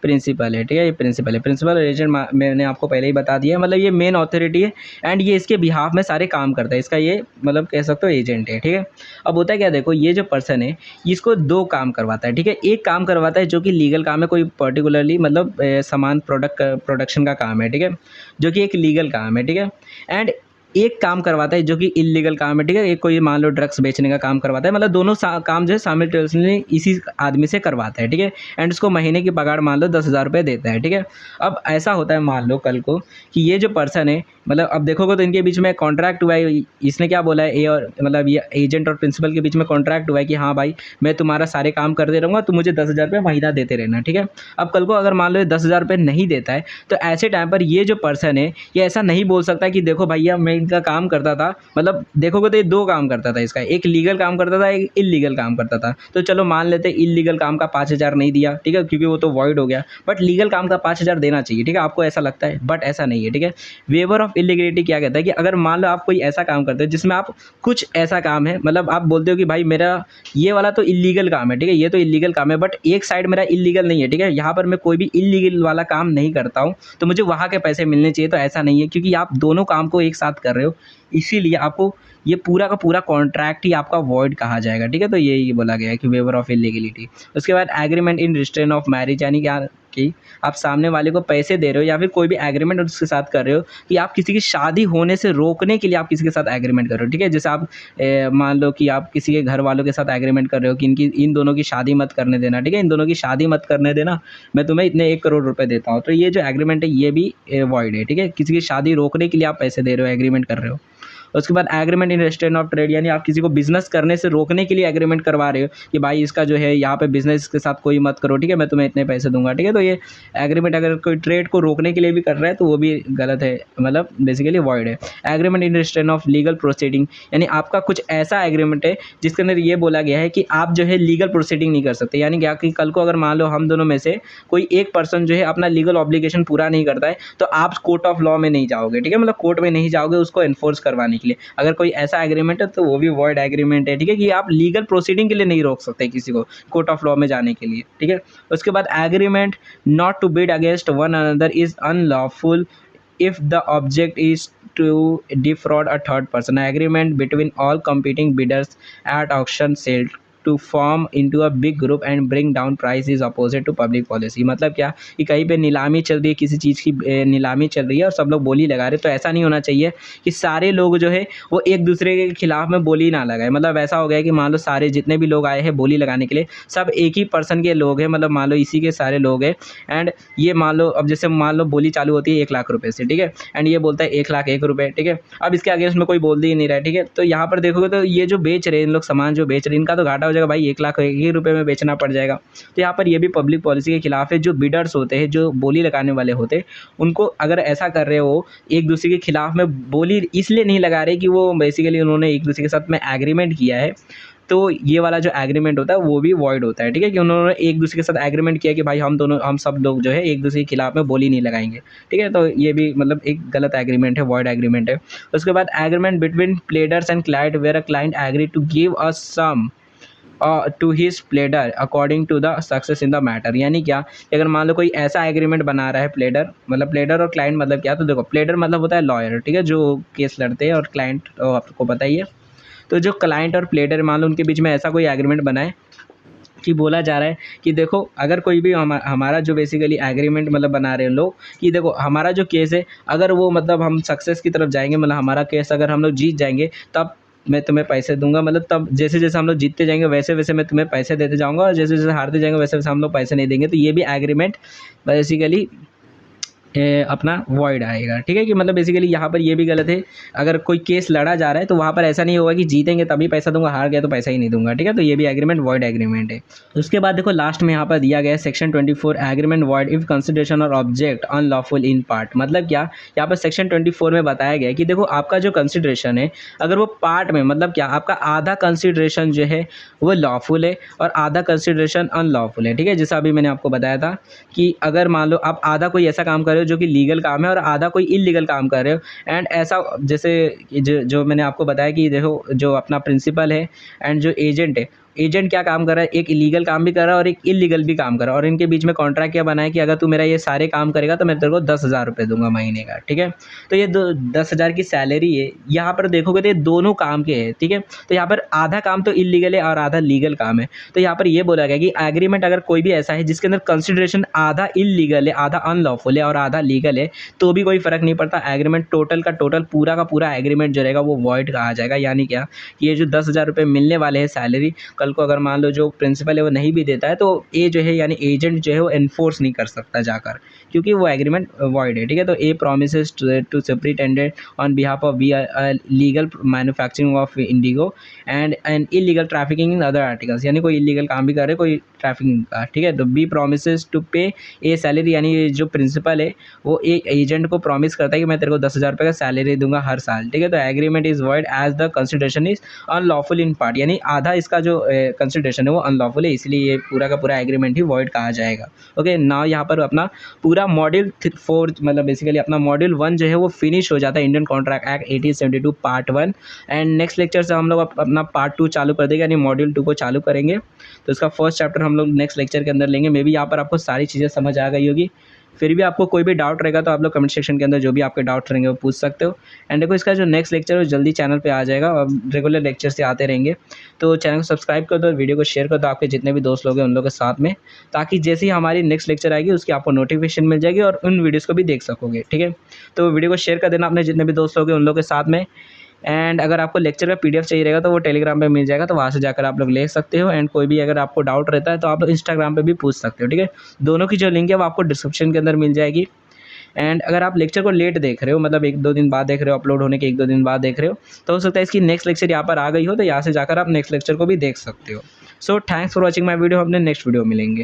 Speaker 1: प्रिंसिपल है, ठीक है, ये प्रिंसिपल है। प्रिंसिपल और एजेंट मैंने आपको पहले ही बता दिया है, मतलब ये मेन अथॉरिटी है एंड ये इसके बिहाफ में सारे काम करता है, इसका ये मतलब कह सकते हो एजेंट है, ठीक है। अब होता है क्या, देखो ये जो पर्सन है इसको 2 काम करवाता है, ठीक है, एक काम करवाता है जो कि लीगल काम है, कोई पर्टिकुलरली मतलब सामान प्रोडक्शन का काम है, ठीक है, जो कि एक लीगल काम है, ठीक है, एंड एक काम करवाता है जो कि इलीगल काम है, ठीक है, एक कोई मान लो ड्रग्स बेचने का काम करवाता है, मतलब दोनों काम जो है साइमल्टेनियसली इसी आदमी से करवाता है, ठीक है, एंड उसको महीने की पगार मान लो 10,000 रुपये देता है, ठीक है। अब ऐसा होता है मान लो कल को कि ये जो पर्सन है, मतलब अब देखोगे तो इनके बीच में कॉन्ट्रैक्ट हुआ है, इसने क्या बोला है, ए और मतलब ये एजेंट और प्रिंसिपल के बीच में कॉन्ट्रैक्ट हुआ है कि हाँ भाई मैं तुम्हारा सारे काम करते रहूँगा, तो मुझे 10,000 रुपये महीना देते रहना, ठीक है। अब कल को अगर मान लो ये 10,000 रुपये नहीं देता है तो ऐसे टाइम पर ये जो पर्सन है ये ऐसा नहीं बोल सकता कि देखो भैया मैं इनका काम करता था, मतलब देखोगे तो ये 2 काम करता था इसका, एक लीगल काम करता था, एक इलीगल काम करता था। तो चलो मान लेते इलीगल काम का 5,000 नहीं दिया, ठीक है, क्योंकि वो तो वॉइड हो गया, बट लीगल काम का 5,000 देना चाहिए, ठीक है, आपको ऐसा लगता है, बट ऐसा नहीं है, ठीक है। वेवर ऑफ इलीगलिटी क्या कहता है कि अगर मान लो आप कोई ऐसा काम करते हो जिसमें आप कुछ ऐसा काम है, मतलब आप बोलते हो कि भाई मेरा ये वाला तो इलीगल काम है, ठीक है, ये तो इलीगल काम है, बट एक साइड मेरा इलीगल नहीं है, ठीक है, यहाँ पर मैं कोई भी इलीगल वाला काम नहीं करता हूँ, तो मुझे वहाँ के पैसे मिलने चाहिए, तो ऐसा नहीं है, क्योंकि आप दोनों काम को एक साथ कर रहे हो, इसीलिए आपको ये पूरा का पूरा कॉन्ट्रैक्ट ही आपका वॉइड कहा जाएगा, ठीक है। तो ये बोला गया है कि वेवर ऑफ इलीगलिटी। उसके बाद agreement in restrain of marriage, यानी क्या कि आप सामने वाले को पैसे दे रहे हो या फिर कोई भी एग्रीमेंट उसके साथ कर रहे हो कि आप किसी की शादी होने से रोकने के लिए आप किसी के साथ एग्रीमेंट कर रहे हो, ठीक है। जैसे आप मान लो कि आप किसी के घर वालों के साथ एग्रीमेंट कर रहे हो कि इन दोनों की शादी मत करने देना, ठीक है, इन दोनों की शादी मत करने देना, मैं तुम्हें इतने 1 करोड़ रुपए देता हूँ। तो ये जो एग्रीमेंट है ये भी वॉइड है, ठीक है। किसी की शादी रोकने के लिए आप पैसे दे रहे हो, एग्रीमेंट कर रहे हो। उसके बाद agreement in restaurant of trade, यानी आप किसी को बिजनेस करने से रोकने के लिए एग्रीमेंट करवा रहे हो कि भाई इसका जो है यहाँ पे बिजनेस के साथ कोई मत करो, ठीक है, मैं तुम्हें इतने पैसे दूंगा, ठीक है। तो ये एग्रीमेंट अगर कोई ट्रेड को रोकने के लिए भी कर रहा है तो वो भी गलत है, मतलब बेसिकली वॉइड है। Agreement in restaurant of legal proceeding, यानी आपका कुछ ऐसा एग्रीमेंट है जिसके अंदर ये बोला गया है कि आप जो है लीगल प्रोसीडिंग नहीं कर सकते, यानी क्या कि कल को अगर मान लो हम दोनों में से कोई एक पर्सन जो है अपना लीगल ऑब्लिगेशन पूरा नहीं करता है तो आप कोर्ट ऑफ लॉ में नहीं जाओगे, ठीक है, मतलब कोर्ट में नहीं जाओगे उसको एनफोर्स करवाने के लिए। अगर कोई ऐसा एग्रीमेंट है तो वो भी वॉइड एग्रीमेंट है, ठीक है, कि आप लीगल प्रोसीडिंग के लिए नहीं रोक सकते किसी को कोर्ट ऑफ लॉ में जाने के लिए, ठीक है। उसके बाद agreement not to bid against one another is unlawful if the object is to defraud a third person. Agreement between all competing bidders at auction sale to form into a big group and bring down price is opposite to public policy। मतलब क्या कि कहीं पे नीलामी चल रही है, किसी चीज़ की नीलामी चल रही है और सब लोग बोली लगा रहे, तो ऐसा नहीं होना चाहिए कि सारे लोग जो है वो एक दूसरे के खिलाफ में बोली ना लगाए। मतलब ऐसा हो गया कि मान लो सारे जितने भी लोग आए हैं बोली लगाने के लिए सब एक ही पर्सन के लोग हैं, मतलब मान लो इसी के सारे लोग हैं। एंड ये मान लो अब जैसे मान लो बोली चालू होती है 1 लाख रुपए से, ठीक है, एंड ये बोलता है 1,01,000 रुपये, ठीक है। अब इसके अगेंस्ट में कोई बोल ही नहीं रहा है, ठीक है। तो यहाँ पर देखोगे तो ये जो बेच रहे हैं इन लोग सामान जो बेच रहे हैं इनका तो घाटा हो जाएगा भाई, 1,01,000 रुपये में बेचना पड़ जाएगा। तो यहाँ पर ये भी पब्लिक पॉलिसी के खिलाफ है। जो बिडर्स होते हैं, जो बोली लगाने वाले होते हैं, उनको अगर ऐसा कर रहे हो एक दूसरे के खिलाफ में बोली इसलिए नहीं लगा रहे कि वो बेसिकली उन्होंने एक दूसरे के साथ में एग्रीमेंट किया है, तो ये वाला जो एग्रीमेंट होता है वो भी वॉइड होता है, ठीक है, कि उन्होंने एक दूसरे के साथ एग्रीमेंट किया कि भाई हम सब लोग जो है एक दूसरे के खिलाफ में बोली नहीं लगाएंगे, ठीक है। तो ये भी मतलब एक गलत एग्रीमेंट है, वॉइड एग्रीमेंट है। उसके बाद agreement between pleaders and client where a client agree to give a sum to his pleader according to the success in the matter. यानी क्या, अगर मान लो कोई ऐसा एग्रीमेंट बना रहा है प्लेडर, मतलब प्लेडर और क्लाइंट मतलब क्या, तो देखो प्लेडर मतलब होता है लॉयर, ठीक है, जो केस लड़ते हैं, और क्लाइंट आपको पता ही है। तो जो क्लाइंट और प्लेडर मान लो उनके बीच में ऐसा कोई एग्रीमेंट बना है कि बोला जा रहा है कि देखो अगर कोई भी हमारा जो बेसिकली एग्रीमेंट मतलब बना रहे हैं लोग कि देखो हमारा जो केस है अगर वो मतलब हम सक्सेस की तरफ जाएंगे, मतलब हमारा केस अगर हम लोग जीत जाएंगे तब मैं तुम्हें पैसे दूंगा, मतलब तब जैसे जैसे हम लोग जीतते जाएंगे वैसे वैसे मैं तुम्हें पैसे देते जाऊंगा, और जैसे जैसे हारते जाएंगे वैसे वैसे हम लोग पैसे नहीं देंगे। तो ये भी एग्रीमेंट बेसिकली अपना वॉइड आएगा, ठीक है, कि मतलब बेसिकली यहाँ पर ये भी गलत है। अगर कोई केस लड़ा जा रहा है तो वहाँ पर ऐसा नहीं होगा कि जीतेंगे तभी पैसा दूंगा, हार गया तो पैसा ही नहीं दूंगा, ठीक है। तो ये भी एग्रीमेंट वॉइड एग्रीमेंट है। उसके बाद देखो लास्ट में यहाँ पर दिया गया है section 24 agreement void if consideration और ऑब्जेक्ट अनलॉफुल इन पार्ट। मतलब क्या, यहाँ पर सेक्शन 24 में बताया गया है कि देखो आपका जो कंसिडरेशन है अगर वो पार्ट में, मतलब क्या, आपका आधा कंसिडरेशन जो है वो लॉफुल है और आधा कंसिडरेशन अनलॉफुल है, ठीक है। जैसा अभी मैंने आपको बताया था कि अगर मान लो आप आधा कोई ऐसा काम कर रहे हो जो कि लीगल काम है और आधा कोई इलीगल काम कर रहे हो, एंड ऐसा जैसे जो मैंने आपको बताया कि देखो जो अपना प्रिंसिपल है एंड जो एजेंट है, एजेंट क्या काम कर रहा है, एक इलीगल काम भी कर रहा है और एक इलीगल भी काम कर रहा है, और इनके बीच में कॉन्ट्रैक्ट क्या बना है कि अगर तू मेरा ये सारे काम करेगा तो मैं तेरे को 10,000 रुपये दूंगा महीने का, ठीक है। तो ये 10,000 की सैलरी है। यहाँ पर देखोगे तो ये दोनों काम के हैं, ठीक है। तो यहाँ पर आधा काम तो इलीगल है और आधा लीगल काम है। तो यहाँ पर ये बोला गया कि एग्रीमेंट अगर कोई भी ऐसा है जिसके अंदर कंसिडरेशन आधा इलीगल है, आधा अनलॉफुल है और आधा लीगल है, तो भी कोई फर्क नहीं पड़ता, एग्रीमेंट टोटल का टोटल पूरा का पूरा एग्रीमेंट जो रहेगा वो वॉइड कहा जाएगा। यानी क्या, ये जो 10,000 रुपये मिलने वाले हैं सैलरी, कल को अगर मान लो जो प्रिंसिपल है वो नहीं भी देता है तो ए जो है यानी एजेंट जो है वो एनफोर्स नहीं कर सकता जाकर, क्योंकि वो एग्रीमेंट वॉइड है, ठीक है। तो A promises to superintendent on behalf of B legal manufacturing of indigo and an illegal trafficking in other articles, यानी कोई इलीगल काम भी कर रहे कोई ट्रैफिकिंग का, ठीक है। तो बी प्रॉमिसेस टू पे ए सैलरी, यानी जो प्रिंसिपल है वो एक एजेंट को प्रॉमिस करता है कि मैं तेरे को 10,000 रुपये का सैलरी दूंगा हर साल, ठीक है। तो agreement is void as the consideration is unlawful in part, यानी आधा इसका जो कंसिडरेशन है वो अनलॉफुल है, इसलिए ये पूरा का पूरा एग्रीमेंट ही वॉइड कहा जाएगा। ओके, नाउ यहाँ पर अपना पूरा मॉड्यूल 4 मतलब बेसिकली अपना मॉड्यूल 1 जो है वो फिनिश हो जाता है, Indian contract act 1872 part 1। And next lecture से हम लोग अपना पार्ट 2 चालू कर देंगे, यानी मॉड्यूल 2 को चालू करेंगे। तो इसका फर्स्ट चैप्टर हम लोग नेक्स्ट लेक्चर के अंदर लेंगे। मे बी यहाँ पर आपको सारी चीज़ें समझ आ गई होगी। फिर भी आपको कोई भी डाउट रहेगा तो आप लोग कमेंट सेक्शन के अंदर जो भी आपके डाउट रहेंगे वो पूछ सकते हो। एंड देखो इसका जो नेक्स्ट लेक्चर है जल्दी चैनल पे आ जाएगा और रेगुलर लेक्चर से आते रहेंगे। तो चैनल को सब्सक्राइब कर दो और वीडियो को शेयर कर दो आपके जितने भी दोस्त लोग हैं उन लोगों के साथ में, ताकि जैसे ही हमारी नेक्स्ट लेक्चर आएगी उसकी आपको नोटिफिकेशन मिल जाएगी और उन वीडियोज़ को भी देख सकोगे, ठीक है। तो वीडियो को शेयर कर देना अपने जितने भी दोस्त लोग हैं उन लोगों के साथ में। एंड अगर आपको लेक्चर का पीडीएफ चाहिए रहेगा तो वो टेलीग्राम पे मिल जाएगा, तो वहाँ से जाकर आप लोग ले सकते हो। एंड कोई भी अगर आपको डाउट रहता है तो आप लोग इंस्टाग्राम पे भी पूछ सकते हो, ठीक है। दोनों की जो लिंक है वो आपको डिस्क्रिप्शन के अंदर मिल जाएगी। एंड अगर आप लेक्चर को लेट देख रहे हो, मतलब 1-2 दिन बाद देख रहे हो, अपलोड होने के 1-2 दिन बाद देख रहे हो, तो हो सकता है इसकी नेक्स्ट लेक्चर यहाँ पर आ गई हो, तो यहाँ से जाकर आप नेक्स्ट लेक्चर को भी देख सकते हो। So thanks for watching my video, हम अपने नेक्स्ट वीडियो मिलेंगे।